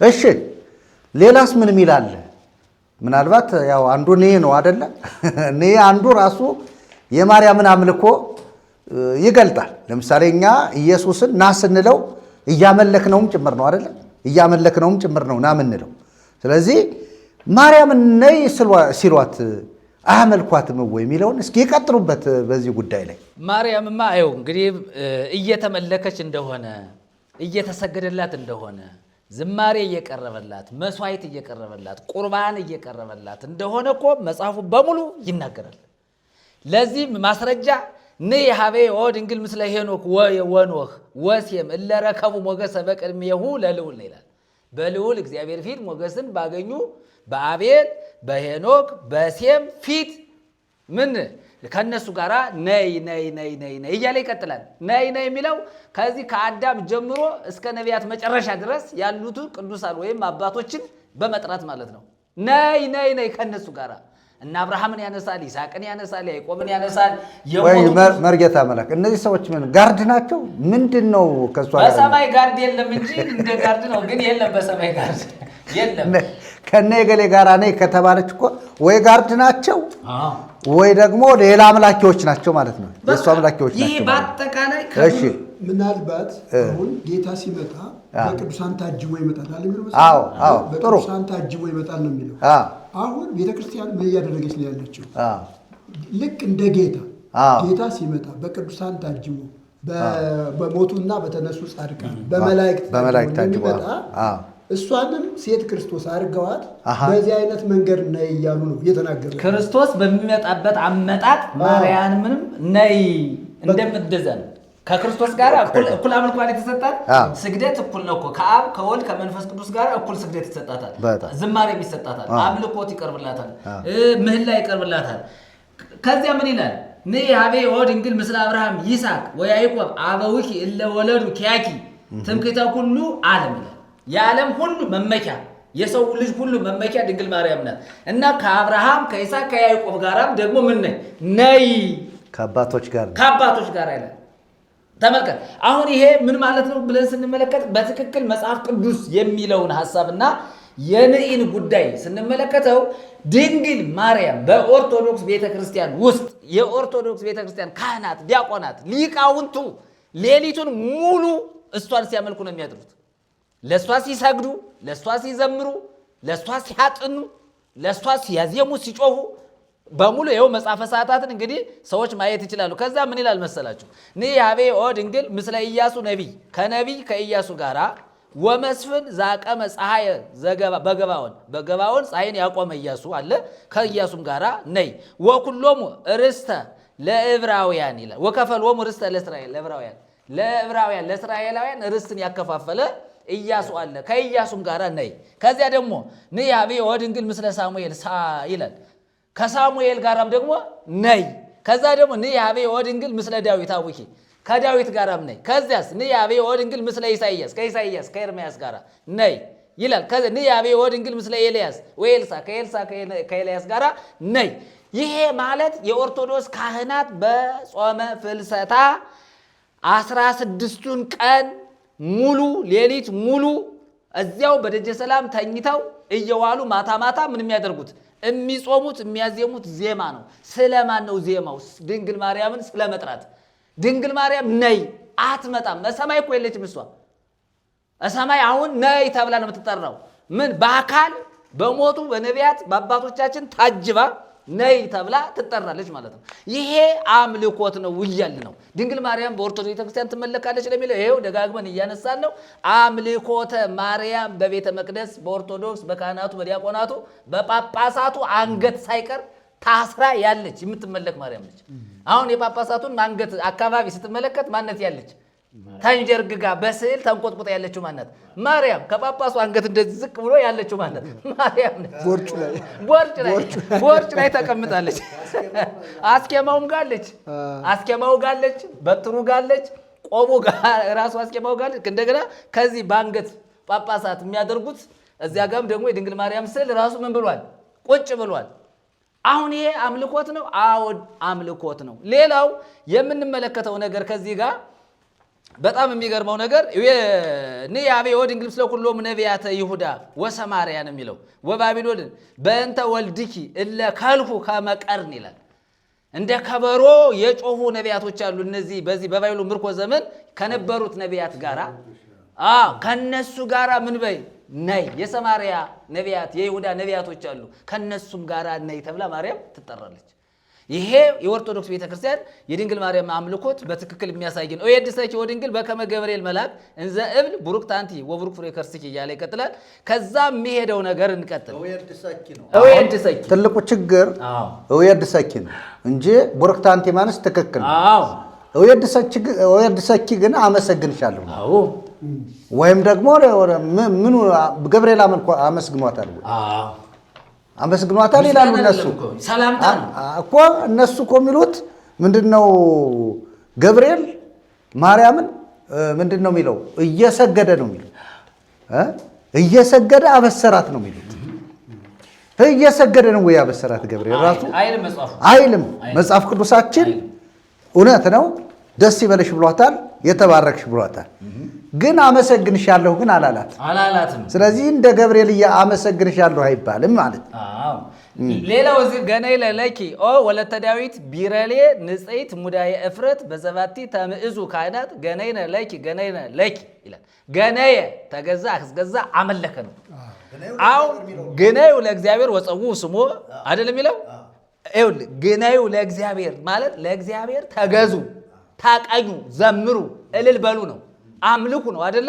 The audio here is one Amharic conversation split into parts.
እሺ ሌላስ ምን ይላል? ምናልባት ያው አንዱ ነው አይደለ? አንዱ ራሱ የማርያምን አምልኮ ይገልጣል። ለምሳሌ እኛ ኢየሱስን ና ስንለው እያመለክነውም ጭምር ነው አይደለ? እያመለክነውም ጭምር ነው ና ምንለው። ስለዚህ ማርያምን ነይ ሲሏት አያመልኳትም ወይ የሚለውን እስኪ ይቀጥሩበት በዚህ ጉዳይ ላይ። ማርያምማ አይው እንግዲህ እየተመለከች እንደሆነ እየተሰገደላት እንደሆነ ዝማሬ እየቀረበላት መስዋዕት እየቀረበላት ቁርባን እየቀረበላት እንደሆነ እኮ መጽሐፉ በሙሉ ይናገራል። ለዚህ ማስረጃ ነይ ሀቤ ድንግል ምስለ ሄኖክ ወኖህ ወሴም እለ ረከቡ ሞገሰ በቅድሜሁ ለልዑል ይላል። በልዑል እግዚአብሔር ፊት ሞገስን ባገኙ በአቤል በሄኖክ በሴም ፊት ምን ከነሱ ጋራ ነይ ነይ ነይ ነይ ነይ እያለ ይቀጥላል። ነይ ነይ የሚለው ከዚህ ከአዳም ጀምሮ እስከ ነቢያት መጨረሻ ድረስ ያሉትን ቅዱሳን ወይም አባቶችን በመጥራት ማለት ነው። ነይ ነይ ነይ ከነሱ ጋራ እና አብርሃምን ያነሳል፣ ይስሐቅን ያነሳል፣ ያዕቆብን ያነሳል። ወይ መርጌታ መላክ እነዚህ ሰዎች ምን ጋርድ ናቸው? ምንድነው ከሷ በሰማይ ጋርድ የለም እንጂ እንደ ጋርድ ነው፣ ግን የለም በሰማይ ጋርድ የለም። ከነ የገሌ ጋራ ነይ ከተባለች እኮ ወይ ጋርድ ናቸው ወይ ደግሞ ሌላ አምላኪዎች ናቸው ማለት ነው። የእሱ አምላኪዎች ናቸው። ይህ በአጠቃላይ ምናልባት አሁን ጌታ ሲመጣ በቅዱሳን ታጅቦ ይመጣል አለ የሚለው በቅዱሳን ታጅቦ ይመጣል ነው የሚለው። አሁን ቤተክርስቲያን ምን እያደረገች ነው ያለችው? ልክ እንደ ጌታ ሲመጣ በቅዱሳን ታጅቦ በሞቱና በተነሱ ጻድቃን በመላእክት ታጅቦ እሷንም ሴት ክርስቶስ አድርገዋት በዚህ አይነት መንገድ ነይ እያሉ ነው እየተናገሩ። ክርስቶስ በሚመጣበት አመጣጥ ማርያምንም ነይ እንደምትደዘን ከክርስቶስ ጋር እኩል አምልኳን የተሰጣት ስግደት እኩል ነው እኮ ከአብ ከወልድ ከመንፈስ ቅዱስ ጋር እኩል ስግደት ይሰጣታል፣ ዝማሬም ይሰጣታል፣ አምልኮት ይቀርብላታል፣ ምህላ ይቀርብላታል። ከዚያ ምን ይላል? ነይ ሀቤ ድንግል ምስለ አብርሃም ይስሐቅ ወያዕቆብ አበዊኪ እለ ወለዱ ኪያኪ ትምክህተ ኩሉ ዓለም ይላል። የዓለም ሁሉ መመኪያ የሰው ልጅ ሁሉ መመኪያ ድንግል ማርያም ናት እና ከአብርሃም ከይስሐቅ ከያዕቆብ ጋራም ደግሞ ምን ነይ ከአባቶች ጋር ይላል። ተመልከት። አሁን ይሄ ምን ማለት ነው ብለን ስንመለከት በትክክል መጽሐፍ ቅዱስ የሚለውን ሐሳብና የንኢን ጉዳይ ስንመለከተው ድንግል ማርያም በኦርቶዶክስ ቤተክርስቲያን ውስጥ የኦርቶዶክስ ቤተክርስቲያን ካህናት፣ ዲያቆናት፣ ሊቃውንቱ ሌሊቱን ሙሉ እሷን ሲያመልኩ ነው የሚያድሩት። ለሷ ሲሰግዱ፣ ለሷ ሲዘምሩ፣ ለሷ ሲያጥኑ፣ ለሷ ሲያዜሙ፣ ሲጮሁ በሙሉ ይኸው መጽሐፈ ሰዓታትን እንግዲህ ሰዎች ማየት ይችላሉ። ከዛ ምን ይላል መሰላችሁ? ነይ ሀቤ ድንግል ምስለ ኢያሱ ነቢይ ከነቢይ ከኢያሱ ጋራ ወመስፍን ዛቀመ ፀሐየ በገባዖን ፀሐይን ያቆመ ኢያሱ አለ። ከኢያሱም ጋራ ነይ ወኩሎሙ ርስተ ለዕብራውያን ይላል። ወከፈልዎሙ ርስተ ለዕብራውያን ለእስራኤላውያን ርስትን ያከፋፈለ ኢያሱ አለ። ከኢያሱም ጋራ ነይ። ከዚያ ደግሞ ነይ ሀቤ ድንግል ምስለ ሳሙኤል ይላል። ከሳሙኤል ጋራም ደግሞ ነይ። ከዛ ደግሞ ነይ ሀቤ ድንግል ምስለ ዳዊት አቡኪ ከዳዊት ጋራም ነይ። ከዚያስ ነይ ሀቤ ድንግል ምስለ ኢሳይያስ ከኢሳይያስ ከኤርምያስ ጋራ ነይ ይላል። ከዛ ነይ ሀቤ ድንግል ምስለ ኤልያስ ወኤልሳ ከኤልያስ ጋራ ነይ። ይሄ ማለት የኦርቶዶክስ ካህናት በጾመ ፍልሰታ 16ቱን ቀን ሙሉ ሌሊት ሙሉ እዚያው በደጀ ሰላም ተኝተው እየዋሉ ማታ ማታ ምን የሚያደርጉት የሚጾሙት የሚያዜሙት ዜማ ነው። ስለማን ነው ዜማው? ድንግል ማርያምን ስለመጥራት። ድንግል ማርያም ነይ አትመጣም። በሰማይ እኮ የለችም እሷ። በሰማይ አሁን ነይ ተብላ ነው የምትጠራው። ምን በአካል በሞቱ በነቢያት በአባቶቻችን ታጅባ ነይ ተብላ ትጠራለች ማለት ነው። ይሄ አምልኮት ነው ውያል ነው። ድንግል ማርያም በኦርቶዶክስ ቤተክርስቲያን ትመለካለች ለሚለው ይሄው ደጋግመን እያነሳን ነው። አምልኮተ ማርያም በቤተ መቅደስ በኦርቶዶክስ በካህናቱ በዲያቆናቱ በጳጳሳቱ አንገት ሳይቀር ታስራ ያለች የምትመለክ ማርያም ነች። አሁን የጳጳሳቱን አንገት አካባቢ ስትመለከት ማነት ያለች ተንጀርግጋ በስዕል ተንቆጥቁጣ ያለችው ማነት? ማርያም። ከጳጳሱ አንገት እንደዚህ ዝቅ ብሎ ያለችው ማነት? ማርያም ነች። ቦርጭ ላይ ተቀምጣለች። አስኬማውም ጋለች፣ አስኬማው ጋለች፣ በትሩ ጋለች፣ ቆቡ ራሱ አስኬማው ጋለች። እንደገና ከዚህ በአንገት ጳጳሳት የሚያደርጉት እዚያ ጋርም ደግሞ የድንግል ማርያም ስዕል ራሱ ምን ብሏል? ቁጭ ብሏል። አሁን ይሄ አምልኮት ነው። አዎ አምልኮት ነው። ሌላው የምንመለከተው ነገር ከዚህ ጋር በጣም የሚገርመው ነገር ንያቤ ወድንግል ምስለ ኩሎሙ ነቢያተ ይሁዳ ወሰማርያ ነው የሚለው ወባቢሎን በእንተ ወልድኪ እለ ከልሁ ከመቀርን ይላል። እንደ ከበሮ የጮሁ ነቢያቶች አሉ። እነዚህ በዚህ በባቢሎን ምርኮ ዘመን ከነበሩት ነቢያት ጋራ ከነሱ ጋራ ምን በይ ነይ። የሰማርያ ነቢያት የይሁዳ ነቢያቶች አሉ። ከነሱም ጋራ ነይ ተብላ ማርያም ትጠራለች። ይሄ የኦርቶዶክስ ቤተክርስቲያን የድንግል ማርያም አምልኮት በትክክል የሚያሳይ ነው። ወየድሰኪ ወድንግል በከመ ገብርኤል መልአክ እንዘ እብል ቡሩክት አንቲ ወቡሩክ ፍሬ ከርስኪ እያለ ይቀጥላል። ከዛ የሚሄደው ነገር እንቀጥል። ወየድሰኪ ትልቁ ችግር ወየድሰኪ ነው እንጂ ቡሩክት አንቲ ማለት ትክክል ነው። ወየድሰኪ ግን አመሰግንሻለሁ ነው። ወይም ደግሞ ምን ገብርኤል አመስግኗታል አመስግኗታል ይላሉ እነሱ። ሰላምታ ነው እኮ እነሱ እኮ የሚሉት ምንድነው? ገብርኤል ማርያምን ምንድነው የሚለው? እየሰገደ ነው የሚለው። እየሰገደ አበሰራት ነው የሚሉት። እየሰገደ ነው ወይ አበሰራት ገብርኤል ራሱ አይልም። መጽሐፍ ቅዱሳችን እውነት ነው ደስ ይበልሽ ብሏታል፣ የተባረክሽ ብሏታል። ግን አመሰግንሻለሁ ግን አላላትም። ስለዚህ እንደ ገብርኤል አመሰግንሻለሁ አይባልም ማለት ነው። ሌላው እዚህ ገነይ ለለኪ ኦ ወለተ ዳዊት ቢረሌ ንጽይት ሙዳየ እፍረት በዘባቲ ተምእዙ ካህናት ገነይነ ለኪ ይላል። ገነየ ተገዛ አስገዛ አመለከ ነው። አው ገነዩ ለእግዚአብሔር ወፀው ስሞ አይደለም ይለው። ገነዩ ለእግዚአብሔር ማለት ለእግዚአብሔር ተገዙ፣ ታቀኙ፣ ዘምሩ፣ እልል በሉ ነው። አምልኩ ነው አይደለ?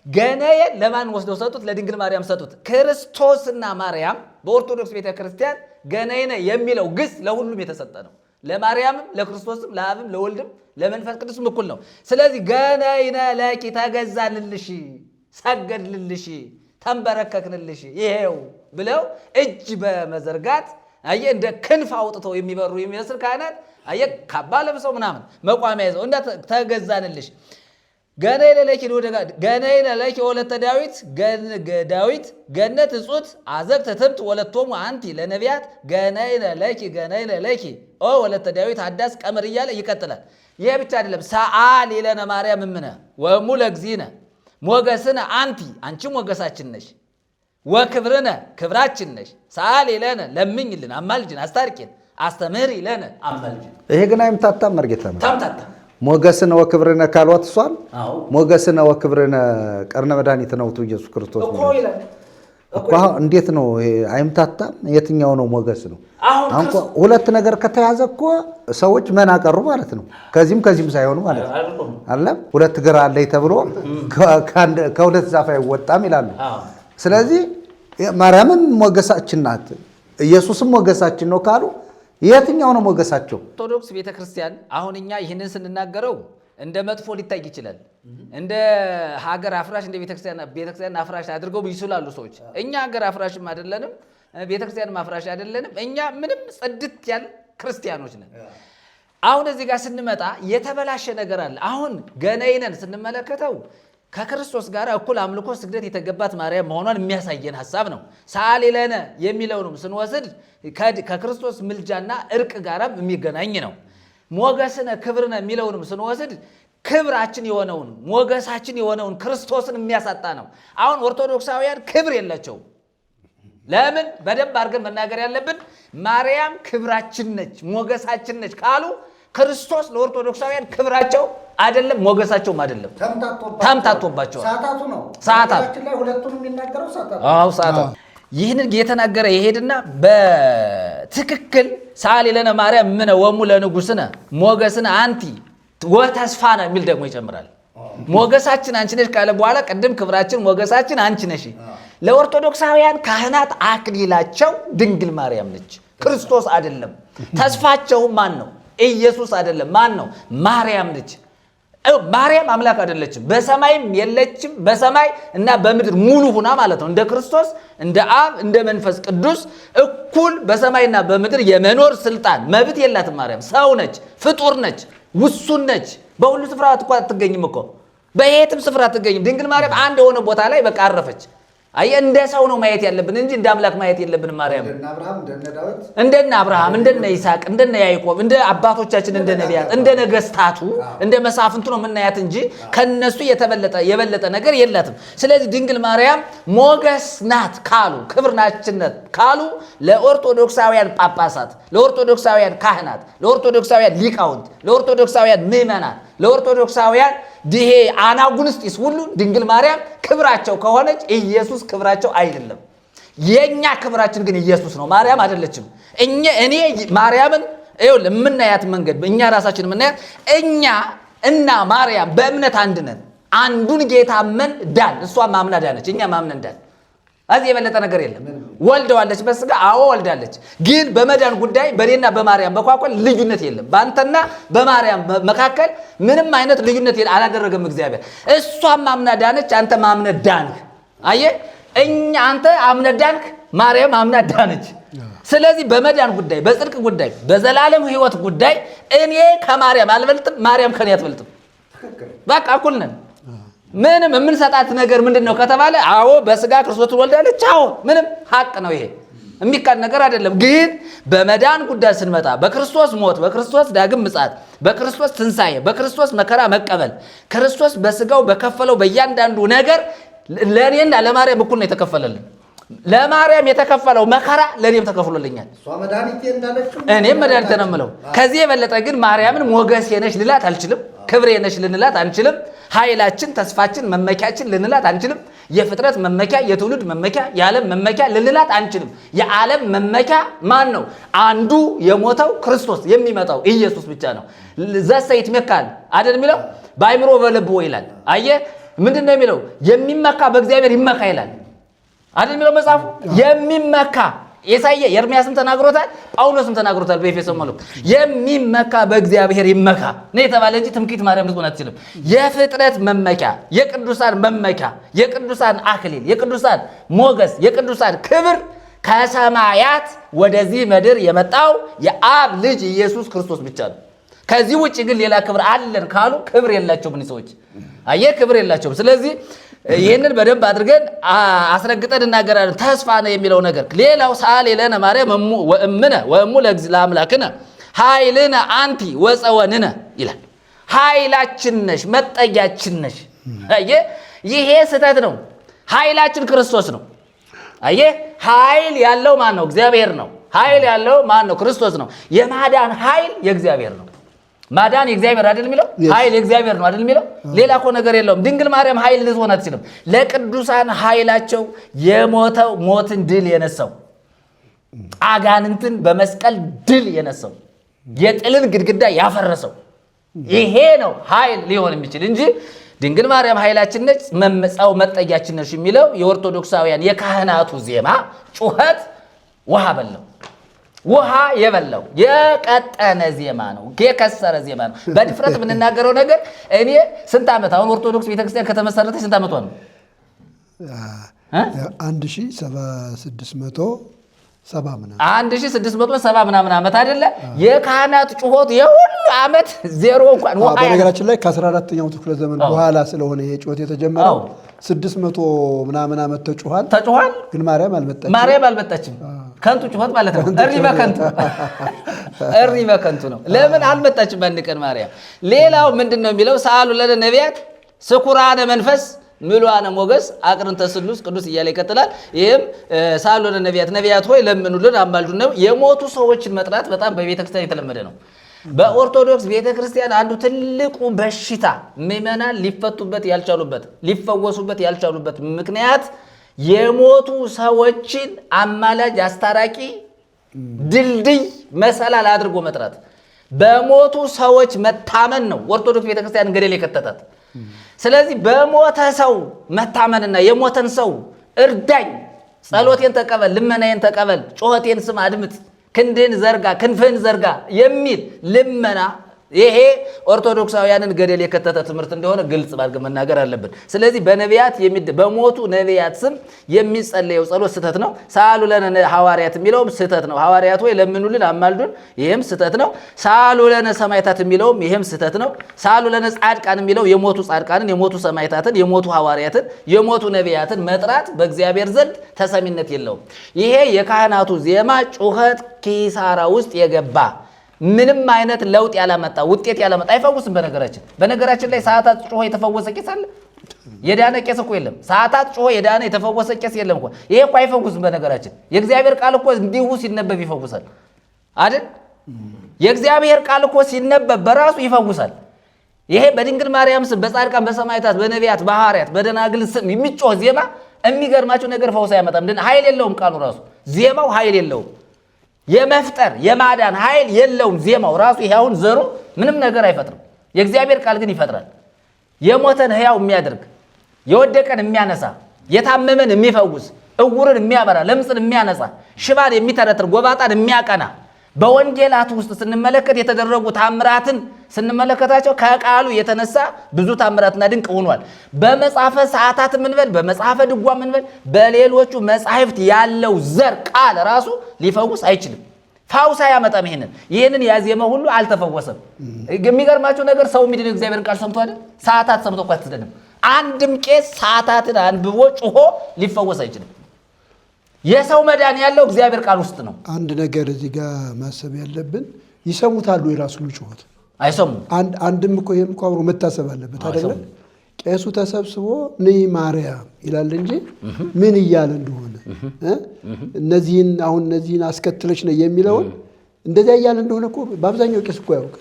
ገነየ ለማን ወስደው ሰጡት? ለድንግል ማርያም ሰጡት። ክርስቶስና ማርያም በኦርቶዶክስ ቤተክርስቲያን ገነይነ የሚለው ግስ ለሁሉም የተሰጠ ነው። ለማርያምም፣ ለክርስቶስም፣ ለአብም፣ ለወልድም፣ ለመንፈስ ቅዱስም እኩል ነው። ስለዚህ ገነይነ ለኪ ተገዛንልሽ፣ ሰገድልልሽ፣ ተንበረከክንልሽ ይሄው ብለው እጅ በመዘርጋት አየ እንደ ክንፍ አውጥተው የሚበሩ የሚመስል ካህናት አየ ካባ ለብሰው ምናምን መቋሚያ ይዘው እንደ ተገዛንልሽ ገነይነ ለኪ ወለተ ዳዊት ገነት እጹት አዘግተ ትምት ወለቶሙ አንቲ ለነቢያት ገነይነ ለኪ ኦ ወለተ ዳዊት አዳስ ቀመር እያለ ይቀጥላል። ይሄ ብቻ አይደለም። ሰአሊ ለነ ማርያም እምነ ወሙ ለግዚነ ሞገስነ አንቲ አንቺ ሞገሳችን ነሽ፣ ወክብርነ ክብራችን ነሽ። ሰአሊ ለነ ለምኝልን፣ አማልጅን፣ አስታርቂን፣ አስተምህሪ ለነ አማልጅን። ይሄ ግን አይምታታም መርጌታ ነው። ታምታታ ሞገስነ ወክብርነ ካልዋት እሷን ሞገስነ ወክብርነ ቀርነ መድኃኒት ነው ኢየሱስ ክርስቶስ እኮ። እንዴት ነው ይሄ? አይምታታም። የትኛው ነው ሞገስ ነው? አሁን ሁለት ነገር ከተያዘ እኮ ሰዎች መና ቀሩ ማለት ነው። ከዚህም ሳይሆኑ ማለት ነው። አይደለም ሁለት እግር አለኝ ተብሎ ከሁለት ዛፍ አይወጣም ይላሉ። ስለዚህ ማርያምን ሞገሳችን ናት፣ ኢየሱስም ሞገሳችን ነው ካሉ የትኛው ነው ሞገሳቸው? ኦርቶዶክስ ቤተክርስቲያን አሁን እኛ ይህንን ስንናገረው እንደ መጥፎ ሊታይ ይችላል። እንደ ሀገር አፍራሽ፣ እንደ ቤተክርስቲያን አፍራሽ አድርገው ይስላሉ ሰዎች። እኛ ሀገር አፍራሽም አይደለንም፣ ቤተክርስቲያንም አፍራሽ አይደለንም። እኛ ምንም ጽድት ያለ ክርስቲያኖች ነን። አሁን እዚህ ጋር ስንመጣ የተበላሸ ነገር አለ። አሁን ገነይነን ስንመለከተው ከክርስቶስ ጋር እኩል አምልኮ ስግደት የተገባት ማርያም መሆኗን የሚያሳየን ሐሳብ ነው። ሰአሊ ለነ የሚለውንም ስንወስድ ከክርስቶስ ምልጃና እርቅ ጋራም የሚገናኝ ነው። ሞገስነ ክብርነ የሚለውንም ስንወስድ ክብራችን የሆነውን ሞገሳችን የሆነውን ክርስቶስን የሚያሳጣ ነው። አሁን ኦርቶዶክሳውያን ክብር የላቸውም። ለምን? በደንብ አድርገን መናገር ያለብን ማርያም ክብራችን ነች፣ ሞገሳችን ነች ካሉ ክርስቶስ ለኦርቶዶክሳውያን ክብራቸው አይደለም፣ ሞገሳቸውም አይደለም። ተምታቶባቸዋል። ሰዓታቱ ነው። ሰዓታቱ ላይ ሁለቱን የሚናገረው ሰዓታቱ። አዎ ሰዓታቱ። ይህንን እየተናገረ ይሄድና በትክክል ሰአሊ ለነ ማርያም እምነ ወሙ ለንጉሥነ ሞገስነ አንቲ ወተስፋነ የሚል ደግሞ ይጨምራል። ሞገሳችን አንቺ ነሽ ካለ በኋላ ቅድም ክብራችን ሞገሳችን አንቺ ነሽ። ለኦርቶዶክሳውያን ካህናት አክሊላቸው ድንግል ማርያም ነች፣ ክርስቶስ አይደለም። ተስፋቸው ማን ነው? ኢየሱስ አይደለም። ማን ነው? ማርያም ነች። ማርያም አምላክ አይደለችም፣ በሰማይም የለችም። በሰማይ እና በምድር ሙሉ ሁና ማለት ነው። እንደ ክርስቶስ እንደ አብ እንደ መንፈስ ቅዱስ እኩል በሰማይና በምድር የመኖር ስልጣን መብት የላትም። ማርያም ሰው ነች፣ ፍጡር ነች፣ ውሱን ነች። በሁሉ ስፍራ እኮ አትገኝም እኮ፣ በየትም ስፍራ አትገኝም። ድንግል ማርያም አንድ የሆነ ቦታ ላይ በቃ አረፈች። አየ እንደ ሰው ነው ማየት ያለብን እንጂ እንደ አምላክ ማየት የለብንም። ማርያም እንደነ አብርሃም እንደነ ይስሐቅ እንደነ ያዕቆብ እንደ አባቶቻችን እንደ ነቢያት እንደ ነገስታቱ እንደ መሳፍንቱ ነው የምናያት እንጂ ከነሱ የበለጠ ነገር የላትም። ስለዚህ ድንግል ማርያም ሞገስ ናት ካሉ ክብር ናችነት ካሉ ለኦርቶዶክሳውያን ጳጳሳት፣ ለኦርቶዶክሳውያን ካህናት፣ ለኦርቶዶክሳውያን ሊቃውንት፣ ለኦርቶዶክሳውያን ምዕመናት፣ ለኦርቶዶክሳውያን ድሄ አናጉንስጢስ ሁሉ ድንግል ማርያም ክብራቸው ከሆነች ኢየሱስ ክብራቸው አይደለም። የኛ ክብራችን ግን ኢየሱስ ነው፣ ማርያም አይደለችም። እኔ ማርያምን ይኸውልህ የምናያት መንገድ እኛ ራሳችን የምናያት እኛ እና ማርያም በእምነት አንድ ነን። አንዱን ጌታ አመን ዳን፣ እሷም አምና ዳነች፣ እኛ ማምነን ዳን። እዚህ የበለጠ ነገር የለም። ወልደዋለች በስጋ አዎ ወልዳለች። ግን በመዳን ጉዳይ በኔና በማርያም መካከል ልዩነት የለም። በአንተና በማርያም መካከል ምንም አይነት ልዩነት አላደረገም እግዚአብሔር። እሷም አምና ዳነች፣ አንተ ማምነ ዳንክ። አየህ አንተ አምነ ዳንክ፣ ማርያም አምና ዳነች። ስለዚህ በመዳን ጉዳይ፣ በጽድቅ ጉዳይ፣ በዘላለም ሕይወት ጉዳይ እኔ ከማርያም አልበልጥም፣ ማርያም ከኔ አትበልጥም። በቃ እኩል ነን። ምንም የምንሰጣት ነገር ምንድነው ከተባለ አዎ በስጋ ክርስቶስ ወልዳለች። አዎ ምንም ሐቅ ነው፣ ይሄ የሚካድ ነገር አይደለም። ግን በመዳን ጉዳይ ስንመጣ በክርስቶስ ሞት፣ በክርስቶስ ዳግም ምጽአት፣ በክርስቶስ ትንሣኤ፣ በክርስቶስ መከራ መቀበል፣ ክርስቶስ በስጋው በከፈለው በእያንዳንዱ ነገር ለእኔና ለማርያም እኩል ነው የተከፈለልን። ለማርያም የተከፈለው መከራ ለእኔም ተከፍሎልኛል። እኔም መድኃኒቴ ነው የምለው። ከዚህ የበለጠ ግን ማርያምን ሞገሴ ነሽ ልላት አልችልም። ክብሬ ነሽ ልንላት አንችልም። ኃይላችን፣ ተስፋችን፣ መመኪያችን ልንላት አንችልም። የፍጥረት መመኪያ፣ የትውልድ መመኪያ፣ የዓለም መመኪያ ልንላት አንችልም። የዓለም መመኪያ ማን ነው? አንዱ የሞተው ክርስቶስ፣ የሚመጣው ኢየሱስ ብቻ ነው። ዘሰይት መካል አይደል የሚለው በአይምሮ በልቦ ይላል። አየህ ምንድን ነው የሚለው? የሚመካ በእግዚአብሔር ይመካ ይላል አይደል የሚለው መጽሐፉ። የሚመካ ኢሳይያስ ኤርምያስም ተናግሮታል፣ ጳውሎስም ተናግሮታል በኤፌሶን መልእክት። የሚመካ በእግዚአብሔር ይመካ ነው የተባለ እንጂ ትምክህት ማርያም ልትሆን አትችልም። የፍጥረት መመኪያ፣ የቅዱሳን መመኪያ፣ የቅዱሳን አክሊል፣ የቅዱሳን ሞገስ፣ የቅዱሳን ክብር ከሰማያት ወደዚህ ምድር የመጣው የአብ ልጅ ኢየሱስ ክርስቶስ ብቻ ነው። ከዚህ ውጭ ግን ሌላ ክብር አለን ካሉ ክብር የላቸውም። እነዚህ ሰዎች አየህ ክብር የላቸውም። ስለዚህ ይህንን በደንብ አድርገን አስረግጠን እናገራለን። ተስፋ ነው የሚለው ነገር ሌላው ሰአሊ ለነ ማርያም ወእምነ ወእሙ ለአምላክነ ኃይልነ አንቲ ወፀወንነ ይላል። ኃይላችን ነሽ፣ መጠጊያችን ነሽ። አየህ ይሄ ስህተት ነው። ኃይላችን ክርስቶስ ነው። አየህ ኃይል ያለው ማን ነው? እግዚአብሔር ነው። ኃይል ያለው ማን ነው? ክርስቶስ ነው። የማዳን ኃይል የእግዚአብሔር ነው። ማዳን የእግዚአብሔር አይደል የሚለው? ኃይል የእግዚአብሔር ነው አይደል የሚለው? ሌላ እኮ ነገር የለውም። ድንግል ማርያም ኃይል ልትሆን አትችልም። ለቅዱሳን ኃይላቸው የሞተው ሞትን ድል የነሳው አጋንንትን በመስቀል ድል የነሳው የጥልን ግድግዳ ያፈረሰው ይሄ ነው ኃይል ሊሆን የሚችል እንጂ ድንግል ማርያም ኃይላችን ነች፣ መመጻው መጠጊያችን ነች የሚለው የኦርቶዶክሳውያን የካህናቱ ዜማ ጩኸት ውሃ በለው። ውሃ የበላው የቀጠነ ዜማ ነው፣ የከሰረ ዜማ ነው። በድፍረት የምንናገረው ነገር እኔ ስንት ዓመት አሁን ኦርቶዶክስ ቤተክርስቲያን ከተመሰረተች ስንት ዓመቷ ነው? 1670 ምናምን ዓመት አይደለ? የካህናት ጩኸት የሁሉ ዓመት ዜሮ እንኳን ውሃ። በነገራችን ላይ ከ14ኛው ክፍለ ዘመን በኋላ ስለሆነ የጩኸት የተጀመረው 600 ምናምን ዓመት ተጩኋል። ግን ማርያም አልመጣችም። ከንቱ ጩኸት ማለት ነው። እሪ በከንቱ ነው። ለምን አልመጣችም በአንድ ቀን ማርያም? ሌላው ምንድን ነው የሚለው? ሰአሉ ለነ ነቢያት ስኩራነ መንፈስ ምሉዓነ ሞገስ አቅርንተ ስሉስ ቅዱስ እያለ ይቀጥላል። ይህም ሰአሉ ለነ ነቢያት ሆይ ለምኑልን አማልዱን ነው። የሞቱ ሰዎችን መጥራት በጣም በቤተክርስቲያን የተለመደ ነው። በኦርቶዶክስ ቤተክርስቲያን አንዱ ትልቁ በሽታ ምዕመናን ሊፈቱበት ያልቻሉበት ሊፈወሱበት ያልቻሉበት ምክንያት የሞቱ ሰዎችን አማላጅ፣ አስታራቂ፣ ድልድይ፣ መሰላል አድርጎ መጥራት በሞቱ ሰዎች መታመን ነው ኦርቶዶክስ ቤተክርስቲያን ገደል የከተታት። ስለዚህ በሞተ ሰው መታመንና የሞተን ሰው እርዳኝ፣ ጸሎቴን ተቀበል፣ ልመናዬን ተቀበል፣ ጩኸቴን ስማ፣ አድምጥ፣ ክንድህን ዘርጋ፣ ክንፍህን ዘርጋ የሚል ልመና ይሄ ኦርቶዶክሳውያንን ገደል የከተተ ትምህርት እንደሆነ ግልጽ ባድርገን መናገር አለብን። ስለዚህ በነቢያት በሞቱ ነቢያት ስም የሚጸለየው ጸሎት ስህተት ነው። ሳሉ ለነ ሐዋርያት የሚለውም ስህተት ነው። ሐዋርያት ወይ ለምኑልን አማልዱን፣ ይሄም ስህተት ነው። ሳሉ ለነ ሰማዕታት የሚለውም ይሄም ስህተት ነው። ሳሉ ለነ ጻድቃን የሚለው የሞቱ ጻድቃንን፣ የሞቱ ሰማዕታትን፣ የሞቱ ሐዋርያትን፣ የሞቱ ነቢያትን መጥራት በእግዚአብሔር ዘንድ ተሰሚነት የለውም። ይሄ የካህናቱ ዜማ ጩኸት ኪሳራ ውስጥ የገባ ምንም አይነት ለውጥ ያላመጣ ውጤት ያላመጣ አይፈውስም። በነገራችን ላይ ሰዓታት ጮሆ የተፈወሰ ቄስ አለ? የዳነ ቄስ እኮ የለም። ሰዓታት ጮሆ የዳነ የተፈወሰ ቄስ የለም እኮ። ይሄ እኮ አይፈውስም። በነገራችን የእግዚአብሔር ቃል እኮ እንዲሁ ሲነበብ ይፈውሳል አይደል? የእግዚአብሔር ቃል እኮ ሲነበብ በራሱ ይፈውሳል። ይሄ በድንግል ማርያም ስም፣ በጻድቃን፣ በሰማዕታት፣ በነቢያት፣ በሐዋርያት፣ በደናግል ስም የሚጮህ ዜማ የሚገርማቸው ነገር ፈውስ አያመጣም። ኃይል የለውም። ቃሉ ራሱ ዜማው ኃይል የለውም። የመፍጠር የማዳን ኃይል የለውም። ዜማው ራሱ ይሄ አሁን ዘሩ ምንም ነገር አይፈጥርም። የእግዚአብሔር ቃል ግን ይፈጥራል። የሞተን ሕያው የሚያደርግ፣ የወደቀን የሚያነሳ፣ የታመመን የሚፈውስ፣ እውርን የሚያበራ፣ ለምጽን የሚያነጻ፣ ሽባን የሚተረትር፣ ጎባጣን የሚያቀና በወንጌላት ውስጥ ስንመለከት የተደረጉ ታምራትን ስንመለከታቸው ከቃሉ የተነሳ ብዙ ታምራትና ድንቅ ሆኗል። በመጽሐፈ ሰዓታት ምንበል፣ በመጽሐፈ ድጓ ምንበል፣ በሌሎቹ መጻሕፍት ያለው ዘር ቃል ራሱ ሊፈውስ አይችልም። ፋውስ አያመጣም። ይህንን ያዜመ ሁሉ አልተፈወሰም። የሚገርማቸው ነገር ሰው የሚድን እግዚአብሔርን ቃል ሰምቶ አይደል? ሰዓታት ሰምቶ እኮ አትድንም። አንድም ቄስ ሰዓታትን አንብቦ ጩሆ ሊፈወስ አይችልም። የሰው መዳን ያለው እግዚአብሔር ቃል ውስጥ ነው። አንድ ነገር እዚህ ጋር ማሰብ ያለብን ይሰሙታሉ። የራሱ ጩኸት አይሰሙም። አንድም እኮ ይሄም እኮ አብሮ መታሰብ አለበት አይደለ? ቄሱ ተሰብስቦ ነይ ማርያም ይላል እንጂ ምን እያለ እንደሆነ እነዚህን አስከትለች ነው የሚለውን እንደዚያ እያለ እንደሆነ እኮ በአብዛኛው ቄስ እኮ ያውቅ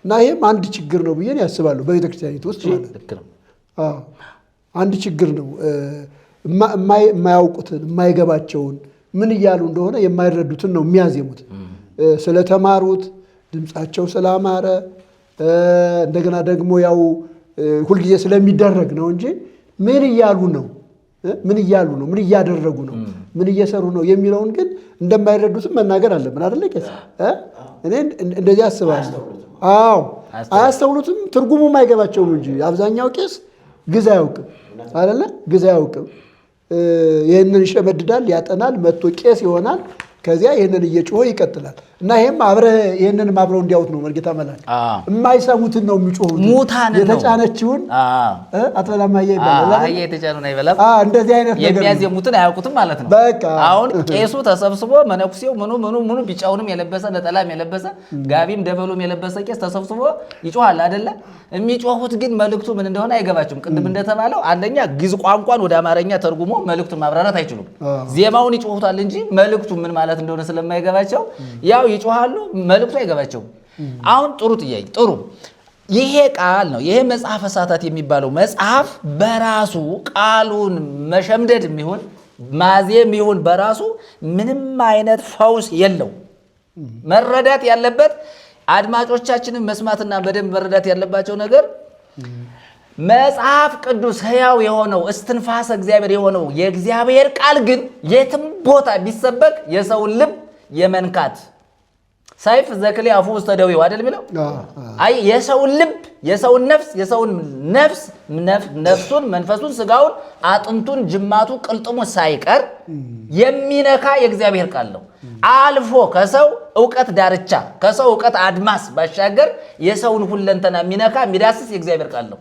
እና ይሄም አንድ ችግር ነው ብዬ ያስባለሁ። በቤተክርስቲያኒቱ ውስጥ ማለት አንድ ችግር ነው። የማያውቁትን የማይገባቸውን ምን እያሉ እንደሆነ የማይረዱትን ነው የሚያዜሙት። ስለተማሩት ድምፃቸው ስላማረ እንደገና ደግሞ ያው ሁልጊዜ ስለሚደረግ ነው እንጂ ምን እያሉ ነው፣ ምን እያደረጉ ነው፣ ምን እየሰሩ ነው የሚለውን ግን እንደማይረዱትም መናገር አለብን አይደለ? ቄስ እኔ እንደዚህ አስባለሁ። አዎ አያስተውሉትም፣ ትርጉሙም አይገባቸውም እንጂ አብዛኛው ቄስ ግዕዝ አያውቅም አይደለ? ግዕዝ አያውቅም። ይህንን ይሸመድዳል፣ ያጠናል፣ መጥቶ ቄስ ይሆናል። ከዚያ ይህንን እየጮኸ ይቀጥላል። እና ይሄም ይህንንም አብረው እንዲያውት ነው መርጌታ መላክ የማይሰሙትን ነው የሚጮሁት። ሙታን ነው የተጫነችውን አትበላማየ ይባላል። የተጫኑን አይበላም። እንደዚህ አይነት ነገር የሚያዜሙትን አያውቁትም ማለት ነው። በቃ አሁን ቄሱ ተሰብስቦ መነኩሴው ምኑ ቢጫውንም የለበሰ ነጠላም የለበሰ ጋቢም ደበሎም የለበሰ ቄስ ተሰብስቦ ይጮሃል አይደለ? የሚጮሁት ግን መልእክቱ ምን እንደሆነ አይገባቸውም። ቅድም እንደተባለው አንደኛ ግዕዝ ቋንቋን ወደ አማርኛ ተርጉሞ መልእክቱን ማብራራት አይችሉም። ዜማውን ይጮሁታል እንጂ መልእክቱ ምን ማለት እንደሆነ ስለማይገባቸው ያው ይጮሃሉ፣ መልእክቱ አይገባቸውም። አሁን ጥሩ ጥያቄ፣ ጥሩ ይሄ ቃል ነው። ይሄ መጽሐፈ ሰዓታት የሚባለው መጽሐፍ በራሱ ቃሉን መሸምደድ የሚሆን ማዜም ይሁን በራሱ ምንም አይነት ፈውስ የለው። መረዳት ያለበት አድማጮቻችንን መስማትና በደንብ መረዳት ያለባቸው ነገር መጽሐፍ ቅዱስ ሕያው የሆነው እስትንፋሰ እግዚአብሔር የሆነው የእግዚአብሔር ቃል ግን የትም ቦታ ቢሰበክ የሰውን ልብ የመንካት ሰይፍ ዘክሌ አፉ ውስተ ደዌው አይደል የሚለው? አይ የሰውን ልብ የሰውን ነፍስ ነፍሱን መንፈሱን ስጋውን አጥንቱን ጅማቱ ቅልጥሙ ሳይቀር የሚነካ የእግዚአብሔር ቃል ነው። አልፎ ከሰው ዕውቀት ዳርቻ ከሰው ዕውቀት አድማስ ባሻገር የሰውን ሁለንተና የሚነካ የሚዳስስ የእግዚአብሔር ቃል ነው።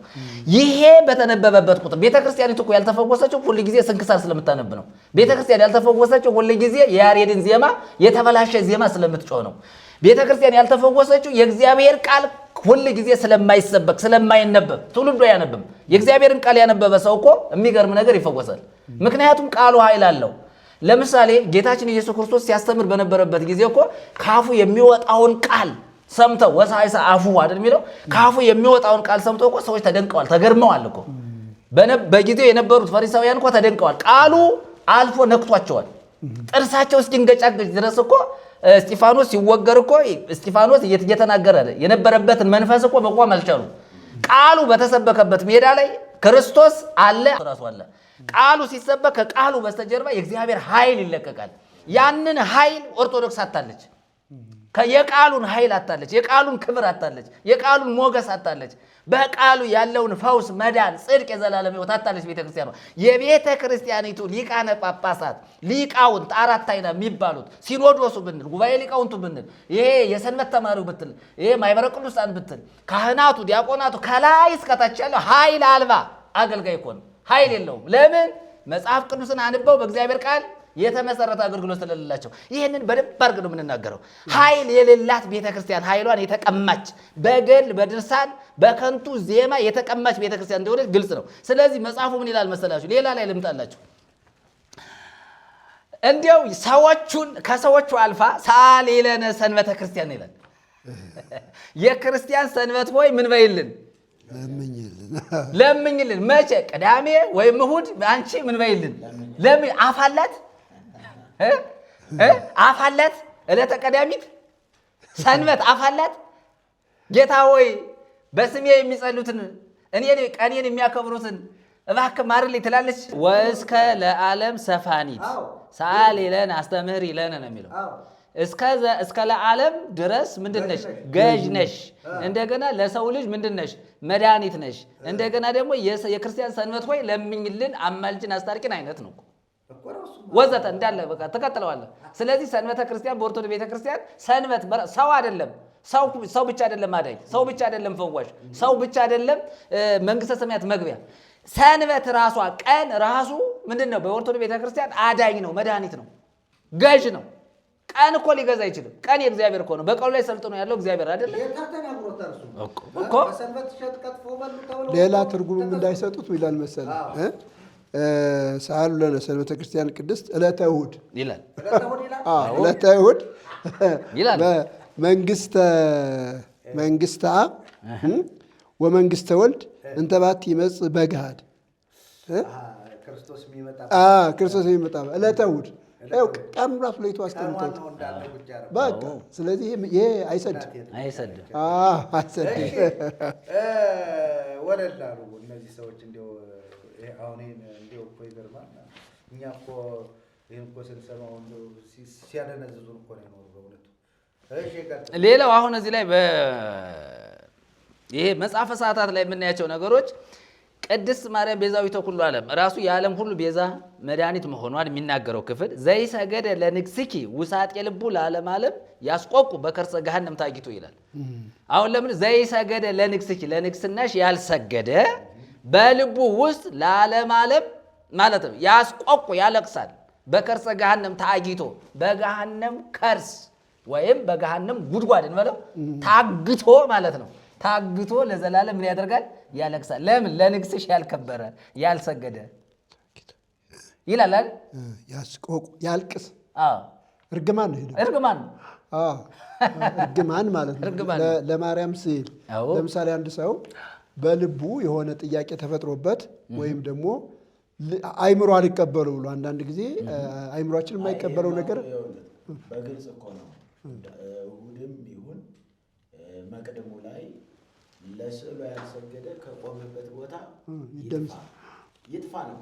ይሄ በተነበበበት ቁጥር ቤተክርስቲያኒቱ እኮ ያልተፈወሰችው ሁሉ ጊዜ ስንክሳር ስለምታነብ ነው። ቤተክርስቲያን ያልተፈወሰችው ሁሉ ጊዜ የያሬድን ዜማ የተበላሸ ዜማ ስለምትጮህ ነው። ቤተክርስቲያን ያልተፈወሰችው የእግዚአብሔር ቃል ሁሉ ጊዜ ስለማይሰበክ ስለማይነበብ ትውልዱ አያነብም። የእግዚአብሔርን ቃል ያነበበ ሰው እኮ የሚገርም ነገር ይፈወሳል። ምክንያቱም ቃሉ ኃይል አለው። ለምሳሌ ጌታችን ኢየሱስ ክርስቶስ ሲያስተምር በነበረበት ጊዜ እኮ ካፉ የሚወጣውን ቃል ሰምተው ወሳይሳ አፉ አይደል የሚለው ካፉ የሚወጣውን ቃል ሰምተው እኮ ሰዎች ተደንቀዋል፣ ተገርመዋል እኮ በጊዜው የነበሩት ፈሪሳውያን እኮ ተደንቀዋል። ቃሉ አልፎ ነክቷቸዋል። ጥርሳቸው እስኪንገጫገጭ ድረስ እኮ እስጢፋኖስ ሲወገር እኮ እስጢፋኖስ እየተናገረ የነበረበትን መንፈስ እኮ መቋም አልቻሉ። ቃሉ በተሰበከበት ሜዳ ላይ ክርስቶስ አለ፣ ራሱ አለ። ቃሉ ሲሰበክ ከቃሉ በስተጀርባ የእግዚአብሔር ኃይል ይለቀቃል። ያንን ኃይል ኦርቶዶክስ አታለች። የቃሉን ኃይል አጣለች፣ የቃሉን ክብር አጣለች፣ የቃሉን ሞገስ አጣለች። በቃሉ ያለውን ፈውስ፣ መዳን፣ ጽድቅ፣ የዘላለም ሕይወት አጣለች ቤተክርስቲያኗ። የቤተ ክርስቲያኒቱ ሊቃነ ጳጳሳት ሊቃውንት አራት አይና የሚባሉት ሲኖዶሱ ብንል፣ ጉባኤ ሊቃውንቱ ብንል፣ ይሄ የሰንበት ተማሪው ብትል፣ ይሄ ማኅበረ ቅዱሳን ብትል፣ ካህናቱ፣ ዲያቆናቱ ከላይ እስከታች ያለው ኃይል አልባ አገልጋይ እኮ ነው። ኃይል የለውም። ለምን? መጽሐፍ ቅዱስን አንበው በእግዚአብሔር ቃል የተመሰረተ አገልግሎት ስለሌላቸው። ይህንን በደንብ አድርገን ነው የምንናገረው። ኃይል የሌላት ቤተክርስቲያን፣ ኃይሏን የተቀማች በገል በድርሳን በከንቱ ዜማ የተቀማች ቤተክርስቲያን እንደሆነች ግልጽ ነው። ስለዚህ መጽሐፉ ምን ይላል መሰላችሁ? ሌላ ላይ ልምጣላችሁ። እንዲያው ሰዎቹን ከሰዎቹ አልፋ ሰአሊ ለነ ሰንበተ ክርስቲያን ይላል። የክርስቲያን ሰንበት ሆይ ምን በይልን? ለምኝልን። መቼ? ቅዳሜ ወይም እሑድ። አንቺ ምን በይልን? ለምን? አፋላት አፋላት ዕለተ ቀዳሚት ሰንበት አፋላት። ጌታ ሆይ በስሜ የሚጸሉትን ቀኔን የሚያከብሩትን እባክህ ማርልኝ ትላለች። ወእስከ ለዓለም ሰፋኒት ሰአሊ ለነ አስተምህሪ ለነ ነው የሚለው። እስከ ለዓለም ድረስ ምንድነሽ? ገዥ ነሽ። እንደገና ለሰው ልጅ ምንድነሽ? መድኃኒት ነሽ። እንደገና ደግሞ የክርስቲያን ሰንበት ሆይ ለምኝልን፣ አማልጅን፣ አስታርቂን አይነት ነው ወዘተ እንዳለ በቃ ተከትለዋለህ። ስለዚህ ሰንበተ ክርስቲያን በኦርቶዶክስ ቤተክርስቲያን ሰንበት ሰው አይደለም። ሰው ብቻ አይደለም አዳኝ፣ ሰው ብቻ አይደለም ፈዋሽ፣ ሰው ብቻ አይደለም መንግስተ ሰማያት መግቢያ። ሰንበት ራሷ ቀን ራሱ ምንድነው? በኦርቶዶክስ ቤተክርስቲያን አዳኝ ነው፣ መድኃኒት ነው፣ ገዥ ነው። ቀን እኮ ሊገዛ አይችልም። ቀን የእግዚአብሔር እኮ ነው። በቀኑ ላይ ሰልጥኖ ያለው እግዚአብሔር አይደለም እኮ። ሌላ ትርጉምም እንዳይሰጡት ይላል መሰለህ። ሰአሊ ለነ ሰንበተ ክርስቲያን ቅድስት ዕለተ እሑድ ይላል። ዕለተ እሑድ ይላል። መንግስተ አብ ወመንግስተ ወልድ እንተ ባቲ ይመጽእ በገሃድ ክርስቶስ የሚመጣ ዕለተ እሑድ ቀኑ ራሱ ለይቶ አስቀምጠውት በቃ። ስለዚህ ይሄ አይሰድም። ወለላሉ እነዚህ ሰዎች እንዲያው አሁን እንዲያው እኮ ይገርማል። እኛ እኮ ይሄን እኮ ስንሰማው እንደው ሲያደነዝዙን እኮ ነው የኖሩ በእውነቱ። ሌላው አሁን እዚህ ላይ ይሄ መጽሐፈ ሰዓታት ላይ የምናያቸው ነገሮች ቅድስት ማርያም ቤዛዊተ ኩሉ ዓለም ራሱ የዓለም ሁሉ ቤዛ መድኃኒት መሆኗን የሚናገረው ክፍል ዘይሰገደ ለንግሥኪ ውሳጤ ልቡ ለዓለም ዓለም ያስቆቁ በከርሰ ገሃነም ታጊቶ ይላል። አሁን ለምን ዘይሰገደ ለንግሥኪ ለንግስናሽ ያልሰገደ በልቡ ውስጥ ለዓለም ዓለም ማለት ነው ያስቆቁ ያለቅሳል። በከርሰ ገሃነም ታጊቶ በገሃነም ከርስ ወይም በገሃነም ጉድጓድ እንበለው ታግቶ ማለት ነው። ታግቶ ለዘላለም ምን ያደርጋል? ያለቅሳል። ለምን? ለንግስሽ ያልከበረ ያልሰገደ ይላል አይደል? ያስቆቁ ያልቅስ። እርግማን ነው። እርግማን ማለት ነው። ለማርያም ሲል ለምሳሌ አንድ ሰው በልቡ የሆነ ጥያቄ ተፈጥሮበት ወይም ደግሞ አይምሮ አልቀበለው ብሎ አንዳንድ ጊዜ አይምሮአችን የማይቀበለው ነገር በግልጽ እኮ ነው። እሑድም ይሁን መቅደሙ ላይ ለስዕሉ ያልሰገደ ከቆመበት ቦታ ይጥፋ ነው።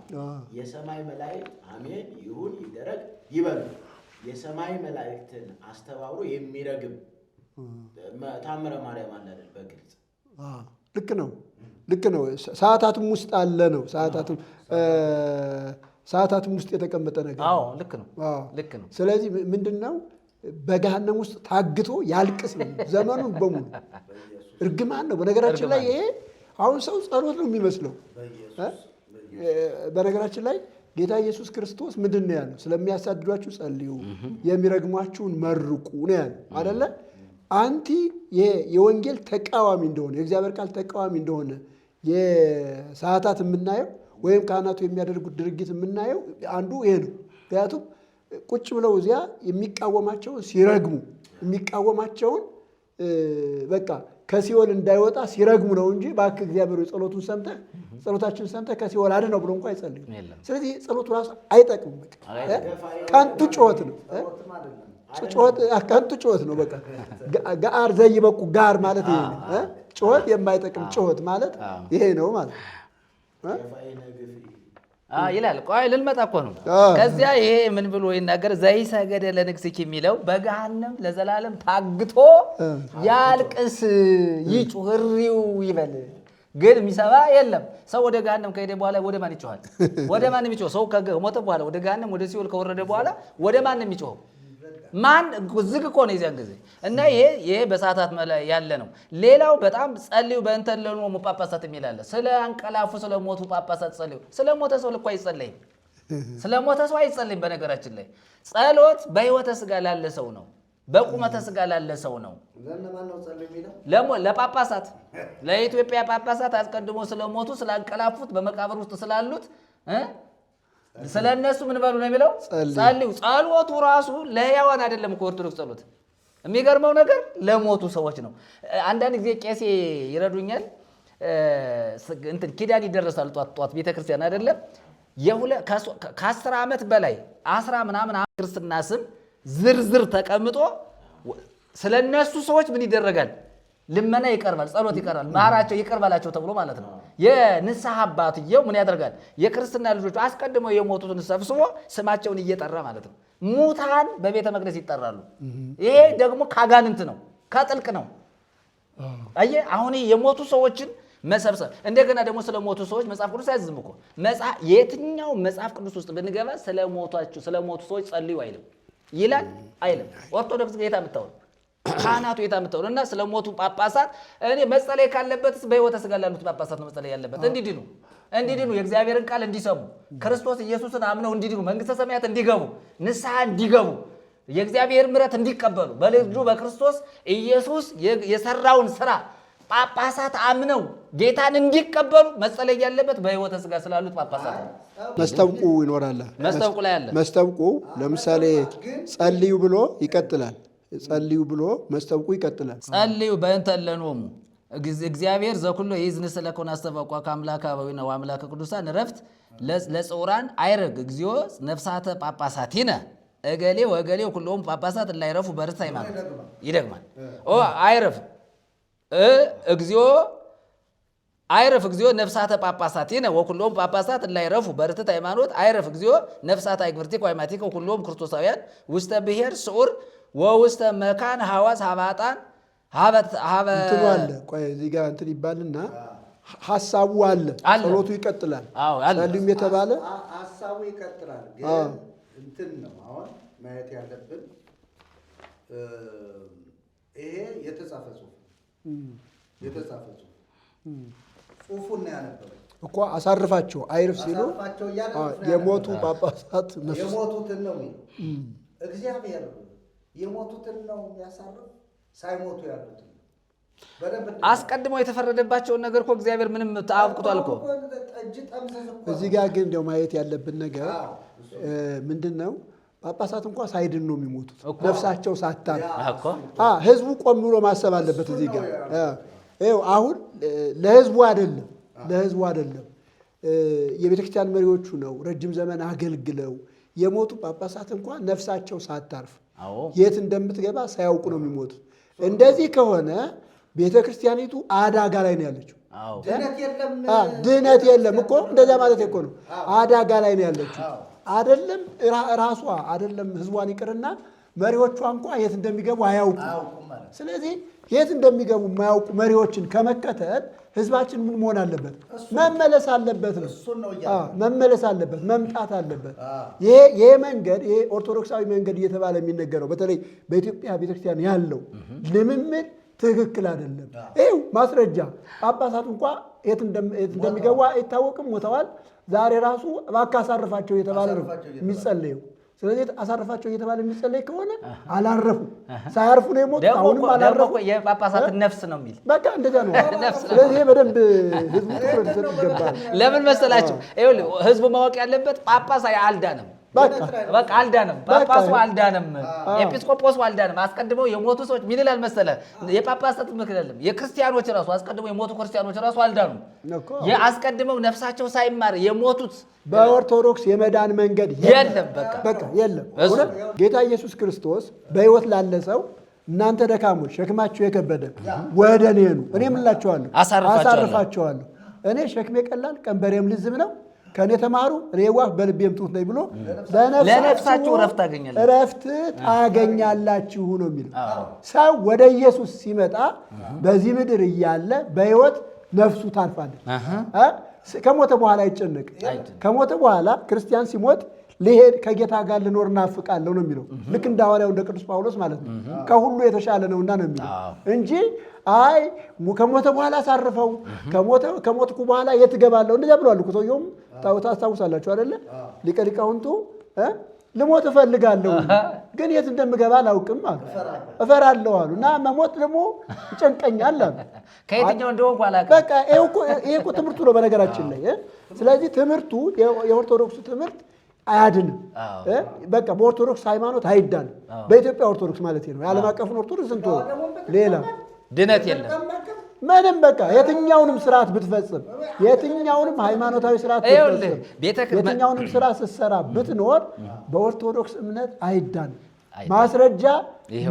የሰማይ መላእክት አሜን ይሁን ይደረግ ይበሉ። የሰማይ መላእክትን አስተባብሮ የሚረግም ታምረ ማርያም አለ አይደል? በግልጽ ልክ ነው። ሰዓታቱም ውስጥ አለ ነው። ሰዓታቱም ውስጥ የተቀመጠ ነገር። ልክ ነው። ስለዚህ ምንድነው? በገሃነም ውስጥ ታግቶ ያልቅስ ነው ዘመኑን በሙሉ። እርግማን ነው። በነገራችን ላይ ይሄ አሁን ሰው ጸሎት ነው የሚመስለው። በነገራችን ላይ ጌታ ኢየሱስ ክርስቶስ ምንድን ነው ያለው? ስለሚያሳድዷችሁ ጸልዩ፣ የሚረግሟችሁን መርቁ ነው ያለው አይደለ? አንቲ የወንጌል ተቃዋሚ እንደሆነ የእግዚአብሔር ቃል ተቃዋሚ እንደሆነ የሰዓታት የምናየው ወይም ካህናቱ የሚያደርጉት ድርጊት የምናየው አንዱ ይሄ ነው። ምክንያቱም ቁጭ ብለው እዚያ የሚቃወማቸውን ሲረግሙ የሚቃወማቸውን በቃ ከሲኦል እንዳይወጣ ሲረግሙ ነው እንጂ እባክህ እግዚአብሔር ጸሎታችን ሰምተህ ከሲኦል አድነው ብሎ እንኳን አይጸልዩም። ስለዚህ ጸሎቱ ራሱ አይጠቅምም። ከንቱ ጩኸት ነው። ከንቱ ጩኸት ነው። በቃ ጋር ዘይበቁ ጋር ማለት ይሄ ነው። ጩኸት የማይጠቅም ጩኸት ማለት ይሄ ነው ማለት ይላል። ቆይ ልንመጣ እኮ ነው። ከዚያ ይሄ ምን ብሎ ይናገር? ዘይሰገደ ለንግሥኪ የሚለው በገሃነም ለዘላለም ታግቶ ያልቅስ፣ ይጩህ፣ እሪው ይበል፣ ግን የሚሰማ የለም። ሰው ወደ ገሃነም ከሄደ በኋላ ወደ ማን ይጮሃል? ወደ ማን የሚጮህ? ሰው ከሞተ በኋላ ወደ ገሃነም ወደ ሲኦል ከወረደ በኋላ ወደ ማን ነው የሚጮኸው? ማን? ዝግ እኮ ነው የዚያን ጊዜ። እና ይሄ በሰዓታት ያለ ነው። ሌላው በጣም ጸልዩ በእንተ ለኖሙ ጳጳሳት የሚል አለ። ስለ አንቀላፉ ስለ ሞቱ ጳጳሳት ጸልዩ። ስለ ሞተ ሰው ልኮ አይጸለይም። ስለ ሞተ ሰው አይጸለይም። በነገራችን ላይ ጸሎት በሕይወተ ሥጋ ላለ ሰው ነው፣ በቁመተ ሥጋ ላለ ሰው ነው። ለጳጳሳት፣ ለኢትዮጵያ ጳጳሳት አስቀድሞ ስለሞቱ ስላንቀላፉት፣ በመቃብር ውስጥ ስላሉት ስለ እነሱ ምን በሉ ነው የሚለው? ጸልዩ። ጸሎቱ ራሱ ለሕያዋን አይደለም እኮ ኦርቶዶክስ ጸሎት። የሚገርመው ነገር ለሞቱ ሰዎች ነው። አንዳንድ ጊዜ ቄሴ ይረዱኛል። እንትን ኪዳን ይደረሳል ጧት ቤተክርስቲያን አይደለም ከ10 ዓመት በላይ 10 ምናምን ክርስትና ስም ዝርዝር ተቀምጦ ስለ እነሱ ሰዎች ምን ይደረጋል? ልመና ይቀርባል፣ ጸሎት ይቀርባል፣ ማራቸው ይቀርባላቸው ተብሎ ማለት ነው። የንስሐ አባትየው ምን ያደርጋል? የክርስትና ልጆች አስቀድመው የሞቱትን ሰብስቦ ስማቸውን እየጠራ ማለት ነው። ሙታን በቤተ መቅደስ ይጠራሉ። ይሄ ደግሞ ካጋንንት ነው፣ ከጥልቅ ነው። አየህ፣ አሁን የሞቱ ሰዎችን መሰብሰብ እንደገና ደግሞ ስለሞቱ ሰዎች መጽሐፍ ቅዱስ አያዝም እኮ። የትኛው መጽሐፍ ቅዱስ ውስጥ ብንገባ ስለሞቱ ሰዎች ጸልዩ አይልም ይላል አይልም። ኦርቶዶክስ ጌታ የምታወሩ ካህናቱ የታምተው እና ስለሞቱ ጳጳሳት እኔ መጸለይ ካለበት በሕይወተ ሥጋ ላሉት ጳጳሳት ነው መጸለይ ያለበት። እንዲድኑ የእግዚአብሔርን ቃል እንዲሰሙ ክርስቶስ ኢየሱስን አምነው እንዲድኑ መንግሥተ ሰማያት እንዲገቡ ንስሐ እንዲገቡ የእግዚአብሔር ምሕረት እንዲቀበሉ በልጁ በክርስቶስ ኢየሱስ የሰራውን ስራ ጳጳሳት አምነው ጌታን እንዲቀበሉ መጸለይ ያለበት በሕይወተ ሥጋ ስላሉት ጳጳሳት ነው። መስተብቁ ይኖራል። መስተብቁ ላይ አለ። መስተብቁ ለምሳሌ ጸልዩ ብሎ ይቀጥላል። ጸልዩ ብሎ መስተብቁ ይቀጥላል። ጸልዩ በእንተ ለኖሙ እግዚአብሔር ዘኩሎ ይዝን ስለኮነ አስተባቋ ከአምላክ አበዊነ ወአምላክ ቅዱሳን ረፍት ለጽውራን አይረግ እግዚኦ ነፍሳተ ጳጳሳቲነ እገሌ ወገሌ ሁሉም ጳጳሳት ላይረፉ በርታ ሃይማኖት ይደግማል። አይረፍ እግዚኦ አይረፍ እግዚኦ ነፍሳተ ጳጳሳቲነ ወኩሎም ጳጳሳት ላይረፉ በርትዕት ሃይማኖት አይረፍ እግዚኦ ነፍሳተ አይግብርቲከ ወአይማቲከ ሁሉም ክርስቶሳውያን ውስተ ብሔር ስዑር ወውስተ መካን ሐዋስ ሀባጣን እንትኑ አለ። ቆይ እዚህ ጋር እንትን ይባልና ሐሳቡ አለ፣ ጸሎቱ ይቀጥላል። ጸልዩም የተባለ ሐሳቡ ይቀጥላል። ግን እንትን ነው አሁን ማየት ያለብን ይሄ የተጻፈ ጽሑፉን ነው ያነበረው እኮ አሳርፋቸው አይርፍ ሲሉ የሞቱ ጳጳሳት የሞቱትን ነው እግዚአብሔር የሞቱትን ነው የሚያሳርፍ፣ ሳይሞቱ ያሉትን አስቀድመው የተፈረደባቸውን ነገር እኮ እግዚአብሔር ምንም አብቅቷል እኮ። እዚህ ጋር ግን እንደው ማየት ያለብን ነገር ምንድን ነው? ጳጳሳት እንኳን ሳይድን ነው የሚሞቱት፣ ነፍሳቸው ሳታር። ህዝቡ ቆም ብሎ ማሰብ አለበት። እዚህ ጋር አሁን ለህዝቡ አይደለም የቤተክርስቲያን መሪዎቹ ነው ረጅም ዘመን አገልግለው የሞቱ ጳጳሳት እንኳን ነፍሳቸው ሳታርፍ የት እንደምትገባ ሳያውቁ ነው የሚሞቱት። እንደዚህ ከሆነ ቤተክርስቲያኒቱ አደጋ ላይ ነው ያለችው። ድነት የለም እኮ እንደዛ ማለት እኮ ነው። አደጋ ላይ ነው ያለችው። አይደለም ራሷ አይደለም ህዝቧን ይቅርና መሪዎቿ እንኳን የት እንደሚገቡ አያውቁም። ስለዚህ የት እንደሚገቡ የማያውቁ መሪዎችን ከመከተል ህዝባችን ምን መሆን አለበት? መመለስ አለበት ነው። መመለስ አለበት፣ መምጣት አለበት። ይሄ መንገድ ይሄ ኦርቶዶክሳዊ መንገድ እየተባለ የሚነገረው በተለይ በኢትዮጵያ ቤተክርስቲያን ያለው ልምምድ ትክክል አይደለም። ይኸው ማስረጃ ጳጳሳት እንኳን የት እንደሚገቡ አይታወቅም፣ ሞተዋል። ዛሬ ራሱ እባክህ አሳርፋቸው እየተባለ ነው የሚጸለየው። ስለዚህ አሳርፋቸው እየተባለ የሚጸለይ ከሆነ አላረፉ፣ ሳያርፉ ነው የሞቱት። አሁንም አላረፉ። የጳጳሳትን ነፍስ ነው የሚል በቃ እንደዛ ነው። ስለዚህ በደንብ ህዝቡ ትኩረት ሊሰጥ ይገባል። ለምን መሰላቸው? ይኸውልህ ህዝቡ ማወቅ ያለበት ጳጳስ አልዳንም፣ በቃ አልዳንም፣ ጳጳሱ አልዳንም፣ ኤጲስቆጶሱ አልዳንም። አስቀድመው የሞቱ ሰዎች ምን ይላል መሰለህ? የጳጳሳት ምክንያለም የክርስቲያኖች ራሱ አስቀድመው የሞቱ ክርስቲያኖች ራሱ አልዳኑም። አስቀድመው ነፍሳቸው ሳይማር የሞቱት በኦርቶዶክስ የመዳን መንገድ የለም። በቃ የለም። ጌታ ኢየሱስ ክርስቶስ በሕይወት ላለ ሰው እናንተ ደካሞች ሸክማችሁ የከበደ ወደ እኔ ኑ፣ እኔ ምን እላችኋለሁ? አሳርፋችኋለሁ። እኔ ሸክሜ ቀላል ቀንበሬም ልዝብ ነው። ከእኔ ተማሩ እኔ የዋህ በልቤም ትሑት ነኝ ብሎ ለነፍሳችሁ እረፍት ታገኛላችሁ ነው የሚለው። ሰው ወደ ኢየሱስ ሲመጣ በዚህ ምድር እያለ በሕይወት ነፍሱ ታልፋለች። ከሞተ በኋላ አይጨነቅ። ከሞተ በኋላ ክርስቲያን ሲሞት ልሄድ ከጌታ ጋር ልኖር እናፍቃለሁ ነው የሚለው። ልክ እንደ ሐዋርያው እንደ ቅዱስ ጳውሎስ ማለት ነው። ከሁሉ የተሻለ ነውና ነው የሚለው እንጂ አይ ከሞተ በኋላ አሳርፈው ከሞትኩ በኋላ የት እገባለሁ እንደዚያ ብለዋል እኮ ሰውየውም ታስታውሳላችሁ አይደለ? ሊቀ ሊቃውንቱ ልሞት እፈልጋለሁ ግን የት እንደምገባ አላውቅም አሉ። እፈራለሁ አሉ እና መሞት ደግሞ ይጨንቀኛል አሉ። ከየትኛው እንደሆንኩ አላውቅም። በቃ ይሄ እኮ ትምህርቱ ነው በነገራችን ላይ። ስለዚህ ትምህርቱ የኦርቶዶክሱ ትምህርት አያድንም። በቃ በኦርቶዶክስ ሃይማኖት አይዳንም። በኢትዮጵያ ኦርቶዶክስ ማለት ነው። የዓለም አቀፉን ኦርቶዶክስ እንቶ ሌላ ድነት የለም ምንም። በቃ የትኛውንም ስርዓት ብትፈጽም፣ የትኛውንም ሃይማኖታዊ ስርዓት ብትፈጽም፣ የትኛውንም ስራ ስትሰራ ብትኖር በኦርቶዶክስ እምነት አይዳንም። ማስረጃ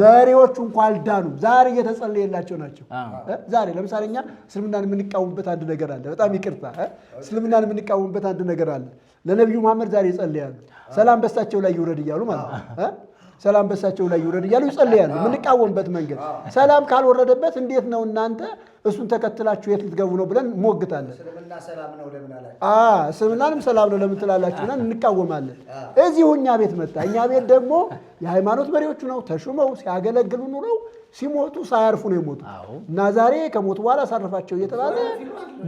መሪዎቹ እንኳን አልዳኑም። ዛሬ እየተጸለየላቸው ናቸው። ዛሬ ለምሳሌ እኛ እስልምናን የምንቃወምበት አንድ ነገር አለ። በጣም ይቅርታ፣ እስልምናን የምንቃወምበት አንድ ነገር አለ። ለነቢዩ መሐመድ ዛሬ ይጸልያሉ። ሰላም በሳቸው ላይ ይውረድ እያሉ ማለት ነው። ሰላም በሳቸው ላይ ይውረድ እያሉ ይጸልያሉ። የምንቃወምበት መንገድ ሰላም ካልወረደበት እንዴት ነው እናንተ እሱን ተከትላችሁ የት ልትገቡ ነው ብለን ሞግታለን። እስልምናንም ሰላም ነው ለምን ትላላችሁ ብለን እንቃወማለን። እዚሁ እኛ ቤት መጣ። እኛ ቤት ደግሞ የሃይማኖት መሪዎቹ ነው ተሹመው ሲያገለግሉ ኑረው ሲሞቱ ሳያርፉ ነው የሞቱ እና ዛሬ ከሞቱ በኋላ አሳርፋቸው እየተባለ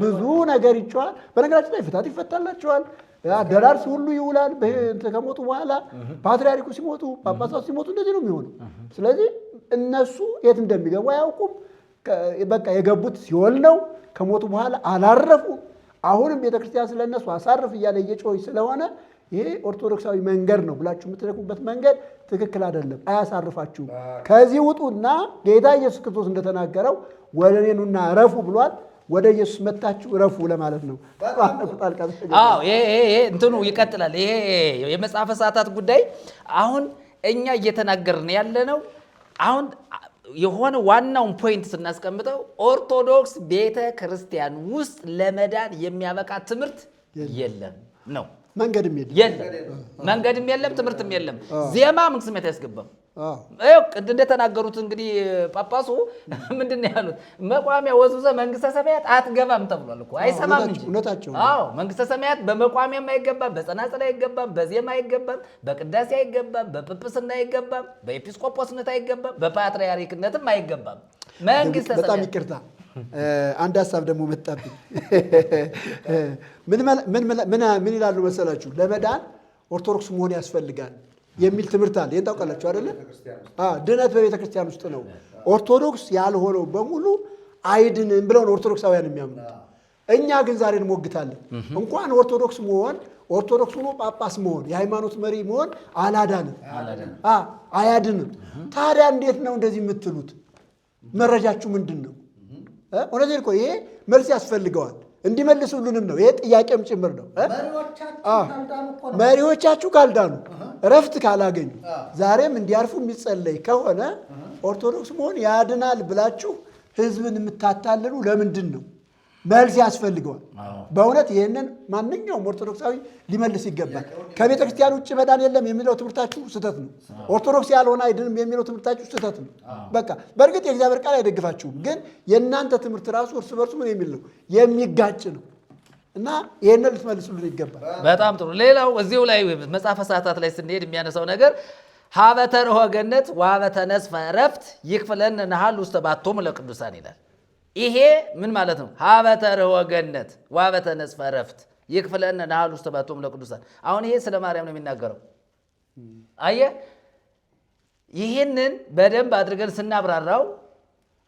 ብዙ ነገር ይቸዋል። በነገራችን ላይ ፍታት ይፈታላቸዋል። ደራርስ ሁሉ ይውላል። ከሞቱ በኋላ ፓትርያርኩ ሲሞቱ፣ ጳጳሳቱ ሲሞቱ እንደዚህ ነው የሚሆነው። ስለዚህ እነሱ የት እንደሚገቡ አያውቁም። በቃ የገቡት ሲኦል ነው። ከሞቱ በኋላ አላረፉም። አሁንም ቤተክርስቲያን ስለነሱ አሳርፍ እያለ እየጮኸች ስለሆነ ይሄ ኦርቶዶክሳዊ መንገድ ነው ብላችሁ የምትደግሙበት መንገድ ትክክል አይደለም፣ አያሳርፋችሁም። ከዚህ ውጡና ጌታ ኢየሱስ ክርስቶስ እንደተናገረው ወደ እኔ ኑና እረፉ ብሏል። ወደ ኢየሱስ መጣችሁ እረፉ ለማለት ነው። ይሄ እንትኑ ይቀጥላል። ይሄ የመጽሐፈ ሰዓታት ጉዳይ አሁን እኛ እየተናገርን ያለ ነው። አሁን የሆነ ዋናውን ፖይንት ስናስቀምጠው ኦርቶዶክስ ቤተ ክርስቲያን ውስጥ ለመዳን የሚያበቃ ትምህርት የለም ነው። መንገድም የለም፣ ትምህርትም የለም። ዜማ መንግስት ስሜት አያስገባም። እንደተናገሩት እንግዲህ ጳጳሱ ምንድን ነው ያሉት? መቋሚያ ወዝውዘ መንግስተ ሰማያት አትገባም ተብሏል እኮ። አይሰማም እንጂ እውነታቸው። መንግስተ ሰማያት በመቋሚያም አይገባም፣ በጸናጽል አይገባም፣ በዜማ አይገባም፣ በቅዳሴ አይገባም፣ በጵጵስና አይገባም፣ በኤጲስቆጶስነት አይገባም፣ በፓትርያርክነትም አይገባም። መንግስተ ሰማያት በጣም ይቅርታ አንድ ሀሳብ ደግሞ መጣብኝ። ምን ይላሉ መሰላችሁ? ለመዳን ኦርቶዶክስ መሆን ያስፈልጋል የሚል ትምህርት አለ። ይህን ታውቃላችሁ አይደለ? ድነት በቤተ ክርስቲያን ውስጥ ነው። ኦርቶዶክስ ያልሆነው በሙሉ አይድንም ብለው ነው ኦርቶዶክሳውያን የሚያምኑት። እኛ ግን ዛሬ እንሞግታለን። እንኳን ኦርቶዶክስ መሆን፣ ኦርቶዶክስ ሆኖ ጳጳስ መሆን፣ የሃይማኖት መሪ መሆን አላዳንም፣ አያድንም። ታዲያ እንዴት ነው እንደዚህ የምትሉት? መረጃችሁ ምንድን ነው? እውነቴን እኮ ይሄ መልስ ያስፈልገዋል። እንዲመልሱልንም ነው። ይሄ ጥያቄም ጭምር ነው። መሪዎቻችሁ ካልዳኑ፣ እረፍት ካላገኙ፣ ዛሬም እንዲያርፉ የሚጸለይ ከሆነ ኦርቶዶክስ መሆን ያድናል ብላችሁ ህዝብን የምታታልሉ ለምንድን ነው? መልስ ያስፈልገዋል። በእውነት ይህንን ማንኛውም ኦርቶዶክሳዊ ሊመልስ ይገባል። ከቤተ ክርስቲያን ውጭ መዳን የለም የሚለው ትምህርታችሁ ስህተት ነው። ኦርቶዶክስ ያልሆነ አይድንም የሚለው ትምህርታችሁ ስህተት ነው። በቃ በእርግጥ የእግዚአብሔር ቃል አይደግፋችሁም፣ ግን የእናንተ ትምህርት ራሱ እርስ በርሱ ምን የሚል ነው? የሚጋጭ ነው። እና ይህንን ልትመልሱልን ይገባል። በጣም ጥሩ። ሌላው እዚሁ ላይ መጽሐፈ ሰዓታት ላይ ስንሄድ የሚያነሳው ነገር ሀበተ ርኅወ ገነት ወሀበተ ነስፈ ዕረፍት ይክፍለን ነሐሉ ውስተ ባቶሙ ለቅዱሳን ይላል። ይሄ ምን ማለት ነው? ሀበተ ርኅወ ገነት ወሀበተ ነስፈ ዕረፍት ይክፍለን ነሐሉ ውስተ ባቶሙ ለቅዱሳን። አሁን ይሄ ስለ ማርያም ነው የሚናገረው። አየህ፣ ይህንን በደንብ አድርገን ስናብራራው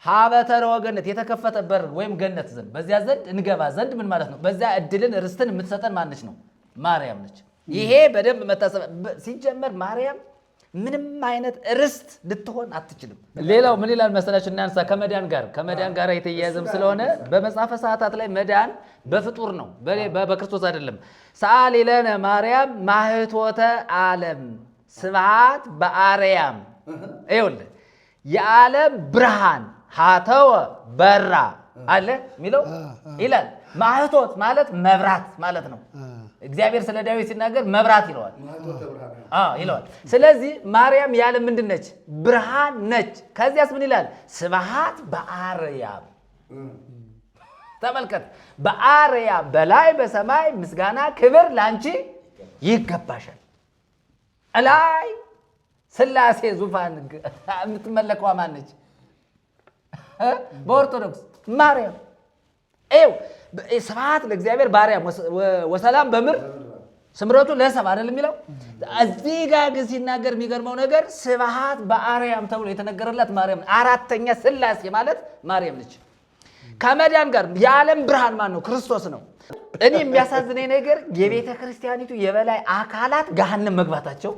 ሀበተ ርኅወ ገነት የተከፈተ በር ወይም ገነት ዘንድ በዚያ ዘንድ እንገባ ዘንድ ምን ማለት ነው? በዚያ እድልን ርስትን የምትሰጠን ማነች ነው? ማርያም ነች። ይሄ በደንብ መታሰብ ሲጀመር ማርያም ምንም አይነት ርስት ልትሆን አትችልም። ሌላው ምን ይላል መሰላችሁ? እናንሳ ከመዳን ጋር የተያያዘም ስለሆነ በመጽሐፈ ሰዓታት ላይ መዳን በፍጡር ነው፣ በክርስቶስ አይደለም። ሰአሊ ለነ ማርያም ማህቶተ ዓለም ስብሐት በአርያም። ይኸውልህ የዓለም ብርሃን ሀተወ በራ አለ የሚለው ይላል። ማህቶት ማለት መብራት ማለት ነው። እግዚአብሔር ስለ ዳዊት ሲናገር መብራት ይለዋል ይለዋል። ስለዚህ ማርያም ያለ ምንድን ነች? ብርሃን ነች። ከዚያስ ምን ይላል? ስብሐት በአርያም ተመልከት፣ በአርያም በላይ በሰማይ ምስጋና ክብር ላንቺ ይገባሻል። እላይ ሥላሴ ዙፋን የምትመለከዋ ማነች? በኦርቶዶክስ ማርያም። ይኸው ስብሐት ለእግዚአብሔር በአርያም ወሰላም በምድር ስምረቱ ለሰብእ አይደል የሚለው። እዚህ ጋር ግን ሲናገር የሚገርመው ነገር ስብሐት በአርያም ተብሎ የተነገረላት ማርያም፣ አራተኛ ሥላሴ ማለት ማርያም ነች። ከመዳን ጋር የዓለም ብርሃን ማን ነው? ክርስቶስ ነው። እኔ የሚያሳዝነኝ ነገር የቤተ ክርስቲያኒቱ የበላይ አካላት ገሃነም መግባታቸው፣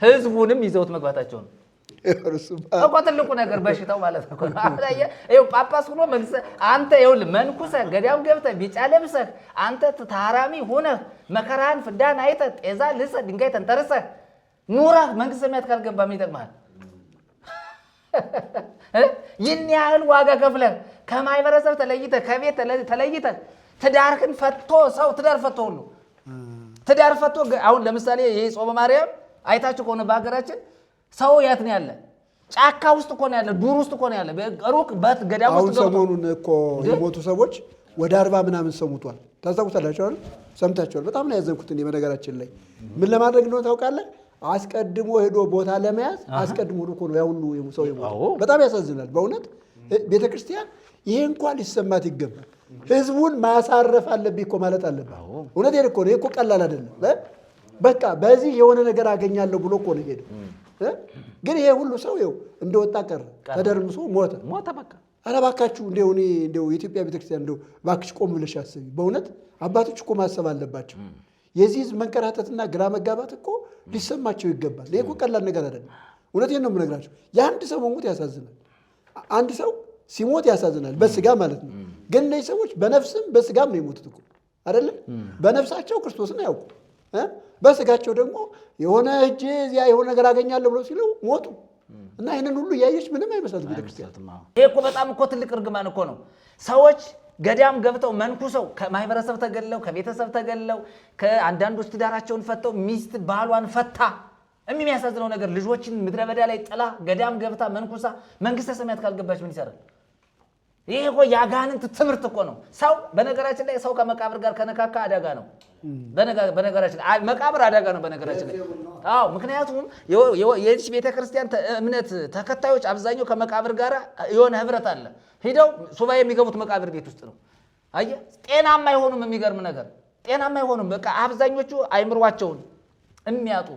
ህዝቡንም ይዘውት መግባታቸው ነው እኮ ትልቁ ነገር፣ በሽታው ማለት ነው። ይኸው ጳጳስ ሆኖ አንተ ይኸውልህ መንኩሰህ ገዳም ገብተህ ቢጫ ለብሰህ አንተ ታራሚ ሆነህ መከራን ፍዳን አይተህ ጤዛ ልሰህ ድንጋይ ተንተርሰህ ኑረህ መንግሥተ ሰማያት ካልገባ ምን ይጠቅምሃል? ይህን ያህል ዋጋ ከፍለህ ከማህበረሰብ ተለይተህ ከቤት ተለይተህ ትዳርህን ፈቶ ሰው ትዳር ፈቶ ሁሉ ትዳር ፈቶ አሁን ለምሳሌ ይሄ ጾመ ማርያም አይታችሁ ከሆነ በሀገራችን ሰው ያት ነው ያለ? ጫካ ውስጥ እኮ ነው ያለ፣ ዱር ውስጥ እኮ ነው ያለ፣ ሩቅ በት ገዳም ውስጥ ገብቶ። አሁን ሰሞኑን እኮ የሞቱ ሰዎች ወደ 40 ምናምን ሰው ሞቷል። ታስታውሳላችሁ አይደል? ሰምታችኋል። በጣም ነው ያዘንኩት እኔ በነገራችን ላይ። ምን ለማድረግ ነው ታውቃለህ? አስቀድሞ ሄዶ ቦታ ለመያዝ አስቀድሞ እኮ ነው ያሁኑ ሰው የሞተው። በጣም ያሳዝናል በእውነት ቤተክርስቲያን ይሄ እንኳን ሊሰማት ይገባል። ህዝቡን ማሳረፍ አለብኝ እኮ ማለት አለብህ። እውነቴን እኮ ነው። ይሄ እኮ ቀላል አይደለም። በቃ በዚህ የሆነ ነገር አገኛለሁ ብሎ እኮ ነው ሄደው። ግን ይሄ ሁሉ ሰው ይኸው እንደወጣ ቀረ፣ ተደርምሶ ሞተ። በቃ ኧረ እባካችሁ እንደው የኢትዮጵያ ቤተክርስቲያን እንደው እባክሽ ቆም ብለሽ አስቢ። በእውነት አባቶች እኮ ማሰብ አለባቸው። የዚህ ህዝብ መንከራተትና ግራ መጋባት እኮ ሊሰማቸው ይገባል። ይሄ እኮ ቀላል ነገር አይደለም። እውነቴን ነው የምነግራቸው። የአንድ ሰው መሞት ያሳዝናል። አንድ ሰው ሲሞት ያሳዝናል፣ በስጋ ማለት ነው። ግን እነዚህ ሰዎች በነፍስም በስጋም ነው የሞቱት እኮ አይደለም። በነፍሳቸው ክርስቶስን አያውቁ፣ በስጋቸው ደግሞ የሆነ እጅ እዚያ የሆነ ነገር አገኛለሁ ብለው ሲለው ሞቱ። እና ይህንን ሁሉ እያየች ምንም አይመስላትም ቤተክርስቲያን። ይሄ እኮ በጣም እኮ ትልቅ እርግማን እኮ ነው። ሰዎች ገዳም ገብተው መንኩሰው ከማህበረሰብ ተገለው ከቤተሰብ ተገለው ከአንዳንዶች ትዳራቸውን ፈተው ሚስት ባሏን ፈታ። የሚያሳዝነው ነገር ልጆችን ምድረ በዳ ላይ ጥላ ገዳም ገብታ መንኩሳ መንግስተ ሰማያት ካልገባች ምን ይሰራል? ይሄ እኮ የአጋንንት ትምህርት እኮ ነው። ሰው በነገራችን ላይ ሰው ከመቃብር ጋር ከነካካ አደጋ ነው። በነገራችን ላይ መቃብር አደጋ ነው በነገራችን ላይ። አዎ፣ ምክንያቱም የዚህ ቤተክርስቲያን እምነት ተከታዮች አብዛኛው ከመቃብር ጋር የሆነ ህብረት አለ። ሂደው ሱባኤ የሚገቡት መቃብር ቤት ውስጥ ነው። አየህ፣ ጤናማ አይሆኑም። የሚገርም ነገር ጤናማ አይሆኑም። በቃ አብዛኞቹ አይምሯቸውን የሚያጡ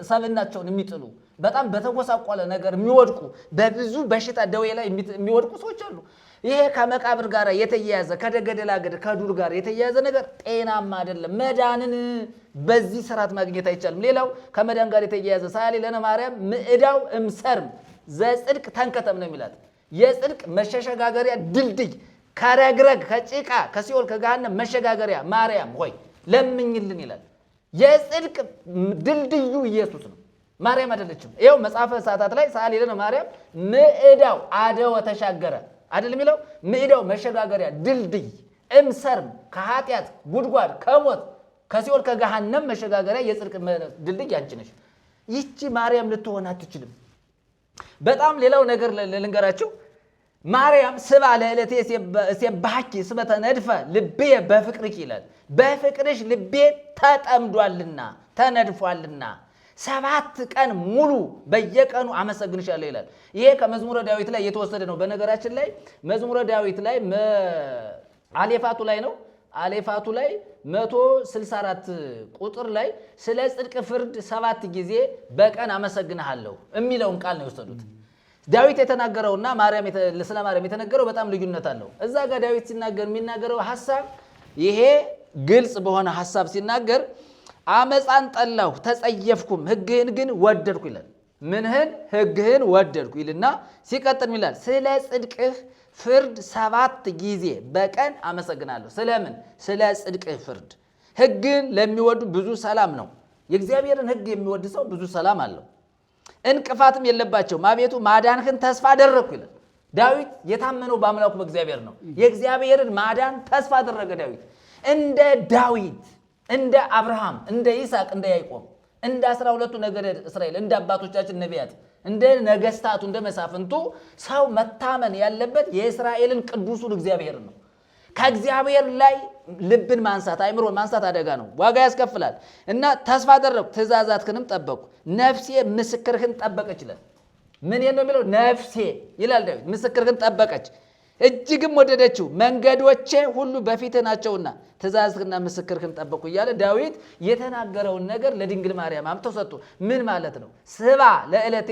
ሰብናቸውን የሚጥሉ በጣም በተጎሳቆለ ነገር የሚወድቁ በብዙ በሽታ ደዌ ላይ የሚወድቁ ሰዎች አሉ። ይሄ ከመቃብር ጋር የተያያዘ ከገደላገድ ከዱር ጋር የተያያዘ ነገር ጤናማ አይደለም። መዳንን በዚህ ስርዓት ማግኘት አይቻልም። ሌላው ከመዳን ጋር የተያያዘ ሳሊ ለነ ማርያም ምዕዳው እምሰርም ዘጽድቅ ተንከተም ነው የሚላት። የጽድቅ መሸጋገሪያ ድልድይ ከረግረግ ከጭቃ ከሲኦል ከገሃነም መሸጋገሪያ ማርያም ሆይ ለምኝልን ይላል። የጽድቅ ድልድዩ ኢየሱስ ነው፣ ማርያም አይደለችም። ይኸው መጽሐፈ ሰዓታት ላይ ሳሊ ለነ ማርያም ምዕዳው አደወ ተሻገረ አይደል የሚለው። ምዕዳው መሸጋገሪያ ድልድይ እምሰርም ከኃጢአት ጉድጓድ ከሞት ከሲኦል ከገሃነም መሸጋገሪያ የጽድቅ ድልድይ አንቺ ነሽ። ይቺ ማርያም ልትሆን አትችልም። በጣም ሌላው ነገር ልንገራችሁ። ማርያም ስባ ለዕለቴ እሴባሐኪ እስመ ተነድፈ ልቤ በፍቅርኪ ይላል። በፍቅርሽ ልቤ ተጠምዷልና ተነድፏልና 7 ቀን ሙሉ በየቀኑ አመሰግንሻለሁ ይላል። ይሄ ከመዝሙረ ዳዊት ላይ የተወሰደ ነው። በነገራችን ላይ መዝሙረ ዳዊት ላይ አሌፋቱ ላይ ነው። አሌፋቱ ላይ 164 ቁጥር ላይ ስለ ጽድቅ ፍርድ 7 ጊዜ በቀን አመሰግንሃለሁ የሚለውን ቃል ነው የወሰዱት። ዳዊት የተናገረውና ስለ ማርያም የተነገረው በጣም ልዩነት አለው። እዛ ጋር ዳዊት ሲናገር የሚናገረው ሐሳብ ይሄ ግልጽ በሆነ ሐሳብ ሲናገር አመፃን ጠላሁ ተጸየፍኩም ሕግህን ግን ወደድኩ ይላል። ምንህን? ሕግህን ወደድኩ ይልና ሲቀጥል ይላል ስለ ጽድቅህ ፍርድ 7 ጊዜ በቀን አመሰግናለሁ። ስለምን? ስለ ጽድቅህ ፍርድ። ሕግን ለሚወዱ ብዙ ሰላም ነው። የእግዚአብሔርን ሕግ የሚወድ ሰው ብዙ ሰላም አለው፣ እንቅፋትም የለባቸውም። አቤቱ ማዳንህን ተስፋ አደረግኩ ይላል። ዳዊት የታመነው በአምላኩ በእግዚአብሔር ነው። የእግዚአብሔርን ማዳን ተስፋ አደረገ ዳዊት። እንደ ዳዊት እንደ አብርሃም፣ እንደ ይስሐቅ፣ እንደ ያዕቆብ፣ እንደ 12ቱ ነገደ እስራኤል፣ እንደ አባቶቻችን ነቢያት፣ እንደ ነገስታቱ፣ እንደ መሳፍንቱ ሰው መታመን ያለበት የእስራኤልን ቅዱሱን እግዚአብሔር ነው። ከእግዚአብሔር ላይ ልብን ማንሳት፣ አእምሮን ማንሳት አደጋ ነው፣ ዋጋ ያስከፍላል። እና ተስፋ አደረግኩ ትእዛዛትህንም ጠበቅኩ፣ ነፍሴ ምስክርህን ጠበቀች ይላል። ምን ነው የሚለው? ነፍሴ ይላል ዳዊት ምስክርህን ጠበቀች፣ እጅግም ወደደችው። መንገዶቼ ሁሉ በፊትህ ናቸውና ትእዛዝህና ምስክርህን ጠበቁ እያለ ዳዊት የተናገረውን ነገር ለድንግል ማርያም አምጥተው ሰጡ። ምን ማለት ነው? ስባ ለዕለቴ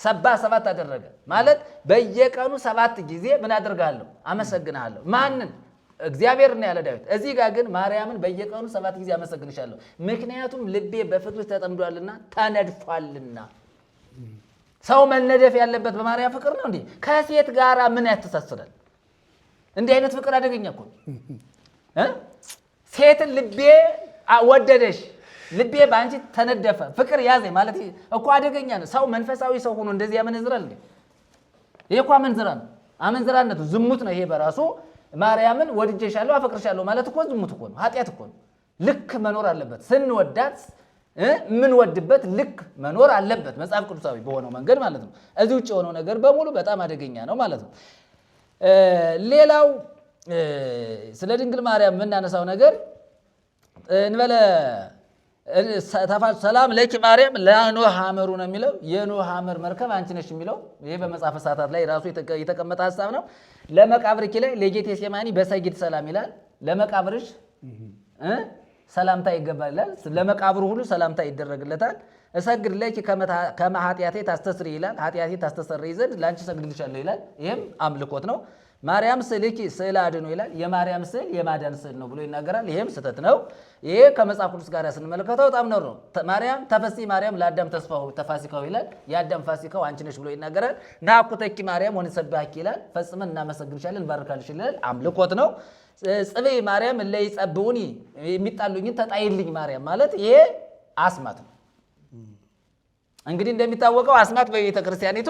ሰባ ሰባት አደረገ ማለት በየቀኑ 7 ጊዜ ምን አደርጋለሁ? አመሰግንሃለሁ። ማንን? እግዚአብሔር ነው ያለ ዳዊት። እዚህ ጋር ግን ማርያምን በየቀኑ 7 ጊዜ አመሰግንሻለሁ፣ ምክንያቱም ልቤ በፍቅርሽ ተጠምዷልና ተነድፏልና። ሰው መነደፍ ያለበት በማርያም ፍቅር ነው እንዴ? ከሴት ጋር ምን ያስተሳስራል? እንዲህ አይነት ፍቅር አደገኛ እኮ ሴትን ልቤ ወደደሽ፣ ልቤ በአንቺ ተነደፈ፣ ፍቅር ያዘኝ ማለት እኮ አደገኛ ነው። ሰው መንፈሳዊ ሰው ሆኖ እንደዚህ ያመነዝራል እንዴ? ይሄ እኮ አመንዝራ ነው። አመንዝራነቱ ዝሙት ነው ይሄ በራሱ። ማርያምን ወድጄሻለሁ አፈቅርሻለሁ ማለት እኮ ዝሙት እኮ ነው፣ ኃጢአት እኮ ነው። ልክ መኖር አለበት። ስንወዳት የምንወድበት ልክ መኖር አለበት፣ መጽሐፍ ቅዱሳዊ በሆነው መንገድ ማለት ነው። እዚህ ውጭ የሆነው ነገር በሙሉ በጣም አደገኛ ነው ማለት ነው። ሌላው ስለ ድንግል ማርያም የምናነሳው ነገር እንበለ ሰላም ለኪ ማርያም ለኖህ ሐመሩ ነው የሚለው። የኖህ ሐመር መርከብ አንቺ ነሽ የሚለው ይሄ በመጽሐፈ ሰዓታት ላይ ራሱ የተቀመጠ ሀሳብ ነው። ለመቃብርኪ ላይ ለጌቴ ሴማኒ በሰጊድ ሰላም ይላል። ለመቃብርሽ ሰላምታ ይገባል ይላል። ለመቃብሩ ሁሉ ሰላምታ ይደረግለታል። እሰግድ ለኪ ከመ ኃጢአቴ ታስተስሪ ይላል። ኃጢአቴ ታስተሰርይ ዘንድ ለአንቺ እሰግድልሻለሁ ይላል። ይህም አምልኮት ነው። ማርያም ስእልኪ ስእለ አድኅኖ ይላል። የማርያም ስዕል የማዳን ስዕል ነው ብሎ ይናገራል። ይህም ስህተት ነው። ይሄ ከመጽሐፍ ቅዱስ ጋር ስንመለከተው በጣም ነው። ማርያም ተፈሲ ማርያም ለአዳም ተስፋው ተፋሲካው ይላል። የአዳም ፋሲካው አንቺ ነሽ ብሎ ይናገራል። ናኩተኪ ማርያም ወንሰብሐኪ ይላል። ፈጽመን እናመሰግንሻለን እንባርካልሽ ይላል። አምልኮት ነው። ጽብይ ማርያም እለ ይጸብዑኒ የሚጣሉኝን ተጣይልኝ ማርያም ማለት ይሄ አስማት ነው። እንግዲህ እንደሚታወቀው አስማት በቤተ ክርስቲያኒቱ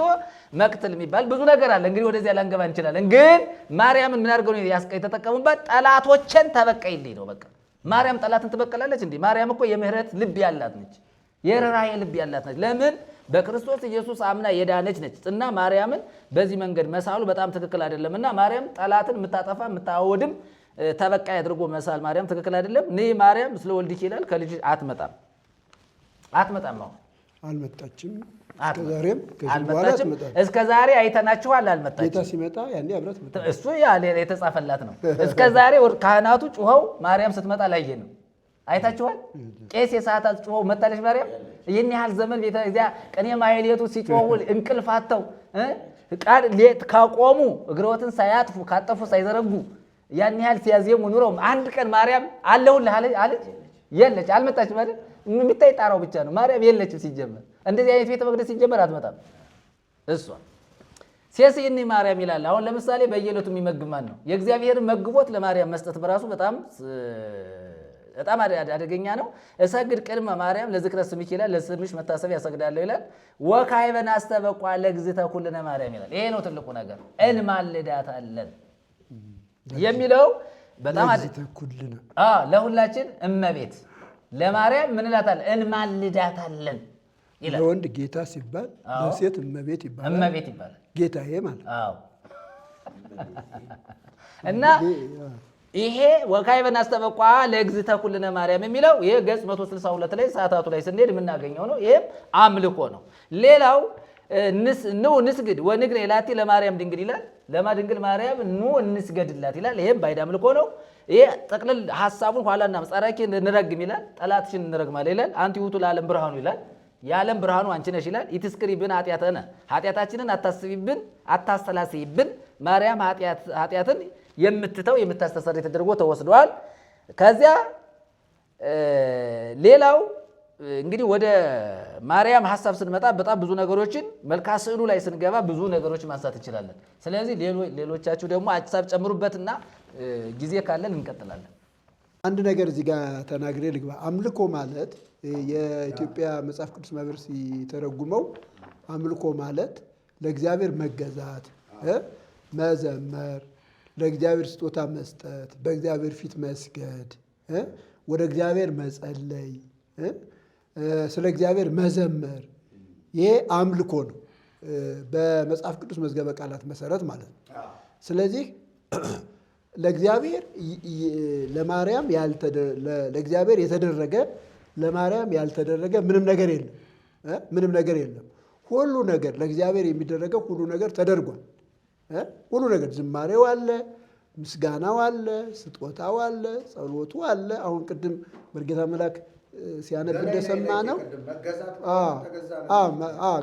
መቅትል የሚባል ብዙ ነገር አለ። እንግዲህ ወደዚያ ላንገባ እንችላለን። ግን ማርያምን ምን አድርገው ነው የተጠቀሙባት? ጠላቶችን ተበቀይልኝ ነው። በቃ ማርያም ጠላትን ትበቀላለች እንዴ? ማርያም እኮ የምህረት ልብ ያላት ነች፣ የርኅራኄ ልብ ያላት ነች። ለምን? በክርስቶስ ኢየሱስ አምና የዳነች ነች። እና ማርያምን በዚህ መንገድ መሳሉ በጣም ትክክል አይደለም። እና ማርያም ጠላትን የምታጠፋ የምታወድም ተበቃይ አድርጎ መሳል ማርያም ትክክል አይደለም። እኔ ማርያም ስለ ወልድኪ ይላል ከልጅ አትመጣም። አሁን አልመጣችም። እስከ ዛሬ አይተናችኋል። አልመጣችም። ጌታ ሲመጣ ያኔ አብራት መጣ። እሱ የተጻፈላት ነው። እስከ ዛሬ ካህናቱ ጩኸው ማርያም ስትመጣ ላየ ነው። አይታችኋል። ቄስ የሰዓታት ጩኸው መጣለች ማርያም። ይህን ያህል ዘመን ቤተ እግዚአ ቅኔ ማኅሌቱ ሲጮሁ እንቅልፋተው ካቆሙ እግሮትን ሳያጥፉ ካጠፉ ሳይዘረጉ ያን ያህል ሲያዜሙ ኑረው አንድ ቀን ማርያም አለሁልህ አለች? የለች። አልመጣችም አይደል? የሚታይ ጣራው ብቻ ነው። ማርያም የለችም። ሲጀመር እንደዚህ አይነት ቤተ መቅደስ ሲጀመር አትመጣም እሷ። ሴስይኒ ማርያም ይላል። አሁን ለምሳሌ በየዕለቱ የሚመግብ ማን ነው? የእግዚአብሔርን መግቦት ለማርያም መስጠት በራሱ በጣም አደገኛ ነው። እሰግድ ቅድመ ማርያም ለዝክረ ስምኪ ይላል። ለስምሽ መታሰቢያ እሰግዳለሁ ይላል። ወካዕበ ናስተበቋ ለእግዝእተ ኩልነ ማርያም ይላል። ይሄ ነው ትልቁ ነገር። እንማልዳታለን የሚለው በጣም ለሁላችን እመቤት ለማርያም ምን እላታለን? እንማልዳታለን ይላል። ለወንድ ጌታ ሲባል ለሴት እመቤት ይባላል። እመቤት ይባላል። ጌታዬ ማለት እና ይሄ ወካዕበ ናስተበቋ ለእግዝእተ ኩልነ ማርያም የሚለው ይሄ ገጽ 162 ላይ ሰዓታቱ ላይ ስንሄድ የምናገኘው ነው። ይሄም አምልኮ ነው። ሌላው ኑ ንስግድ ወንግር ላቲ ለማርያም ድንግል ይላል። ለማድንግል ማርያም ኑ እንስገድላት ይላል። ይሄም ባዕድ አምልኮ ነው። ይሄ ጠቅልል ሐሳቡን ኋላና መጻራኪ እንረግም ይላል። ጠላትሽን እንረግማለን ይላል። አንቲ ውእቱ ለዓለም ብርሃኑ ይላል። የዓለም ብርሃኑ አንቺ ነሽ ይላል። ኢትስክሪብን ኃጢአተነ ኃጢአታችንን አታስቢብን አታሰላስይብን። ማርያም ኃጢአትን የምትተው የምታስተሰርይ ተደርጎ ተወስዷል። ከዚያ ሌላው እንግዲህ ወደ ማርያም ሐሳብ ስንመጣ በጣም ብዙ ነገሮችን መልክዓ ስዕሉ ላይ ስንገባ ብዙ ነገሮችን ማንሳት እንችላለን። ስለዚህ ሌሎቻችሁ ደግሞ ሐሳብ ጨምሩበትና ጊዜ ካለን እንቀጥላለን። አንድ ነገር እዚህ ጋር ተናግሬ ልግባ። አምልኮ ማለት የኢትዮጵያ መጽሐፍ ቅዱስ ማህበር ሲተረጉመው አምልኮ ማለት ለእግዚአብሔር መገዛት፣ መዘመር፣ ለእግዚአብሔር ስጦታ መስጠት፣ በእግዚአብሔር ፊት መስገድ ወደ እግዚአብሔር መጸለይ፣ ስለ እግዚአብሔር መዘመር፣ ይሄ አምልኮ ነው በመጽሐፍ ቅዱስ መዝገበ ቃላት መሰረት ማለት ነው። ስለዚህ ለእግዚአብሔር ለማርያም ለእግዚአብሔር የተደረገ ለማርያም ያልተደረገ ምንም ነገር የለም። ምንም ነገር የለም። ሁሉ ነገር ለእግዚአብሔር የሚደረገው ሁሉ ነገር ተደርጓል። ሁሉ ነገር ዝማሬው አለ፣ ምስጋናው አለ፣ ስጦታው አለ፣ ጸሎቱ አለ። አሁን ቅድም መርጌታ መልአክ ሲያነብ እንደሰማ ነው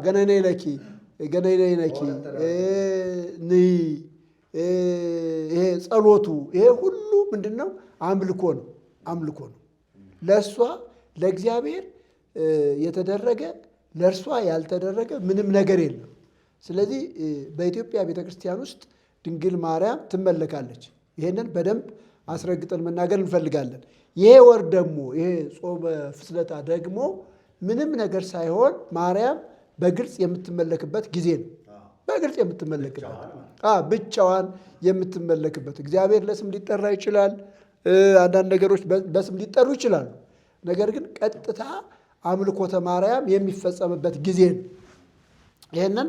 ገነኔ ለኪ ገነኔ ለኪ ይሄ ጸሎቱ ይሄ ሁሉ ምንድን ነው? አምልኮ ነው። አምልኮ ነው። ለእሷ ለእግዚአብሔር የተደረገ ለእርሷ ያልተደረገ ምንም ነገር የለም። ስለዚህ በኢትዮጵያ ቤተክርስቲያን ውስጥ ድንግል ማርያም ትመለካለች። ይሄንን በደንብ አስረግጠን መናገር እንፈልጋለን። ይሄ ወር ደግሞ ይሄ ጾመ ፍስለታ ደግሞ ምንም ነገር ሳይሆን ማርያም በግልጽ የምትመለክበት ጊዜ ነው። በግልጽ የምትመለክበት ብቻዋን የምትመለክበት። እግዚአብሔር ለስም ሊጠራ ይችላል። አንዳንድ ነገሮች በስም ሊጠሩ ይችላሉ። ነገር ግን ቀጥታ አምልኮተ ማርያም የሚፈጸምበት ጊዜ ነው። ይህንን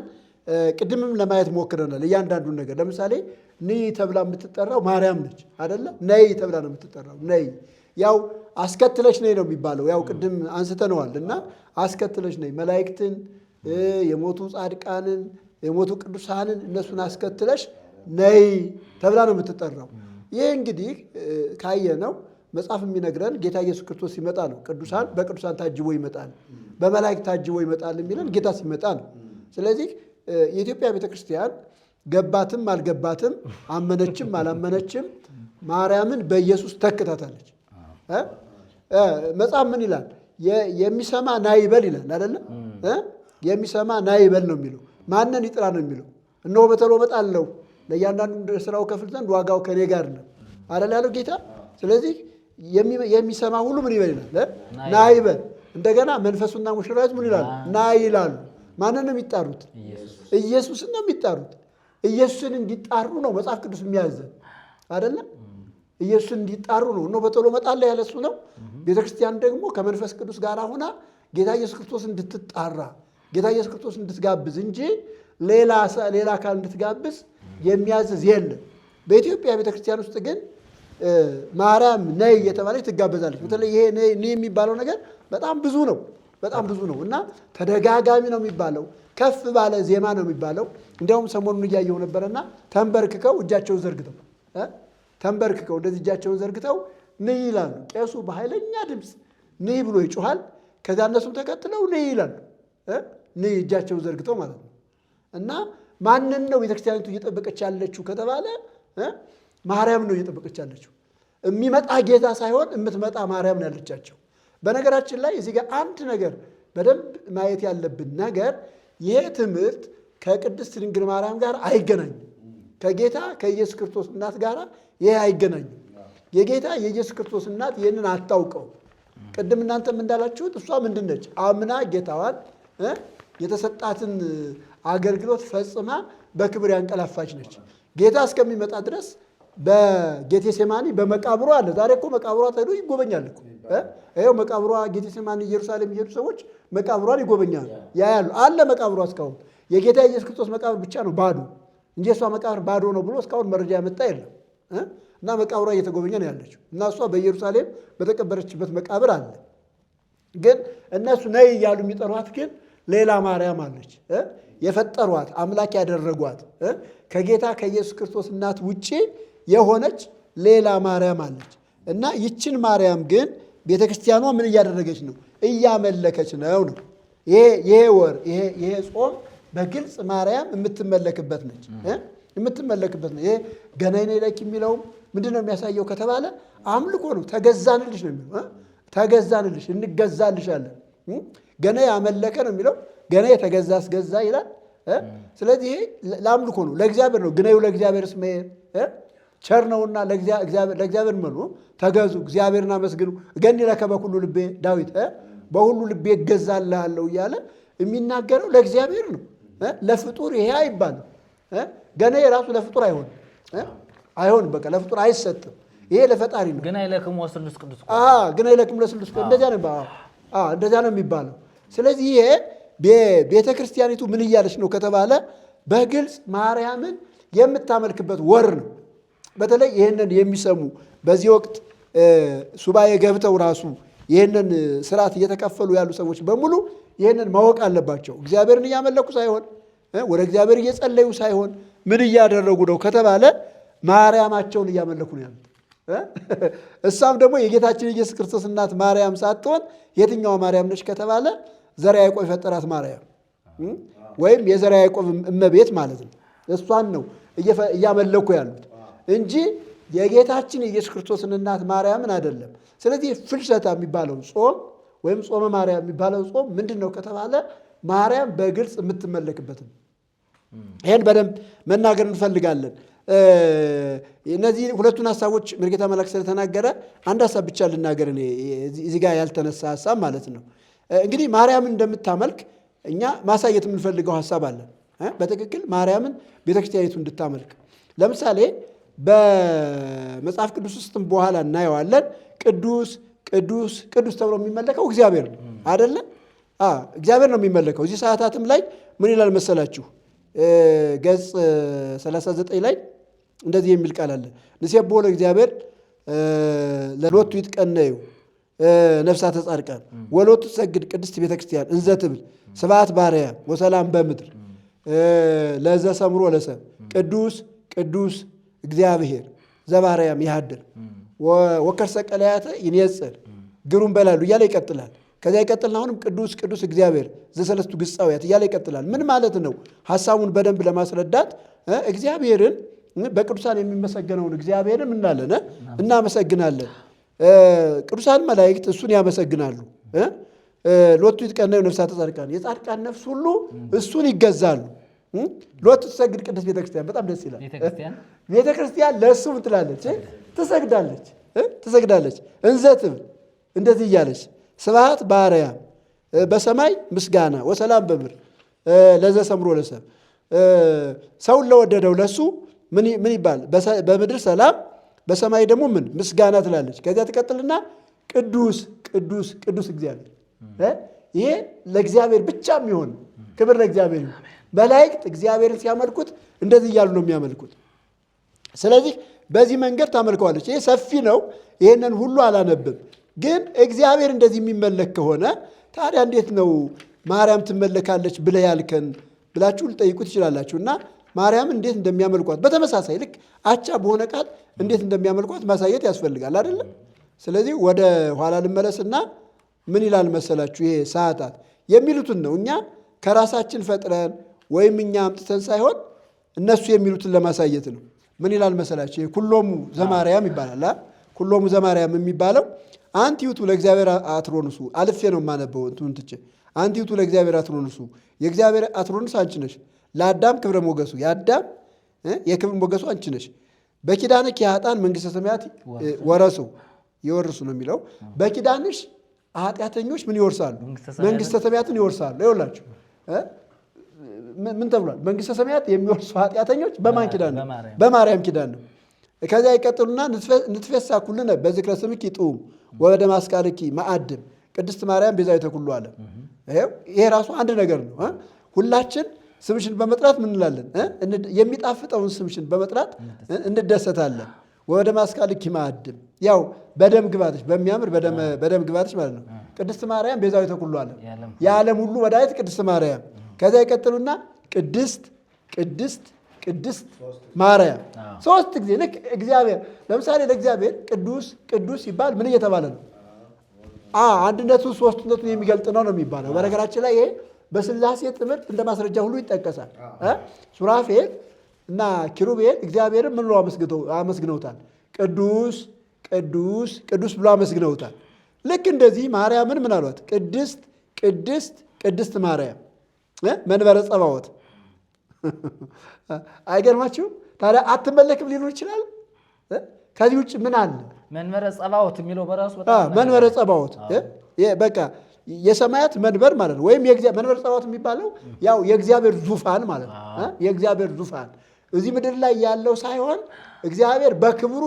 ቅድምም ለማየት ሞክረናል። እያንዳንዱን ነገር ለምሳሌ ንይ ተብላ የምትጠራው ማርያም ነች አይደለ? ነይ ተብላ ነው የምትጠራው። ነይ ያው አስከትለሽ ነይ ነው የሚባለው። ያው ቅድም አንስተነዋል እና አስከትለሽ ነይ መላእክትን፣ የሞቱ ጻድቃንን፣ የሞቱ ቅዱሳንን እነሱን አስከትለሽ ነይ ተብላ ነው የምትጠራው። ይህ እንግዲህ ካየነው መጽሐፍ የሚነግረን ጌታ ኢየሱስ ክርስቶስ ሲመጣ ነው። ቅዱሳን በቅዱሳን ታጅቦ ይመጣል፣ በመላእክት ታጅቦ ይመጣል የሚለን ጌታ ሲመጣ ነው። ስለዚህ የኢትዮጵያ ቤተክርስቲያን ገባትም አልገባትም አመነችም አላመነችም ማርያምን በኢየሱስ ተክታታለች። መጽሐፍ ምን ይላል? የሚሰማ ናይበል ይላል አይደለም? የሚሰማ ናይበል ነው የሚለው። ማንን ይጥራ ነው የሚለው? እነሆ በቶሎ እመጣለሁ ለእያንዳንዱ ስራው ከፍል ዘንድ ዋጋው ከኔ ጋር ነው አይደል ያለው ጌታ። ስለዚህ የሚሰማ ሁሉ ምን ይበል ይላል? ናይበል። እንደገና መንፈሱና ሙሽራይቱ ምን ይላሉ? ናይ ይላሉ። ማንን ነው የሚጣሩት? ኢየሱስን ነው የሚጣሩት። ኢየሱስን እንዲጣሩ ነው መጽሐፍ ቅዱስ የሚያዘን አይደለም? ኢየሱስን እንዲጣሩ ነው። እነሆ በቶሎ እመጣለሁ ያለ እሱ ነው። ቤተክርስቲያን ደግሞ ከመንፈስ ቅዱስ ጋር ሆና ጌታ ኢየሱስ ክርስቶስ እንድትጣራ ጌታ ኢየሱስ ክርስቶስ እንድትጋብዝ እንጂ ሌላ አካል እንድትጋብዝ የሚያዝዝ የለም። በኢትዮጵያ ቤተክርስቲያን ውስጥ ግን ማርያም ነይ እየተባለች ትጋበዛለች። በተለይ ይሄ ነይ የሚባለው ነገር በጣም ብዙ ነው፣ በጣም ብዙ ነው እና ተደጋጋሚ ነው የሚባለው። ከፍ ባለ ዜማ ነው የሚባለው። እንዲያውም ሰሞኑን እያየው ነበረና ተንበርክከው እጃቸውን ዘርግተው ተንበርክከው እንደዚህ እጃቸውን ዘርግተው ነይ ይላሉ። ቄሱ በኃይለኛ ድምፅ ነይ ብሎ ይጮሃል። ከዛ እነሱም ተከትለው ነይ ይላሉ። ነይ እጃቸውን ዘርግተው ማለት ነው። እና ማንን ነው ቤተክርስቲያኒቱ እየጠበቀች ያለችው ከተባለ ማርያም ነው እየጠበቀች ያለችው። የሚመጣ ጌታ ሳይሆን የምትመጣ ማርያም ነው ያለቻቸው። በነገራችን ላይ እዚህ ጋር አንድ ነገር በደንብ ማየት ያለብን ነገር ይሄ ትምህርት ከቅድስት ድንግል ማርያም ጋር አይገናኝም። ከጌታ ከኢየሱስ ክርስቶስ እናት ጋር ይሄ አይገናኝም። የጌታ የኢየሱስ ክርስቶስ እናት ይህንን አታውቀው። ቅድም እናንተም እንዳላችሁት እሷ ምንድን ነች? አምና ጌታዋን የተሰጣትን አገልግሎት ፈጽማ በክብር ያንቀላፋች ነች። ጌታ እስከሚመጣ ድረስ በጌቴሴማኒ በመቃብሯ አለ። ዛሬ እኮ መቃብሯ ተሄዶ ይጎበኛል እኮ። ይኸው መቃብሯ ጌቴሴማኒ ኢየሩሳሌም የሚሄዱ ሰዎች መቃብሯን ይጎበኛሉ፣ ያያሉ። አለ መቃብሯ እስካሁን። የጌታ ኢየሱስ ክርስቶስ መቃብር ብቻ ነው ባዶ እንጂ እሷ መቃብር ባዶ ነው ብሎ እስካሁን መረጃ ያመጣ የለም። እና መቃብሯ እየተጎበኘ ነው ያለችው። እና እሷ በኢየሩሳሌም በተቀበረችበት መቃብር አለ። ግን እነሱ ነይ እያሉ የሚጠሯት ግን ሌላ ማርያም አለች። የፈጠሯት አምላክ ያደረጓት ከጌታ ከኢየሱስ ክርስቶስ እናት ውጪ የሆነች ሌላ ማርያም አለች። እና ይችን ማርያም ግን ቤተክርስቲያኗ ምን እያደረገች ነው? እያመለከች ነው። ይሄ ወር ይሄ ጾም በግልጽ ማርያም የምትመለክበት ነች፣ የምትመለክበት ነው። ይሄ ገነኔ ለኪ የሚለውም ምንድን ነው የሚያሳየው ከተባለ አምልኮ ነው። ተገዛንልሽ ነው የሚለው። ተገዛንልሽ፣ እንገዛልሻለን። ገና ያመለከ ነው የሚለው። ገና የተገዛ አስገዛ ይላል። ስለዚህ ይሄ ለአምልኮ ነው፣ ለእግዚአብሔር ነው። ግነዩ ለእግዚአብሔር እስመ ቸር ነውና ለእግዚአብሔር መኑ ተገዙ፣ እግዚአብሔርን አመስግኑ። እገኒ ለከ በኩሉ ልቤ ዳዊት በሁሉ ልቤ እገዛልሃለሁ እያለ የሚናገረው ለእግዚአብሔር ነው። ለፍጡር ይሄ አይባልም። ገና የራሱ ለፍጡር አይሆንም፣ አይሆንም። በቃ ለፍጡር አይሰጥም። ይሄ ለፈጣሪ ነው። ግን አይለክም ወስሉስ ቅዱስ ግን አይለክም ለስሉስ እንደዚያ ነው። እንደዚያ ነው የሚባለው። ስለዚህ ይሄ ቤተ ክርስቲያኒቱ ምን እያለች ነው ከተባለ በግልጽ ማርያምን የምታመልክበት ወር ነው። በተለይ ይህንን የሚሰሙ በዚህ ወቅት ሱባኤ ገብተው ራሱ ይህንን ስርዓት እየተካፈሉ ያሉ ሰዎች በሙሉ ይህንን ማወቅ አለባቸው። እግዚአብሔርን እያመለኩ ሳይሆን ወደ እግዚአብሔር እየጸለዩ ሳይሆን ምን እያደረጉ ነው ከተባለ ማርያማቸውን እያመለኩ ነው ያሉት። እሷም ደግሞ የጌታችን ኢየሱስ ክርስቶስ እናት ማርያም ሳትሆን የትኛዋ ማርያም ነች ከተባለ ዘርዓ ያዕቆብ የፈጠራት ማርያም ወይም የዘርዓ ያዕቆብ እመቤት ማለት ነው። እሷን ነው እያመለኩ ያሉት እንጂ የጌታችን የኢየሱስ ክርስቶስን እናት ማርያምን አይደለም። ስለዚህ ፍልሰታ የሚባለው ጾም ወይም ጾመ ማርያም የሚባለው ጾም ምንድን ነው ከተባለ ማርያም በግልጽ የምትመለክበት ነው። ይህን በደንብ መናገር እንፈልጋለን። እነዚህ ሁለቱን ሀሳቦች መርጌታ መላክ ስለተናገረ አንድ ሀሳብ ብቻ ልናገር እኔ እዚህ ጋር ያልተነሳ ሀሳብ ማለት ነው። እንግዲህ ማርያምን እንደምታመልክ እኛ ማሳየት የምንፈልገው ሀሳብ አለን። በትክክል ማርያምን ቤተክርስቲያኒቱ እንድታመልክ ለምሳሌ በመጽሐፍ ቅዱስ ውስጥም በኋላ እናየዋለን። ቅዱስ ቅዱስ ቅዱስ ተብሎ የሚመለከው እግዚአብሔር ነው አይደለ? እግዚአብሔር ነው የሚመለከው። እዚህ ሰዓታትም ላይ ምን ይላል መሰላችሁ? ገጽ 39 ላይ እንደዚህ የሚል ቃል አለ። ንሴብሖ ለእግዚአብሔር ለሎቱ ይትቀነዩ ነፍሳተ ጻድቃን ወሎቱ ትሰግድ ቅድስት ቤተክርስቲያን እንዘ ትብል ስብሐት በአርያም ወሰላም በምድር ለዘ ሰምሮ ለሰብ ቅዱስ ቅዱስ እግዚአብሔር ዘባርያም ይሃድር ወከርሰ ቀላያተ ይንየጽር ግሩም በላሉ እያለ ይቀጥላል። ከዚያ ይቀጥልና አሁንም ቅዱስ ቅዱስ እግዚአብሔር ዘሰለስቱ ግጻውያት እያለ ይቀጥላል። ምን ማለት ነው? ሐሳቡን በደንብ ለማስረዳት እግዚአብሔርን በቅዱሳን የሚመሰገነውን እግዚአብሔርን ምናለን እናመሰግናለን። ቅዱሳን መላእክት እሱን ያመሰግናሉ። ሎቱ ይትቀነዩ ነፍሳተ ጻድቃን የጻድቃን ነፍስ ሁሉ እሱን ይገዛሉ። ሎቱ ትሰግድ ቅድስት ቤተክርስቲያን በጣም ደስ ይላል። ቤተክርስቲያን ለእሱ ትላለች፣ ትሰግዳለች። እንዘ ትብል እንደዚህ እያለች ስብሐት በአርያም በሰማይ ምስጋና ወሰላም በምድር ለዘ ሰምሮ ለሰብ ሰውን ለወደደው ለሱ ምን ይባል? በምድር ሰላም በሰማይ ደግሞ ምን ምስጋና ትላለች። ከዚያ ትቀጥልና ቅዱስ ቅዱስ ቅዱስ እግዚአብሔር። ይሄ ለእግዚአብሔር ብቻ የሚሆን ክብር ለእግዚአብሔር ይሁን። መላእክት እግዚአብሔርን ሲያመልኩት እንደዚህ እያሉ ነው የሚያመልኩት። ስለዚህ በዚህ መንገድ ታመልከዋለች። ይሄ ሰፊ ነው። ይሄንን ሁሉ አላነብም። ግን እግዚአብሔር እንደዚህ የሚመለክ ከሆነ ታዲያ እንዴት ነው ማርያም ትመለካለች ብለህ ያልከን ብላችሁ ልጠይቁ ትችላላችሁ። እና ማርያም እንዴት እንደሚያመልኳት በተመሳሳይ ልክ አቻ በሆነ ቃል እንዴት እንደሚያመልኳት ማሳየት ያስፈልጋል አይደለም? ስለዚህ ወደ ኋላ ልመለስና ምን ይላል መሰላችሁ? ይሄ ሰዓታት የሚሉትን ነው እኛ ከራሳችን ፈጥረን ወይም እኛ አምጥተን ሳይሆን እነሱ የሚሉትን ለማሳየት ነው። ምን ይላል መሰላችሁ? ይሄ ኩሎሙ ዘማርያም ይባላል። ኩሎሙ ዘማርያም የሚባለው አንቲዩቱ ለእግዚአብሔር አትሮንሱ አልፌ ነው የማነበው እንትኑን ትቼ አንቲዩቱ ለእግዚአብሔር አትሮንሱ የእግዚአብሔር አትሮንስ አንቺ ነሽ። ለአዳም ክብረ ሞገሱ የአዳም የክብር ሞገሱ አንቺ ነሽ። በኪዳንኪ ኃጥአን መንግሥተ ሰማያት ወረሱ ይወርሱ ነው የሚለው። በኪዳንሽ ኃጢአተኞች ምን ይወርሳሉ? መንግሥተ ሰማያትን ይወርሳሉ። ይኸውላችሁ ምን ተብሏል? መንግሥተ ሰማያት የሚወርሱ ኃጢአተኞች በማን ኪዳን ነው? በማርያም ኪዳን ነው። ከዚያ ይቀጥሉና ንትፌሳ ኩልነ በዝክረ ስምኪ ጥዑም ወደ ማስቃልኪ ማዕድም ቅድስት ማርያም ቤዛዊተ ኩሉ ዓለም። ይሄ ራሱ አንድ ነገር ነው። ሁላችን ስምሽን በመጥራት ምን እንላለን? የሚጣፍጠውን ስምሽን በመጥራት እንደሰታለን። ወደ ማስቃልኪ ማዕድም ያው በደም ግባትሽ በሚያምር በደም ግባትሽ ማለት ነው። ቅድስት ማርያም ቤዛዊተ ኩሉ ዓለም የዓለም ሁሉ መድኃኒት ቅድስት ማርያም። ከዚያ ይቀጥሉና ቅድስት ቅድስት ቅድስት ማርያም ሶስት ጊዜ ልክ እግዚአብሔር ለምሳሌ ለእግዚአብሔር ቅዱስ ቅዱስ ሲባል ምን እየተባለ ነው? አንድነቱን ሶስትነቱን የሚገልጥ ነው የሚባለው። በነገራችን ላይ ይሄ በስላሴ ትምህርት እንደ ማስረጃ ሁሉ ይጠቀሳል። ሱራፌል እና ኪሩቤል እግዚአብሔርን ምን ብለው አመስግነውታል? ቅዱስ ቅዱስ ቅዱስ ብሎ አመስግነውታል። ልክ እንደዚህ ማርያምን ምን አሏት? ቅድስት ቅድስት ቅድስት ማርያም መንበረ ጸባዖት። አይገርማችሁም? ታዲያ አትመለክም ሊሉ ይችላል። ከዚህ ውጭ ምን አለ? መንበረ ጸባዖት የሚለው በራሱ በጣም መንበረ ጸባዖት በቃ የሰማያት መንበር ማለት ነው። ወይም መንበረ ጸባዖት የሚባለው ያው የእግዚአብሔር ዙፋን ማለት ነው። የእግዚአብሔር ዙፋን እዚህ ምድር ላይ ያለው ሳይሆን እግዚአብሔር በክብሩ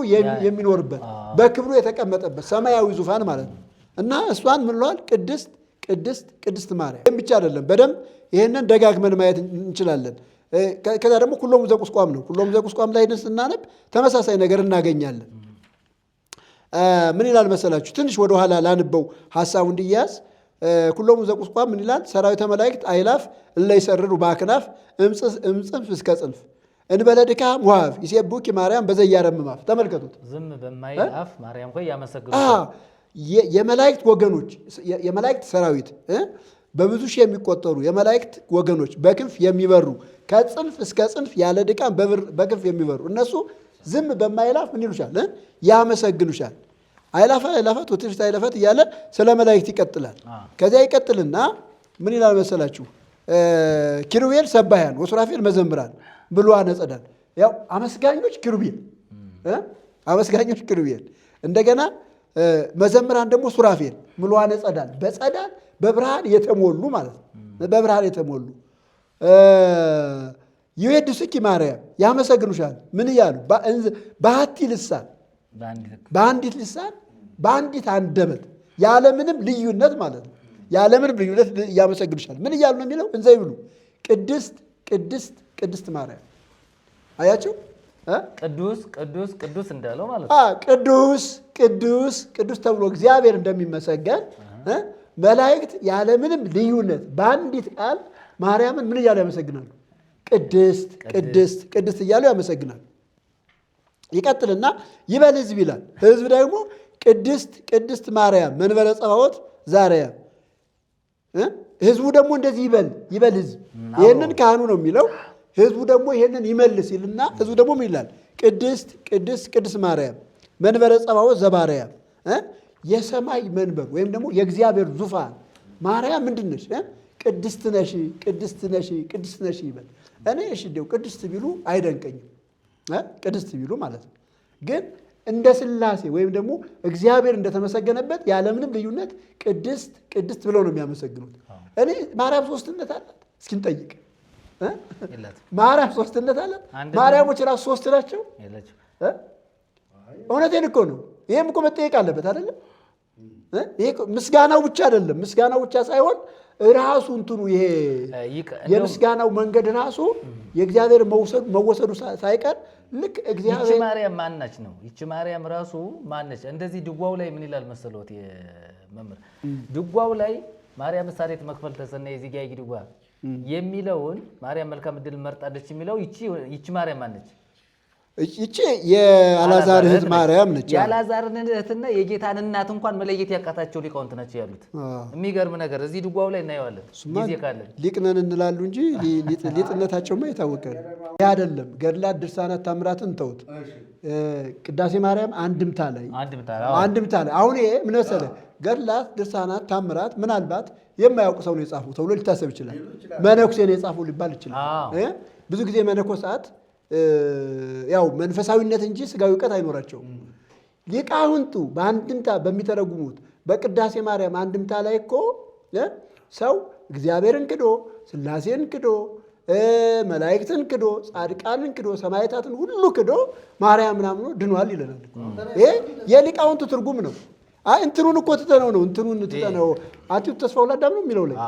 የሚኖርበት በክብሩ የተቀመጠበት ሰማያዊ ዙፋን ማለት ነው። እና እሷን ምን ብለዋል? ቅድስት ቅድስት ቅድስት ማርያም። ይህም ብቻ አይደለም፣ በደንብ ይህንን ደጋግመን ማየት እንችላለን። ከዛ ደግሞ ኩሎሙ ዘቁስቋም ነው። ኩሎሙ ዘቁስቋም ላይ ስናነብ ተመሳሳይ ነገር እናገኛለን። ምን ይላል መሰላችሁ? ትንሽ ወደኋላ ላንበው ሀሳቡ እንዲያዝ። ኩሎሙ ዘቁስቋም ምን ይላል? ሰራዊተ መላእክት አእላፍ እለ ይሰርሩ በአክናፍ እምጽንፍ እስከ ጽንፍ እንበለ ድካም ወሀብ ይሴብሑኪ ማርያም በዘያረምም አፍ። ተመልከቱት። ዝም በማይል አፍ ማርያም ኮይ ያመሰግኑ። የመላእክት ወገኖች የመላእክት ሰራዊት በብዙ ሺህ የሚቆጠሩ የመላእክት ወገኖች በክንፍ የሚበሩ ከጽንፍ እስከ ጽንፍ ያለ ድካም በክንፍ የሚበሩ እነሱ ዝም በማይላፍ ምን ይሉሻል? ያመሰግኑሻል። አእላፈ አእላፋት ወትሕት አእላፋት እያለ ስለ መላእክት ይቀጥላል። ከዚያ ይቀጥልና ምን ይላል መሰላችሁ? ኪሩቤል ሰባሕያን ወሱራፌል መዘምራን ብሉዓነ ጸዳል። ያው አመስጋኞች ኪሩቤል አመስጋኞች ኪሩቤል፣ እንደገና መዘምራን ደግሞ ሱራፌል ምሉዓነ ጸዳል፣ በጸዳል በብርሃን የተሞሉ ማለት ነው። በብርሃን የተሞሉ ይዌድሱኪ ማርያም ያመሰግኑሻል። ምን እያሉ? በአሐቲ ልሳን በአንዲት ልሳን በአንዲት አንደበት ያለምንም ልዩነት ማለት ነው። ያለምንም ልዩነት ያመሰግኑሻል። ምን እያሉ ነው የሚለው? እንዘ ይብሉ ቅድስት ቅድስት ቅድስት ማርያም። አያቸው ቅዱስ ቅዱስ ቅዱስ እንዳለው ማለት ነው። ቅዱስ ቅዱስ ቅዱስ ተብሎ እግዚአብሔር እንደሚመሰገን መላእክት ያለምንም ልዩነት በአንዲት ቃል ማርያምን ምን እያሉ ያመሰግናሉ? ቅድስት ቅድስት ቅድስት እያሉ ያመሰግናሉ። ይቀጥልና ይበል ሕዝብ ይላል። ሕዝብ ደግሞ ቅድስት ቅድስት ማርያም መንበረ ጸባዖት ዛሬያ። ሕዝቡ ደግሞ እንደዚህ ይበል ሕዝብ። ይህንን ካህኑ ነው የሚለው። ሕዝቡ ደግሞ ይህንን ይመልስ ይልና ሕዝቡ ደግሞ ምን ይላል? ቅድስት ቅድስት ቅድስት ማርያም መንበረ ጸባዖት ዘባርያም። የሰማይ መንበር ወይም ደግሞ የእግዚአብሔር ዙፋን ማርያም ምንድን ነሽ? ቅድስት ነሽ ቅድስት ነሽ ቅድስት ነሽ ይበል። እኔ እሺ እንደው ቅድስት ቢሉ አይደንቀኝም፣ ቅድስት ቢሉ ማለት ነው። ግን እንደ ሥላሴ ወይም ደግሞ እግዚአብሔር እንደተመሰገነበት ያለምንም ልዩነት ቅድስት ቅድስት ብለው ነው የሚያመሰግኑት። እኔ ማርያም ሶስትነት አላት እስኪ እንጠይቅ። ማርያም ሶስትነት አላት? ማርያሞች ራሱ ሶስት ናቸው? እውነቴን እኮ ነው። ይህም እኮ መጠየቅ አለበት አይደለም? ይሄ ምስጋናው ብቻ አይደለም። ምስጋናው ብቻ ሳይሆን ራሱ እንትኑ ይሄ የምስጋናው መንገድ ራሱ የእግዚአብሔር መወሰዱ ሳይቀር ልክ እግዚአብሔር ይቺ ማርያም ማናች ነው? ይቺ ማርያም ራሱ ማነች? እንደዚህ ድጓው ላይ ምን ይላል መሰሎት? መምህር ድጓው ላይ ማርያም ምሳሌት መክፈል ተሰነ የዚህ ጋር ድጓ የሚለውን ማርያም መልካም ዕድል መርጣለች የሚለው ይቺ ማርያም ማነች? ይቺ የአልዓዛር እህት ማርያም ነች። የአልዓዛርን እህትና የጌታን እናት እንኳን መለየት ያቃታቸው ሊቃውንት ናቸው ያሉት። የሚገርም ነገር እዚህ ድጓው ላይ እናየዋለን። ጊዜ ካለ ሊቅነን እንላሉ እንጂ ሊጥነታቸውማ የታወቀ ነው። ይህ አይደለም። ገድላት፣ ድርሳናት፣ ታምራትን ተውት። ቅዳሴ ማርያም አንድምታ ላይ አሁን ይሄ ምን መሰለህ? ገድላት፣ ድርሳናት፣ ታምራት ምናልባት የማያውቁ ሰው ነው የጻፈው ተብሎ ሊታሰብ ይችላል። መነኩሴ ነው የጻፈው ሊባል ይችላል። ብዙ ጊዜ መነኮሳት ያው መንፈሳዊነት እንጂ ስጋዊ እውቀት አይኖራቸውም። ሊቃውንቱ በአንድምታ በሚተረጉሙት በቅዳሴ ማርያም አንድምታ ላይ እኮ ሰው እግዚአብሔርን ክዶ ሥላሴን ክዶ መላእክትን ክዶ ጻድቃንን ክዶ ሰማዕታትን ሁሉ ክዶ ማርያም ምናምኖ ድኗል ይለናል። ይሄ የሊቃውንቱ ትርጉም ነው። እንትኑን እኮ ትተነው ነው እንትኑን ትተነው አንቲቱ ተስፋ ወላዳም ነው የሚለው ላይ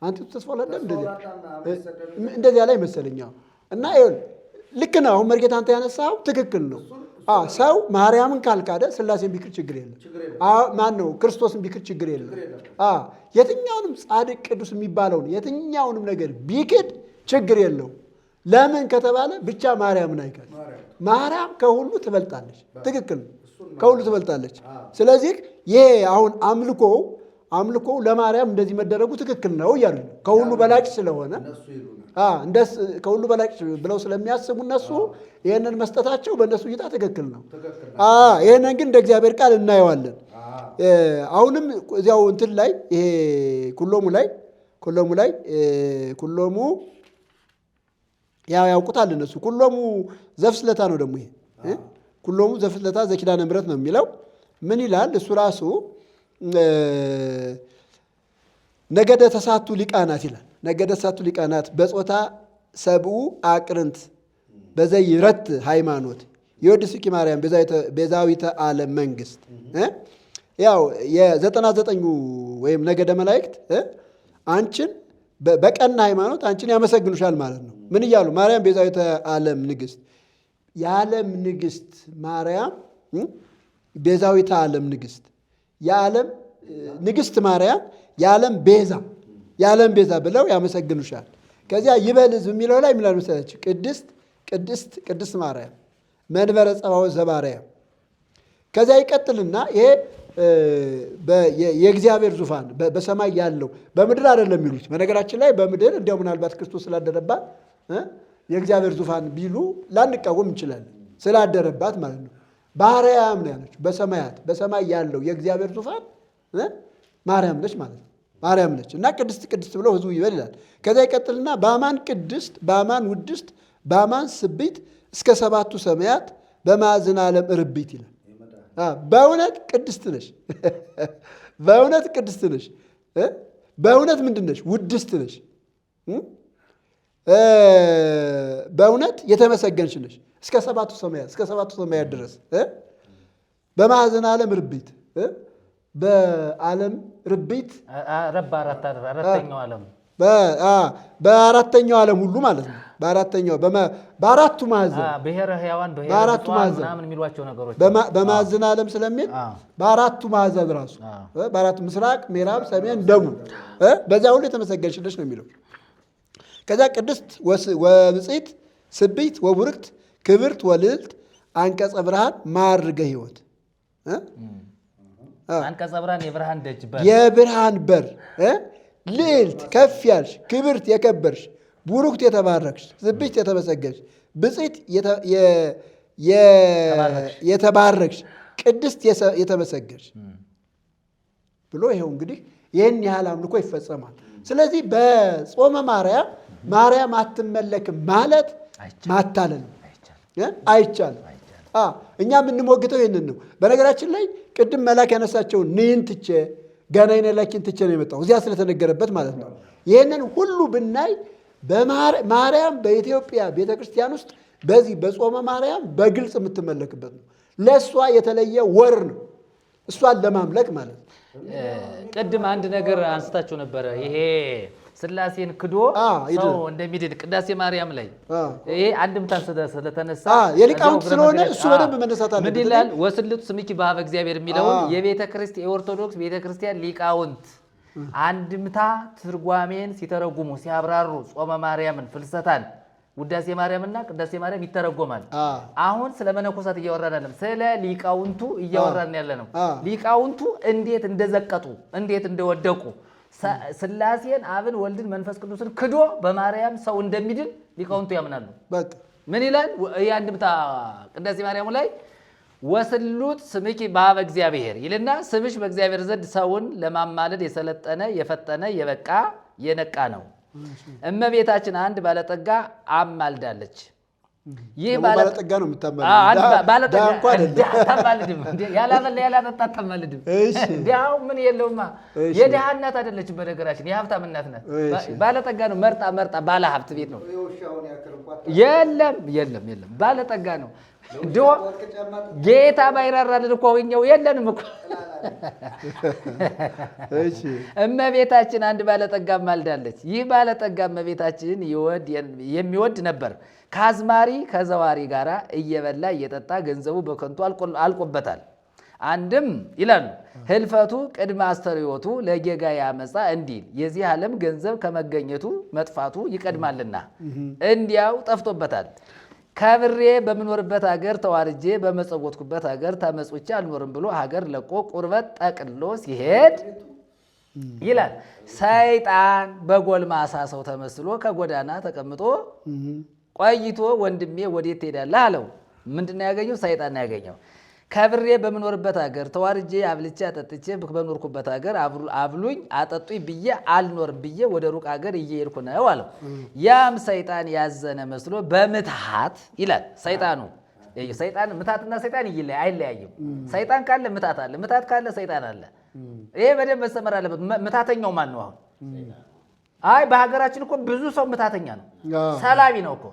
አንቲቱ ተስፋ ወላዳም እንደዚያ ላይ መሰለኛው እና ይሁን ልክ ነው። አሁን መርጌታ አንተ ያነሳው ትክክል ነው። ሰው ማርያምን ካልካደ ሥላሴን ቢክር ችግር የለም። ማን ነው ክርስቶስን ቢክር ችግር የለም። የትኛውንም ጻድቅ ቅዱስ የሚባለውን የትኛውንም ነገር ቢክድ ችግር የለው። ለምን ከተባለ ብቻ ማርያምን አይካድ። ማርያም ከሁሉ ትበልጣለች። ትክክል ነው፣ ከሁሉ ትበልጣለች። ስለዚህ ይሄ አሁን አምልኮው ለማርያም እንደዚህ መደረጉ ትክክል ነው እያሉ ከሁሉ በላጭ ስለሆነ ከሁሉ በላጭ ብለው ስለሚያስቡ እነሱ ይህንን መስጠታቸው በእነሱ እይታ ትክክል ነው። ይህንን ግን እንደ እግዚአብሔር ቃል እናየዋለን። አሁንም እዚያው እንትን ላይ ይሄ ኩሎሙ ያው ያውቁታል እነሱ። ኩሎሙ ዘፍስለታ ነው ደግሞ ይሄ ኩሎሙ ዘፍስለታ ዘኪዳነ ምሕረት ነው የሚለው። ምን ይላል እሱ ራሱ? ነገደ ተሳቱ ሊቃናት ይላል። ነገደ ተሳቱ ሊቃናት በጾታ ሰብኡ አቅርንት በዘይረት ሃይማኖት የወድስኪ ማርያም ቤዛዊተ ዓለም መንግስት ያው የ99 ወይም ነገደ መላእክት አንቺን በቀና ሃይማኖት አንቺን ያመሰግኑሻል ማለት ነው። ምን እያሉ? ማርያም ቤዛዊተ ዓለም ንግስት፣ የዓለም ንግስት ማርያም ቤዛዊተ ዓለም ንግስት፣ የዓለም ንግስት ማርያም የዓለም ቤዛ ብለው ያመሰግኑሻል። ከዚያ ይበል ሕዝብ የሚለው ላይ ምን መሰላችሁ? ቅድስት ማርያም መንበረ ጸባዖት ዘማርያም። ከዚያ ይቀጥልና ይሄ የእግዚአብሔር ዙፋን በሰማይ ያለው በምድር አይደለም የሚሉት። በነገራችን ላይ በምድር እንዲያው ምናልባት ክርስቶስ ስላደረባት የእግዚአብሔር ዙፋን ቢሉ ላንቃወም እንችላለን። ስላደረባት ማለት ነው። በአርያም ነው ያለችው። በሰማይ ያለው የእግዚአብሔር ዙፋን ማርያም ነች ማለት ነው። ማርያም ነች እና ቅድስት ብለው ህዝቡ ይበል ይላል። ከዚያ ይቀጥልና በአማን ቅድስት፣ በአማን ውድስት፣ በአማን ስቢት እስከ 7ቱ ሰማያት በማዕዝነ ዓለም ርቢት ይላል። በእውነት ቅድስት ነሽ። በእውነት ቅድስት ነሽ። በእውነት ምንድን ነሽ? ውድስት ነሽ። በእውነት የተመሰገንሽ ነሽ እስከ 7ቱ ሰማያት ድረስ በማዕዝነ ዓለም ርቢት በዓለም ርቢት በአራተኛው ዓለም ሁሉ ማለት ነው። በአራቱ ማዕዘን በአራቱ ማዕዘን በማዕዘን ዓለም ስለሚል በአራቱ ማዕዘን ራሱ በአራቱ ምስራቅ፣ ምዕራብ፣ ሰሜን፣ ደቡብ በዚያ ሁሉ የተመሰገንሽ ነሽ ነው የሚለው። ከዚያ ቅድስት ወብፅዕት ስቢት ወቡርክት ክብርት ወልዕልት አንቀጸ ብርሃን ማዕርገ ሕይወት አንቀጸ ብርሃን የብርሃን ደጅ የብርሃን በር ልዕልት ከፍ ያልሽ ክብርት የከበርሽ ቡሩክት የተባረክሽ ስቢት የተመሰገንሽ ብፅዕት የተባረክሽ ቅድስት የተመሰገንሽ ብሎ ይኸው እንግዲህ ይህን ያህል አምልኮ ይፈጸማል። ስለዚህ በጾመ ማርያም አትመለክም ማለት ማታለል አይቻልም። እኛ የምንሞግተው ይህንን ነው። በነገራችን ላይ ቅድም መላክ ያነሳቸውን ንይን ትቼ ገና ይነላኪን ትቼ ነው የመጣው እዚያ ስለተነገረበት ማለት ነው። ይህንን ሁሉ ብናይ ማርያም በኢትዮጵያ ቤተክርስቲያን ውስጥ በዚህ በጾመ ማርያም በግልጽ የምትመለክበት ነው። ለእሷ የተለየ ወር ነው እሷን ለማምለክ ማለት ነው። ቅድም አንድ ነገር አንስታችሁ ነበረ። ይሄ ስላሴን ክዶ ሰው እንደሚድን ቅዳሴ ማርያም ላይ ይሄ አንድምታ ስለተነሳ የሊቃውንት ስለሆነ እሱ በደንብ መነሳት አለበት። ምን ይላል? ወስልቱ ስምኪ በኀበ እግዚአብሔር የሚለውን የኦርቶዶክስ ቤተክርስቲያን ሊቃውንት አንድምታ ትርጓሜን ሲተረጉሙ ሲያብራሩ ጾመ ማርያምን፣ ፍልሰታን፣ ውዳሴ ማርያምና ቅዳሴ ማርያም ይተረጎማል። አሁን ስለ መነኮሳት እያወራን አይደለም፣ ስለ ሊቃውንቱ እያወራን ያለ ነው። ሊቃውንቱ እንዴት እንደዘቀጡ እንዴት እንደወደቁ ስላሴን አብን ወልድን መንፈስ ቅዱስን ክዶ በማርያም ሰው እንደሚድን ሊቃውንቱ ያምናሉ። ምን ይላል? የአንድምታ ቅዳሴ ማርያሙ ላይ ወስሉት ስምኪ በኀበ እግዚአብሔር ይልና ስምሽ በእግዚአብሔር ዘንድ ሰውን ለማማለድ የሰለጠነ የፈጠነ የበቃ የነቃ ነው። እመቤታችን አንድ ባለጠጋ አማልዳለች። ይህ ባለጠጋ ነው የምታማልድም ያላበላ ያላጠጣ አታማልድም። ዲያው ምን የለውማ የድሃ እናት አይደለችም። በነገራችን የሀብታም እናት ናት። ባለጠጋ ነው። መርጣ ባለ ሀብት ቤት ነው። የለም ባለጠጋ ነው። ድሆ ጌታ ባይራራልን እኮ እኛው የለንም እኮ። እመቤታችን አንድ ባለጠጋ ማልዳለች። ይህ ባለጠጋ እመቤታችን የሚወድ ነበር። ከአዝማሪ ከዘዋሪ ጋር እየበላ እየጠጣ ገንዘቡ በከንቱ አልቆበታል። አንድም ይላሉ ህልፈቱ ቅድመ አስተርእዮቱ ለጌጋ ያመፃ እንዲል የዚህ ዓለም ገንዘብ ከመገኘቱ መጥፋቱ ይቀድማልና እንዲያው ጠፍቶበታል። ከብሬ በምኖርበት ሀገር ተዋርጄ በመጸወትኩበት ሀገር ተመጽውቼ አልኖርም ብሎ ሀገር ለቆ ቁርበት ጠቅልሎ ሲሄድ ይላል ሰይጣን በጎልማሳ ሰው ተመስሎ ከጎዳና ተቀምጦ ቆይቶ ወንድሜ ወዴት ትሄዳለህ አለው። ምንድነው ያገኘው? ሰይጣን ነው ያገኘው። ከብሬ በምኖርበት ሀገር ተዋርጄ አብልቼ አጠጥቼ በኖርኩበት ሀገር አብሉኝ አጠጡኝ ብዬ አልኖርም ብዬ ወደ ሩቅ ሀገር እየሄድኩ ነው አለው። ያም ሰይጣን ያዘነ መስሎ በምትሃት ይላል ሰይጣኑ። ሰይጣን ምታትና ሰይጣን አይለያይም። ሰይጣን ካለ ምታት አለ፣ ምታት ካለ ሰይጣን አለ። ይሄ በደንብ መሰመር አለበት። ምታተኛው ማን ነው? አሁን በሀገራችን እኮ ብዙ ሰው ምታተኛ ነው፣ ሰላቢ ነው እኮ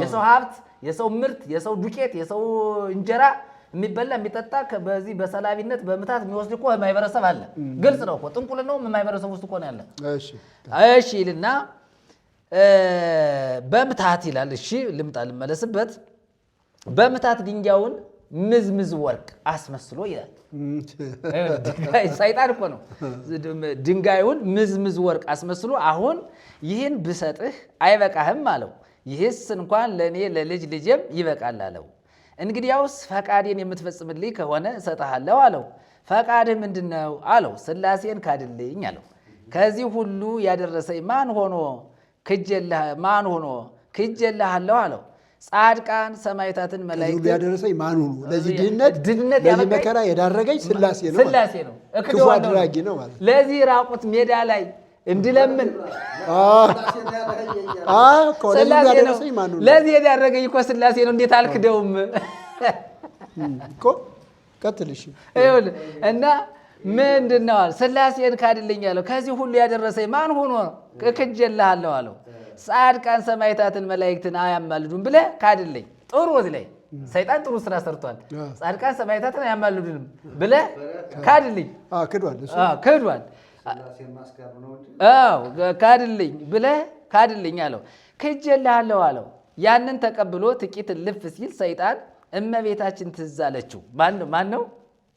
የሰው ሀብት የሰው ምርት፣ የሰው ዱቄት፣ የሰው እንጀራ የሚበላ የሚጠጣ በዚህ በሰላቢነት በምታት የሚወስድ እኮ ማህበረሰብ አለ። ግልጽ ነው እኮ ጥንቁልናው ማህበረሰብ ውስጥ እኮ ነው ያለ። እሺ ይልና በምታት ይላል። እሺ ልምጣ ልመለስበት። በምታት ድንጋዩን ምዝምዝ ወርቅ አስመስሎ ይላል። ሰይጣን እኮ ነው። ድንጋዩን ምዝምዝ ወርቅ አስመስሎ አሁን ይህን ብሰጥህ አይበቃህም አለው። ይህስ እንኳን ለእኔ ለልጅ ልጄም ይበቃል አለው። እንግዲያውስ ፈቃዴን የምትፈጽምልኝ ከሆነ እሰጥሃለሁ አለው። ፈቃድህ ምንድን ነው አለው። ሥላሴን ካድልኝ አለው። ከዚህ ሁሉ ያደረሰኝ ማን ሆኖ ክጄልሃለሁ አለው። ጻድቃን ሰማዕታትን መላእክት ያደረሰኝ ማን ሆኖ ለዚህ ድህነት ለዚህ መከራ የዳረገኝ ሥላሴ ነው። ክፉ አድራጊ ነው ማለት ለዚህ ራቁት ሜዳ ላይ እንድለምን ለዚህ የዳረገኝ እኮ ሥላሴ ነው። እንዴት አልክደውም እኮ ቀጥልሽ እና ምንድን ነው አለ። ሥላሴን ካድልኝ አለው። ከዚህ ሁሉ ያደረሰኝ ማን ሆኖ ክጄልሃለሁ አለው። ጻድቃን ሰማዕታትን መላእክትን አያማልዱም ብለህ ካድልኝ። ጥሩ እዚህ ላይ ሰይጣን ጥሩ ስራ ሰርቷል። ጻድቃን ሰማዕታትን አያማልዱንም ብለህ ካድልኝ። ክዷል። ካድልኝ ብለህ ካድልኝ አለው። ክጄልሃለሁ አለው። ያንን ተቀብሎ ጥቂት ልፍ ሲል ሰይጣን እመቤታችን ትዝ አለችው። ማን ነው?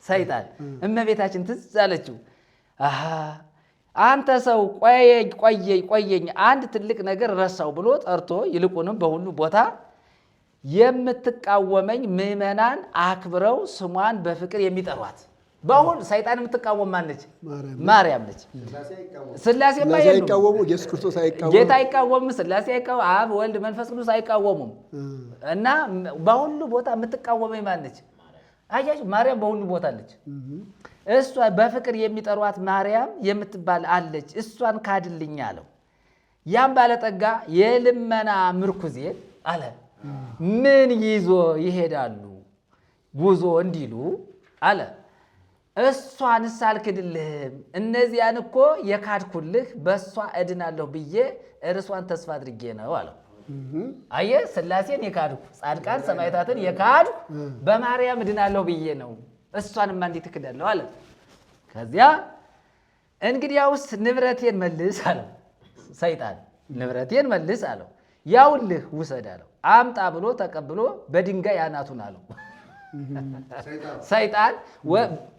ሰይጣን። እመቤታችን ትዝ አለችው። አንተ ሰው ቆየኝ አንድ ትልቅ ነገር ረሳው ብሎ ጠርቶ ይልቁንም በሁሉ ቦታ የምትቃወመኝ ምዕመናን አክብረው ስሟን በፍቅር የሚጠሯት በአሁን ሰይጣን የምትቃወም ማነች? ማርያም ነች። ሥላሴማ አይቃወሙ፣ ኢየሱስ ክርስቶስ አይቃወሙ፣ ጌታ አይቃወም፣ ሥላሴ አይቃወም፣ አብ ወልድ መንፈስ ቅዱስ አይቃወሙም። እና በሁሉ ቦታ የምትቃወመኝ ማነች? አያችሁ፣ ማርያም በሁሉ ቦታ አለች። እሷ በፍቅር የሚጠሯት ማርያም የምትባል አለች። እሷን ካድልኝ አለው። ያም ባለጠጋ የልመና ምርኩዜን አለ ምን ይዞ ይሄዳሉ ጉዞ እንዲሉ አለ። እሷንስ አልክድልህም፣ እነዚያን እኮ የካድኩልህ በእሷ እድናለሁ ብዬ እርሷን ተስፋ አድርጌ ነው አለው። አየህ፣ ሥላሴን የካድኩ ጻድቃን ሰማዕታትን የካድኩ በማርያም እድናለሁ ብዬ ነው። እሷንማ እንዴት እክዳለሁ አለ። ከዚያ እንግዲያውስ ንብረቴን መልስ አለው። ሰይጣን ንብረቴን መልስ አለው። ያውልህ ውሰድ አለው። አምጣ ብሎ ተቀብሎ በድንጋይ አናቱን አለው። ሰይጣን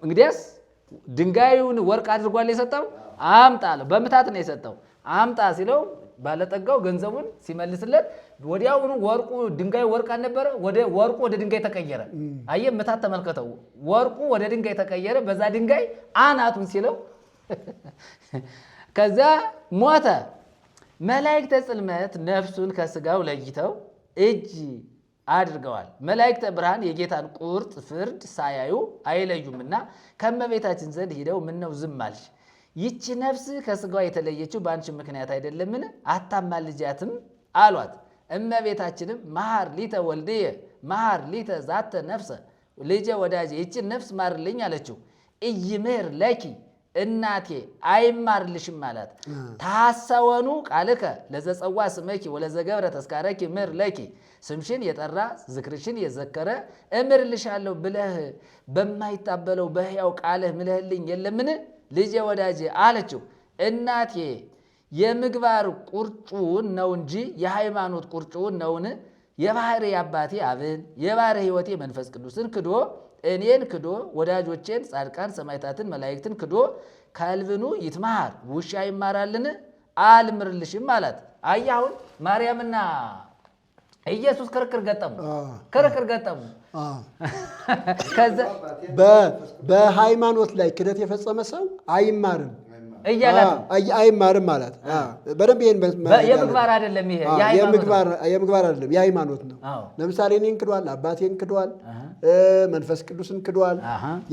እንግዲያስ ድንጋዩን ወርቅ አድርጓል የሰጠው። አምጣ አለው። በምታት ነው የሰጠው። አምጣ ሲለው ባለጠጋው ገንዘቡን ሲመልስለት ወዲያውኑ ወርቁ ድንጋዩ ወርቅ አልነበረ፣ ወርቁ ወደ ድንጋይ ተቀየረ። አየህ፣ ምታት ተመልከተው። ወርቁ ወደ ድንጋይ ተቀየረ። በዛ ድንጋይ አናቱን ሲለው ከዛ ሞተ። መላእክተ ጽልመት ነፍሱን ከስጋው ለይተው እጅ አድርገዋል። መላእክተ ብርሃን የጌታን ቁርጥ ፍርድ ሳያዩ አይለዩምና ከእመቤታችን ዘንድ ሂደው ምነው ዝም አልሽ? ይቺ ነፍስ ከስጋዋ የተለየችው በአንቺ ምክንያት አይደለምን? አታማልጃትም አሏት። እመቤታችንም መሐር ሊተ ወልድየ መሐር ሊተ ዛተ ነፍሰ፣ ልጄ ወዳጄ ይችን ነፍስ ማርልኝ አለችው። ኢይምህር ለኪ እናቴ አይማርልሽም አላት። ታሰወኑ ቃልከ ለዘጸዋ ስመኪ ወለዘገብረ ተስካረኪ ምር ለኪ፣ ስምሽን የጠራ ዝክርሽን የዘከረ እምርልሻለሁ ብለህ በማይታበለው በሕያው ቃልህ ምለህልኝ የለምን? ልጄ ወዳጄ አለችው። እናቴ የምግባር ቁርጩን ነው እንጂ የሃይማኖት ቁርጩን ነውን? የባህሪ አባቴ አብን የባህሪ ሕይወቴ መንፈስ ቅዱስን ክዶ እኔን ክዶ ወዳጆቼን ጻድቃን ሰማዕታትን መላእክትን ክዶ ከልብኑ ይትማር ውሻ ይማራልን? አልምርልሽም አላት። አያሁን ማርያምና ኢየሱስ ክርክር ገጠሙ። ከዛ በሃይማኖት ላይ ክደት የፈጸመ ሰው አይማርም አይማርም ማለት በደንብ ይሄን የምግባር አይደለም። ይሄ የምግባር አይደለም፣ የሃይማኖት ነው። ለምሳሌ እኔን ክዷል፣ አባቴን ክዷል፣ መንፈስ ቅዱስን ክዷል።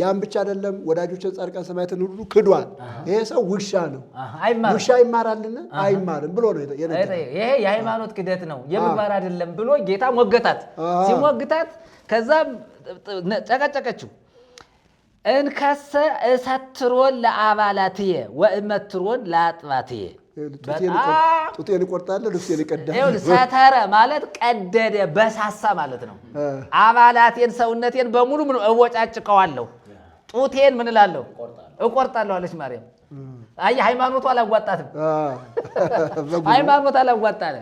ያን ብቻ አይደለም፣ ወዳጆችን ጻድቃን ሰማዕታትን ሁሉ ክዷል። ይሄ ሰው ውሻ ነው። ውሻ ይማራልን? አይማርም ብሎ ነው የነገረው። ይሄ የሃይማኖት ክደት ነው፣ የምግባር አይደለም ብሎ ጌታ ሞገታት። ሲሞግታት ከዛ ጨቀጨቀችው። እንከሰ እሰትሮን ለአባላትየ ወእመትሮን ለአጥባትየ ጡቴን እቆርጣለሁ፣ ልብሴን እቀዳለሁ። ይኸውልህ ሰተረ ማለት ቀደደ፣ በሳሳ ማለት ነው። አባላቴን ሰውነቴን በሙሉ ምን እወጫጭቀዋለሁ፣ ጡቴን ምን እላለሁ እቆርጣለሁ አለች ማርያም። አይ ሃይማኖቱ አላዋጣትም። ሃይማኖት አላዋጣለ።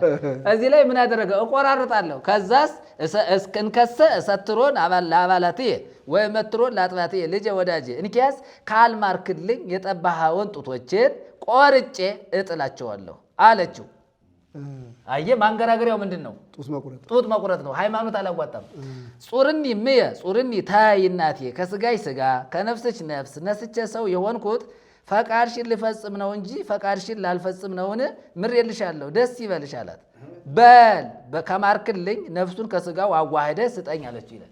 እዚህ ላይ ምን አደረገ? እቆራርጣለሁ። ከዛስ እንከሰ እሰትሮን ለአባላቴ ወይ መትሮን ለአጥባቴ ልጄ ወዳጄ እንኪያስ ካልማርክልኝ የጠባኸውን ጡቶቼን ቆርጬ እጥላቸዋለሁ አለችው። አየህ ማንገራገሪያው ምንድን ነው? ጡት መቁረጥ ነው። ሃይማኖት አላዋጣም። ጹርኒ ምየ ጹርኒ ታይ እናቴ ከስጋሽ ስጋ ከነፍስሽ ነፍስ ነስቼ ሰው የሆንኩት ፈቃድሽን ልፈጽም ነው እንጂ ፈቃድሽን ላልፈጽም ነውን? ምሬልሻለሁ፣ ደስ ይበልሽ አላት። በል ከማርክልኝ ነፍሱን ከስጋው አዋህደህ ስጠኝ አለችው ይላል።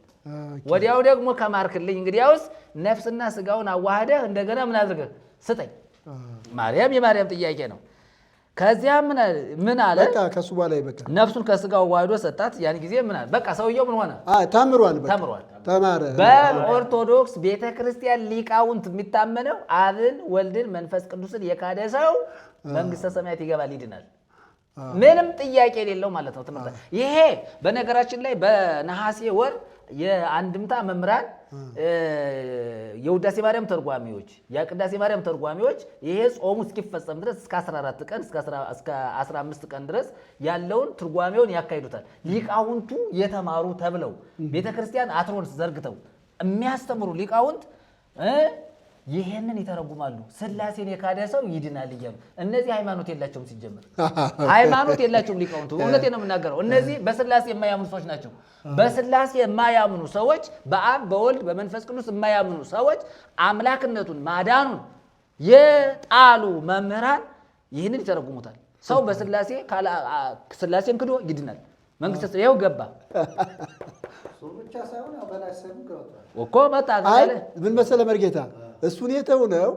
ወዲያው ደግሞ ከማርክልኝ እንግዲያውስ ነፍስና ስጋውን አዋህደህ እንደገና ምን አድርገህ ስጠኝ። ማርያም የማርያም ጥያቄ ነው። ከዚያ ምን አለ? በቃ ከሱ በኋላ ይበቃ። ነፍሱን ከስጋው ዋህዶ ሰጣት። ያን ጊዜ ምን አለ? በቃ ሰውየው ምን ሆነ? ተምሯል። ተማረ። በኦርቶዶክስ ቤተክርስቲያን ሊቃውንት የሚታመነው አብን ወልድን መንፈስ ቅዱስን የካደ ሰው መንግስተ ሰማያት ይገባል፣ ይድናል። ምንም ጥያቄ የሌለው ማለት ነው ትምህርት። ይሄ በነገራችን ላይ በነሐሴ ወር የአንድምታ መምህራን የውዳሴ ማርያም ተርጓሚዎች የቅዳሴ ማርያም ተርጓሚዎች ይሄ ጾሙ እስኪፈጸም ድረስ እስከ 14 ቀን እስከ 15 ቀን ድረስ ያለውን ትርጓሜውን ያካሂዱታል። ሊቃውንቱ የተማሩ ተብለው ቤተክርስቲያን አትሮንስ ዘርግተው የሚያስተምሩ ሊቃውንት ይሄንን ይተረጉማሉ። ስላሴን የካደ ሰው ይድናል እያሉ። እነዚህ ሃይማኖት የላቸውም። ሲጀምር ሃይማኖት የላቸውም ሊቃውንቱ። እውነቴን ነው የምናገረው። እነዚህ በስላሴ የማያምኑ ሰዎች ናቸው። በስላሴ የማያምኑ ሰዎች፣ በአብ በወልድ በመንፈስ ቅዱስ የማያምኑ ሰዎች አምላክነቱን ማዳኑን የጣሉ መምህራን ይህንን ይተረጉሙታል። ሰው በስላሴ ስላሴን ክዶ ይድናል፣ መንግስት ይኸው ገባ እኮ መጣ። ምን መሰለ መርጌታ እሱን የተውነው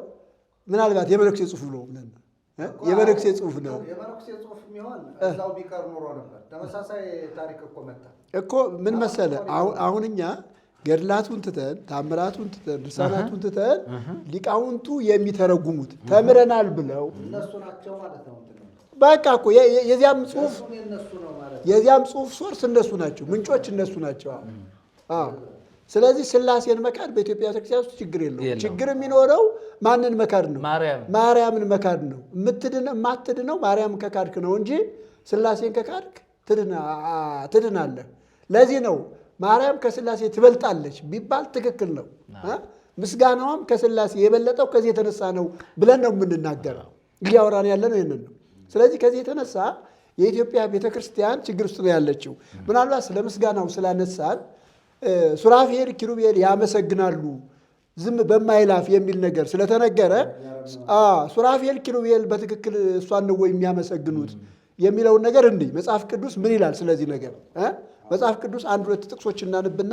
ምናልባት የመነኩሴ ጽሑፍ ነው ብለን የመነኩሴ ጽሑፍ ነው። የመነኩሴ ጽሑፍ የሚሆን እዛው ቢቀር ኖሮ ነበር። ተመሳሳይ ታሪክ እኮ መጣ እኮ። ምን መሰለ አሁን እኛ ገድላቱን ትተን ታምራቱን ትተን ድርሳናቱን ትተን ሊቃውንቱ የሚተረጉሙት ተምረናል ብለው እነሱ ናቸው ማለት ነው። በቃ እኮ የዚያም ጽሑፍ ሶርስ እነሱ ናቸው፣ ምንጮች እነሱ ናቸው። ስለዚህ ስላሴን መካድ በኢትዮጵያ ቤተክርስቲያን ውስጥ ችግር የለውም። ችግር የሚኖረው ማንን መካድ ነው? ማርያምን መካድ ነው። የማትድነው ማርያምን ከካድክ ነው እንጂ ስላሴን ከካድክ ትድናለህ። ለዚህ ነው ማርያም ከስላሴ ትበልጣለች ቢባል ትክክል ነው። ምስጋናዋም ከስላሴ የበለጠው ከዚህ የተነሳ ነው ብለን ነው የምንናገረው። እያወራን ያለ ነው ይህንን ነው። ስለዚህ ከዚህ የተነሳ የኢትዮጵያ ቤተክርስቲያን ችግር ውስጥ ነው ያለችው። ምናልባት ስለ ምስጋናው ስላነሳን ሱራፌል ኪሩቤል ያመሰግናሉ ዝም በማይላፍ የሚል ነገር ስለተነገረ ሱራፌል ኪሩቤል በትክክል እሷን ነው ወይ የሚያመሰግኑት የሚለውን ነገር እንዲህ መጽሐፍ ቅዱስ ምን ይላል ስለዚህ ነገር? መጽሐፍ ቅዱስ አንድ ሁለት ጥቅሶች እናንብና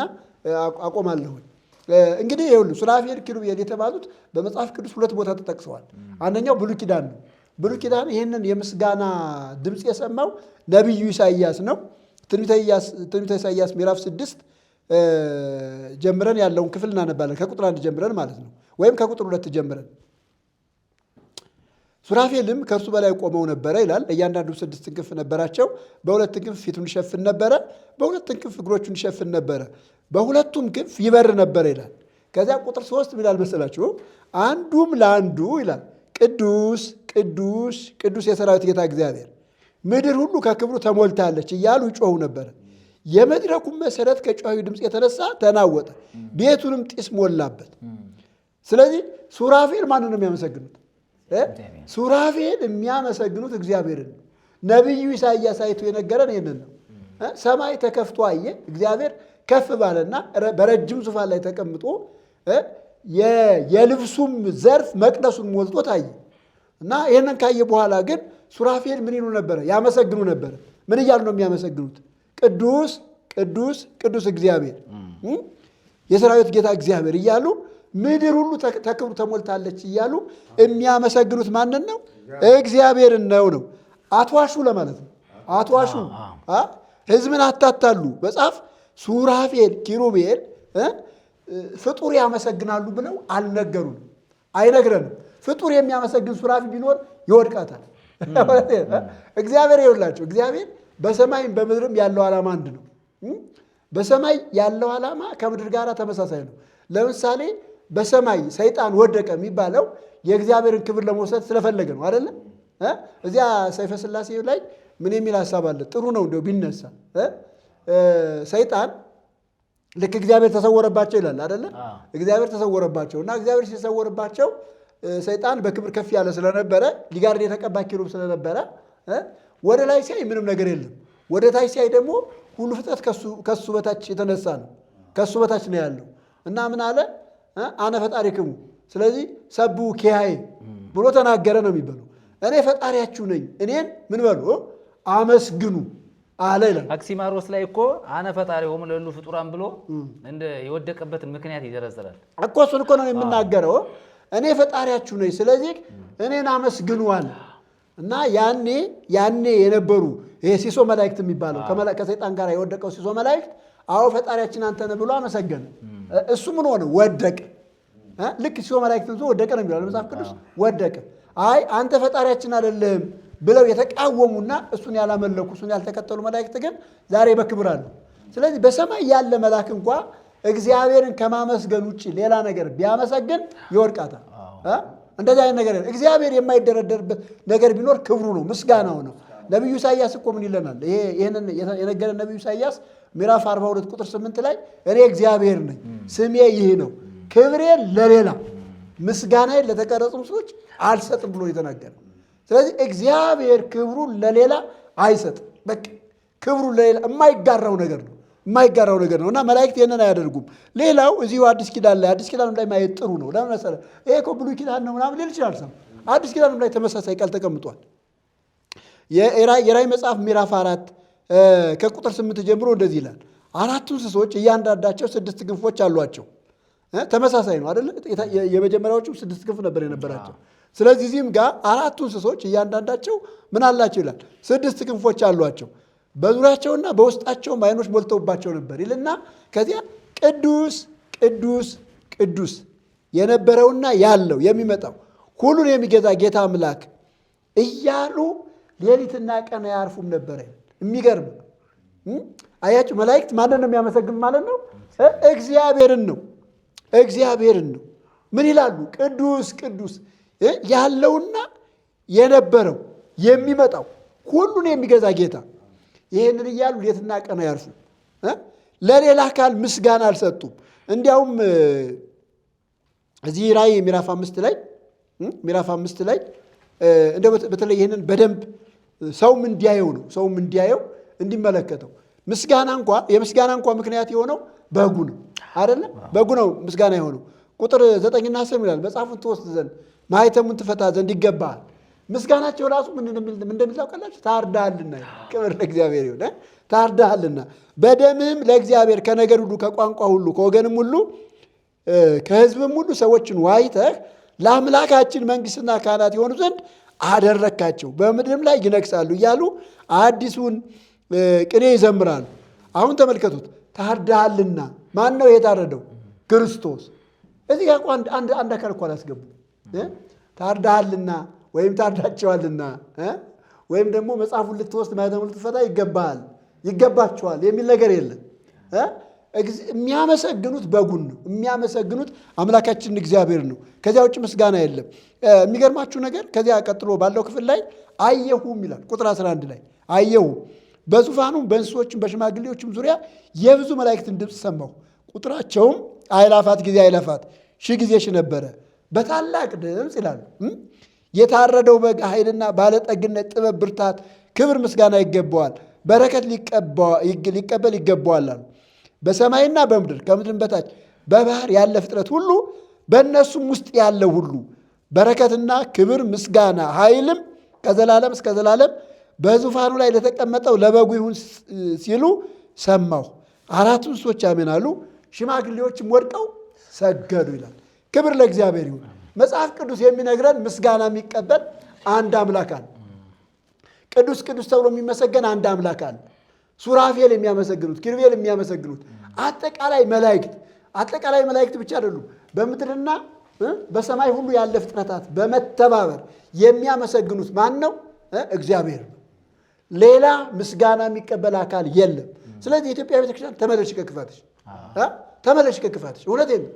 አቆማለሁ። እንግዲህ ይኸውልህ ሱራፌል ኪሩቤል የተባሉት በመጽሐፍ ቅዱስ ሁለት ቦታ ተጠቅሰዋል። አንደኛው ብሉይ ኪዳን ነው። ብሉይ ኪዳን ይህንን የምስጋና ድምፅ የሰማው ነቢዩ ኢሳይያስ ነው። ትንቢተ ኢሳይያስ ምዕራፍ 6 ጀምረን ያለውን ክፍል እናነባለን። ከቁጥር 1 ጀምረን ማለት ነው፣ ወይም ከቁጥር 2 ጀምረን። ሱራፌልም ከእርሱ በላይ ቆመው ነበረ ይላል። እያንዳንዱ 6 ክንፍ ነበራቸው። በሁለት ክንፍ ፊቱን ይሸፍን ነበረ፣ በሁለት ክንፍ እግሮቹን ይሸፍን ነበረ፣ በሁለቱም ክንፍ ይበር ነበረ ይላል። ከዚያ ቁጥር 3 ምን ይላል መሰላችሁ? አንዱም ለአንዱ ይላል ቅዱስ ቅዱስ ቅዱስ የሰራዊት ጌታ እግዚአብሔር፣ ምድር ሁሉ ከክብሩ ተሞልታለች እያሉ ይጮሁ ነበረ። የመድረኩም መሰረት ከጮኻዊ ድምፅ የተነሳ ተናወጠ፣ ቤቱንም ጢስ ሞላበት። ስለዚህ ሱራፌል ማንን ነው የሚያመሰግኑት? ሱራፌል የሚያመሰግኑት እግዚአብሔርን ነው። ነቢዩ ኢሳይያስ አይቶ የነገረን ይህንን ነው። ሰማይ ተከፍቶ አየ፣ እግዚአብሔር ከፍ ባለና በረጅም ዙፋን ላይ ተቀምጦ የልብሱም ዘርፍ መቅደሱን ሞልቶ ታየ እና ይህንን ካየ በኋላ ግን ሱራፌል ምን ይሉ ነበረ? ያመሰግኑ ነበረ። ምን እያሉ ነው የሚያመሰግኑት? ቅዱስ ቅዱስ ቅዱስ እግዚአብሔር የሰራዊት ጌታ እግዚአብሔር እያሉ ምድር ሁሉ ተክብሩ ተሞልታለች እያሉ የሚያመሰግኑት ማንን ነው? እግዚአብሔርን ነው። አትዋሹ ለማለት ነው። አትዋሹ፣ ሕዝብን አታታሉ። መጽሐፍ ሱራፌል ኪሩቤል ፍጡር ያመሰግናሉ ብለው አልነገሩንም፣ አይነግረንም። ፍጡር የሚያመሰግን ሱራፌል ቢኖር ይወድቃታል። እግዚአብሔር ይኸውላችሁ፣ እግዚአብሔር በሰማይም በምድርም ያለው ዓላማ አንድ ነው። በሰማይ ያለው ዓላማ ከምድር ጋር ተመሳሳይ ነው። ለምሳሌ በሰማይ ሰይጣን ወደቀ የሚባለው የእግዚአብሔርን ክብር ለመውሰድ ስለፈለገ ነው አይደለ? እዚያ ሰይፈ ሥላሴ ላይ ምን የሚል ሐሳብ አለ? ጥሩ ነው እንደው ቢነሳ። ሰይጣን ልክ እግዚአብሔር ተሰወረባቸው ይላል አይደለ? እግዚአብሔር ተሰወረባቸው እና እግዚአብሔር ሲሰወርባቸው ሰይጣን በክብር ከፍ ያለ ስለነበረ ሊጋርድ የተቀባ ኪሩብ ስለነበረ ወደ ላይ ሲያይ ምንም ነገር የለም። ወደ ታች ሲያይ ደግሞ ሁሉ ፍጥረት ከሱ በታች የተነሳ ነው። ከሱ በታች ነው ያለው እና ምን አለ? አነ ፈጣሪክሙ ስለዚህ ሰቡ ኪያዬ ብሎ ተናገረ ነው የሚባለው። እኔ ፈጣሪያችሁ ነኝ፣ እኔን ምን በሉ አመስግኑ አለ ይላል። አክሲማሮስ ላይ እኮ አነ ፈጣሪሆሙ ለሁሉ ፍጡራን ብሎ እንደ የወደቀበትን ምክንያት ይዘረዝራል እኮ። እሱን እኮ ነው የምናገረው። እኔ ፈጣሪያችሁ ነኝ፣ ስለዚህ እኔን አመስግኑ አለ እና ያኔ የነበሩ ይሄ ሲሶ መላእክት የሚባለው ከሰይጣን ጋር የወደቀው ሲሶ መላእክት አዎ ፈጣሪያችን አንተ ነህ ብሎ አመሰገነ። እሱ ምን ሆነ? ወደቀ። ልክ ሲሶ መላእክት ወደቀ ነው የሚለው መጽሐፍ ቅዱስ። ወደቀ። አይ አንተ ፈጣሪያችን አይደለም ብለው የተቃወሙና እሱን ያላመለኩ እሱን ያልተከተሉ መላእክት ግን ዛሬ በክብር አሉ። ስለዚህ በሰማይ ያለ መልአክ እንኳ እግዚአብሔርን ከማመስገን ውጭ ሌላ ነገር ቢያመሰግን ይወድቃታል። እንደዚህ አይነት ነገር እግዚአብሔር የማይደረደርበት ነገር ቢኖር ክብሩ ነው፣ ምስጋናው ነው። ነቢዩ ኢሳይያስ እኮ ምን ይለናል? ይህንን የነገረን ነቢዩ ኢሳይያስ ምዕራፍ 42 ቁጥር 8 ላይ እኔ እግዚአብሔር ነኝ፣ ስሜ ይህ ነው፣ ክብሬን ለሌላ ምስጋናዬን ለተቀረጹ ምስሎች አልሰጥም ብሎ የተናገረ። ስለዚህ እግዚአብሔር ክብሩን ለሌላ አይሰጥም። በቃ ክብሩን ለሌላ የማይጋራው ነገር ነው፣ የማይጋራው ነገር ነው እና መላእክት ይህንን አያደርጉም። ሌላው እዚሁ አዲስ ኪዳን ላይ ማየት ጥሩ ነው። ለምን መሰለህ? ይሄ እኮ ብሉይ ኪዳን ነው ምናምን ሊል ይችላል ሰው። አዲስ ኪዳንም ላይ ተመሳሳይ ቃል ተቀምጧል። የራእይ መጽሐፍ ምዕራፍ 4 ከቁጥር 8 ጀምሮ እንደዚህ ይላል። አራቱ እንስሶች እያንዳንዳቸው 6 ክንፎች አሏቸው። ተመሳሳይ ነው አይደለ? የመጀመሪያዎቹ 6 ክንፍ ነበር የነበራቸው። ስለዚህ እዚህም ጋር አራቱ እንስሶች እያንዳንዳቸው ምን አላቸው ይላል? 6 ክንፎች አሏቸው። በዙሪያቸውና በውስጣቸውም ዓይኖች ሞልተውባቸው ነበር ይልና ከዚያ ቅዱስ ቅዱስ ቅዱስ የነበረውና ያለው የሚመጣው ሁሉን የሚገዛ ጌታ አምላክ እያሉ ሌሊትና ቀን አያርፉም ነበር። የሚገርም አያችሁ፣ መላእክት ማንን ነው የሚያመሰግኑ ማለት ነው? እግዚአብሔርን ነው። እግዚአብሔርን ነው። ምን ይላሉ? ቅዱስ ቅዱስ ያለውና የነበረው የሚመጣው ሁሉን የሚገዛ ጌታ። ይህንን እያሉ ሌትና ቀን አያርፉም። ለሌላ አካል ምስጋና አልሰጡም። እንዲያውም እዚህ ራእይ ምዕራፍ 5 ላይ እንደው በተለይ ይህንን በደንብ ሰውም እንዲያየው ነው፣ ሰውም እንዲያየው እንዲመለከተው። የምስጋና እንኳ ምክንያት የሆነው በጉ ነው አይደለም? በጉ ነው ምስጋና የሆነው። ቁጥር 9ና 10 ይላል መጽሐፉን ትወስድ ዘንድ ማኅተሙን ትፈታ ዘንድ ይገባሃል። ምስጋናቸው ራሱ ምን እንደሚል ታውቃላችሁ? ታርዳሃልና። ክብር ለእግዚአብሔር ይሁን። ታርዳሃልና በደምህም ለእግዚአብሔር ከነገድ ሁሉ ከቋንቋ ሁሉ ከወገንም ሁሉ ከሕዝብም ሁሉ ሰዎችን ዋይተህ ለአምላካችን መንግሥትና ካህናት የሆኑ ዘንድ አደረግካቸው፣ በምድርም ላይ ይነግሣሉ እያሉ አዲሱን ቅኔ ይዘምራሉ። አሁን ተመልከቱት። ታርዳሃልና ማን ነው የታረደው? ክርስቶስ። እዚህ ጋር አንድ አካል እኮ አላስገቡ። ታርዳሃልና ወይም ታርዳቸዋልና ወይም ደግሞ መጽሐፉን ልትወስድ ማኅተሙን ልትፈታ ይገባሃል፣ ይገባቸዋል የሚል ነገር የለም። የሚያመሰግኑት በጉን ነው። የሚያመሰግኑት አምላካችን እግዚአብሔር ነው። ከዚያ ውጭ ምስጋና የለም። የሚገርማችሁ ነገር ከዚያ ቀጥሎ ባለው ክፍል ላይ አየሁም ይላል። ቁጥር 11 ላይ አየሁም፣ በዙፋኑም በእንስሶችም በሽማግሌዎችም ዙሪያ የብዙ መላእክትን ድምፅ ሰማሁ። ቁጥራቸውም አእላፋት ጊዜ አእላፋት ሺህ ጊዜ ሺህ ነበረ። በታላቅ ድምፅ ይላሉ የታረደው በግ ኃይልና ባለጠግነት፣ ጥበብ፣ ብርታት፣ ክብር፣ ምስጋና ይገባዋል፣ በረከት ሊቀበል ይገባዋል አሉ። በሰማይና በምድር ከምድርም በታች በባህር ያለ ፍጥረት ሁሉ በእነሱም ውስጥ ያለ ሁሉ በረከትና ክብር፣ ምስጋና፣ ኃይልም ከዘላለም እስከ ዘላለም በዙፋኑ ላይ ለተቀመጠው ለበጉ ይሁን ሲሉ ሰማሁ። አራቱ እንስሶች አሜን አሉ፣ ሽማግሌዎችም ወድቀው ሰገዱ ይላል። ክብር ለእግዚአብሔር ይሁን። መጽሐፍ ቅዱስ የሚነግረን ምስጋና የሚቀበል አንድ አምላክ አለ። ቅዱስ ቅዱስ ተብሎ የሚመሰገን አንድ አምላክ አለ። ሱራፌል የሚያመሰግኑት፣ ኪሩቤል የሚያመሰግኑት፣ አጠቃላይ መላእክት ብቻ አይደሉም። በምድርና በሰማይ ሁሉ ያለ ፍጥረታት በመተባበር የሚያመሰግኑት ማን ነው? እግዚአብሔር ነው። ሌላ ምስጋና የሚቀበል አካል የለም። ስለዚህ የኢትዮጵያ ቤተክርስቲያን ተመለሽ ከክፋትሽ፣ ተመለሽ ከክፋትሽ። እውነቴን ነው።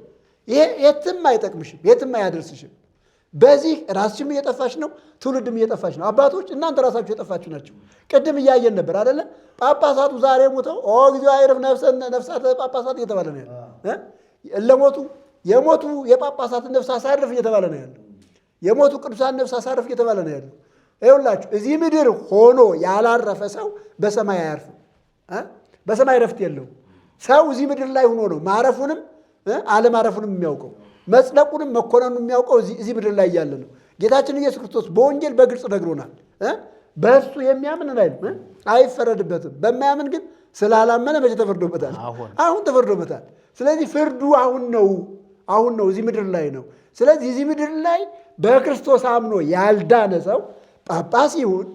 ይሄ የትም አይጠቅምሽም፣ የትም አያደርስሽም። በዚህ ራስሽም እየጠፋሽ ነው፣ ትውልድም እየጠፋሽ ነው። አባቶች እናንተ ራሳችሁ የጠፋችሁ ናቸው። ቅድም እያየን ነበር አይደለ? ጳጳሳቱ ዛሬ ሞተው ጊዜ አይረፍ ነፍሳተ ጳጳሳት እየተባለ ነው ያለው። ለሞቱ የሞቱ የጳጳሳትን ነፍስ አሳርፍ እየተባለ ነው ያለው። የሞቱ ቅዱሳን ነፍስ አሳርፍ እየተባለ ነው ያለው። ይኸውላችሁ እዚህ ምድር ሆኖ ያላረፈ ሰው በሰማይ አያርፍም። በሰማይ ረፍት የለውም። ሰው እዚህ ምድር ላይ ሆኖ ነው ማረፉንም አለማረፉንም የሚያውቀው፣ መጽደቁንም መኮነኑን የሚያውቀው እዚህ ምድር ላይ እያለ ነው። ጌታችን ኢየሱስ ክርስቶስ በወንጌል በግልጽ ነግሮናል። በእሱ የሚያምን አይፈረድበትም። በማያምን ግን ስላላመነ መቼ ተፈርዶበታል? አሁን ተፈርዶበታል። ስለዚህ ፍርዱ አሁን ነው፣ እዚህ ምድር ላይ ነው። ስለዚህ እዚህ ምድር ላይ በክርስቶስ አምኖ ያልዳነ ሰው ጳጳስ ይሁን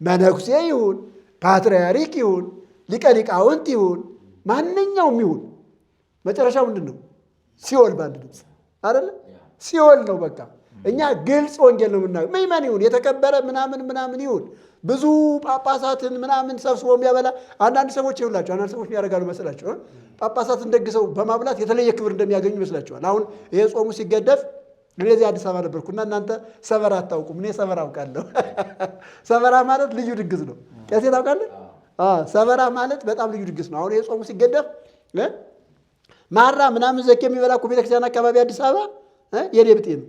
መነኩሴ ይሁን ፓትርያርክ ይሁን ሊቀ ሊቃውንት ይሁን ማንኛውም ይሁን መጨረሻው ምንድን ነው? ሲኦል። በአንድ ድምፅ አይደለ? ሲኦል ነው። በቃ እኛ ግልጽ ወንጌል ነው የምናገር። ምእመን ይሁን የተከበረ ምናምን ይሁን ብዙ ጳጳሳትን ምናምን ሰብስቦ የሚያበላ አንዳንድ ሰዎች ይሁላቸው። አንዳንድ ሰዎች ያደርጋሉ መስላቸው ጳጳሳትን ደግሰው በማብላት የተለየ ክብር እንደሚያገኙ ይመስላቸዋል። አሁን ይሄ ጾሙ ሲገደፍ እኔ እዚህ አዲስ አበባ ነበርኩና እናንተ ሰበራ አታውቁም፣ እኔ ሰበራ አውቃለሁ። ሰበራ ማለት ልዩ ድግስ ነው። ቀሴ ታውቃለህ? ሰበራ ማለት በጣም ልዩ ድግስ ነው። አሁን ይሄ ጾሙ ሲገደፍ ማራ ምናምን ዘኬ የሚበላ እኮ ቤተክርስቲያን አካባቢ አዲስ አበባ የኔ ብጤ ነው።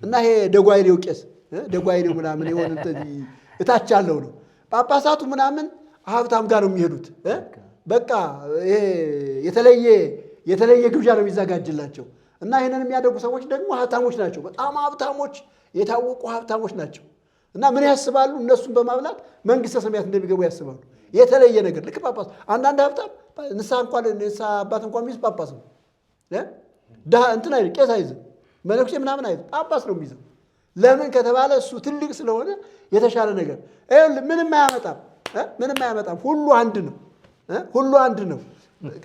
እና ይሄ ደጓይሌው ቄስ ደጓይሌው ምናምን የሆነ እታች ያለው ነው። ጳጳሳቱ ምናምን ሀብታም ጋር ነው የሚሄዱት። በቃ ይሄ የተለየ ግብዣ ነው የሚዘጋጅላቸው። እና ይህንን የሚያደርጉ ሰዎች ደግሞ ሀብታሞች ናቸው። በጣም ሀብታሞች፣ የታወቁ ሀብታሞች ናቸው። እና ምን ያስባሉ? እነሱን በማብላት መንግስተ ሰማያት እንደሚገቡ ያስባሉ። የተለየ ነገር ልክ ጳጳስ አንዳንድ ሀብታም ንስሐ አባት እንኳን የሚይዝ ጳጳስ ነው። እንትን አይደል ቄስ አይዝም፣ መነኩሴ ምናምን አይዝም፣ ጳጳስ ነው የሚይዘው። ለምን ከተባለ እሱ ትልቅ ስለሆነ የተሻለ ነገር ምንም አያመጣም። ሁሉ አንድ ነው። ሁሉ አንድ ነው።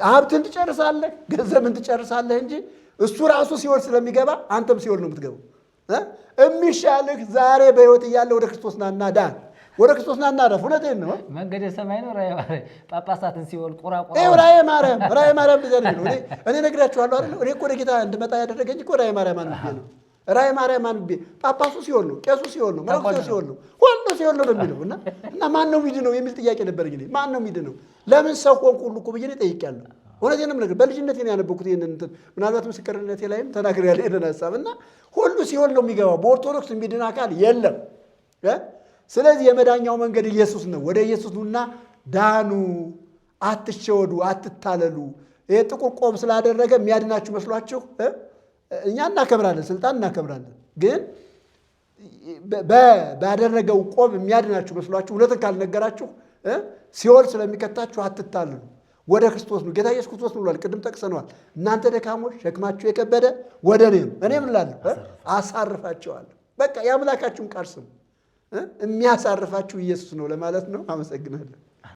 ሀብትን ትጨርሳለህ፣ ገንዘብን ትጨርሳለህ እንጂ እሱ ራሱ ሲኦል ስለሚገባ አንተም ሲኦል ነው የምትገባው። የሚሻልህ ዛሬ በሕይወት እያለ ወደ ክርስቶስ ናና ዳን፣ ወደ ክርስቶስ ናና ረፍ። እውነቴን ነው። መንገደ ሰማይ ነው። ጳጳሳትን ሲኦል ቁራቁራ ራእየ ማርያም እንደዚያ ነው። እኔ ነግራችኋለሁ አይደል? እኔ እኮ ወደ ጌታ እንድመጣ ያደረገኝ እኮ ራእየ ማርያም አንብቤ ነው። ራእየ ማርያም አንብቤ ጳጳሱ ሲኦል ነው፣ ቄሱ ሲኦል ነው፣ መነኩሴው ሲኦል ነው፣ ሁሉ ሲኦል ነው የሚለው እና ማን ነው የሚድነው የሚል ጥያቄ ነበረኝ። ማን ነው የሚድነው? ለምን ሰው ሆንኩ ሁሉ እኮ ብዬ ጠይቄያለሁ። እውነቴንም ነገር በልጅነቴ ነው ያነበብኩት። ይሄንን ምናልባት ምስክርነቴ ላይም ተናግሬያለሁ ይሄንን ሐሳብ እና ሁሉ ሲኦል ነው የሚገባው። በኦርቶዶክስ የሚድን አካል የለም። ስለዚህ የመዳኛው መንገድ ኢየሱስ ነው። ወደ ኢየሱስ ኑና ዳኑ፣ አትሸወዱ፣ አትታለሉ። ይሄ ጥቁር ቆብ ስላደረገ የሚያድናችሁ መስሏችሁ እኛ እናከብራለን፣ ስልጣን እናከብራለን። ግን ባደረገው ቆብ የሚያድናችሁ መስሏችሁ እውነትን ካልነገራችሁ ሲኦል ስለሚከታችሁ አትታለሉ። ወደ ክርስቶስ ነው። ጌታ ኢየሱስ ክርስቶስ ብሏል። ቅድም ጠቅሰነዋል። እናንተ ደካሞች ሸክማችሁ የከበደ ወደ እኔ ነው፣ እኔም እላለሁ አሳርፋቸዋለሁ። በቃ የአምላካችሁን ቃል ስሙ። የሚያሳርፋችሁ ኢየሱስ ነው ለማለት ነው። አመሰግናለሁ።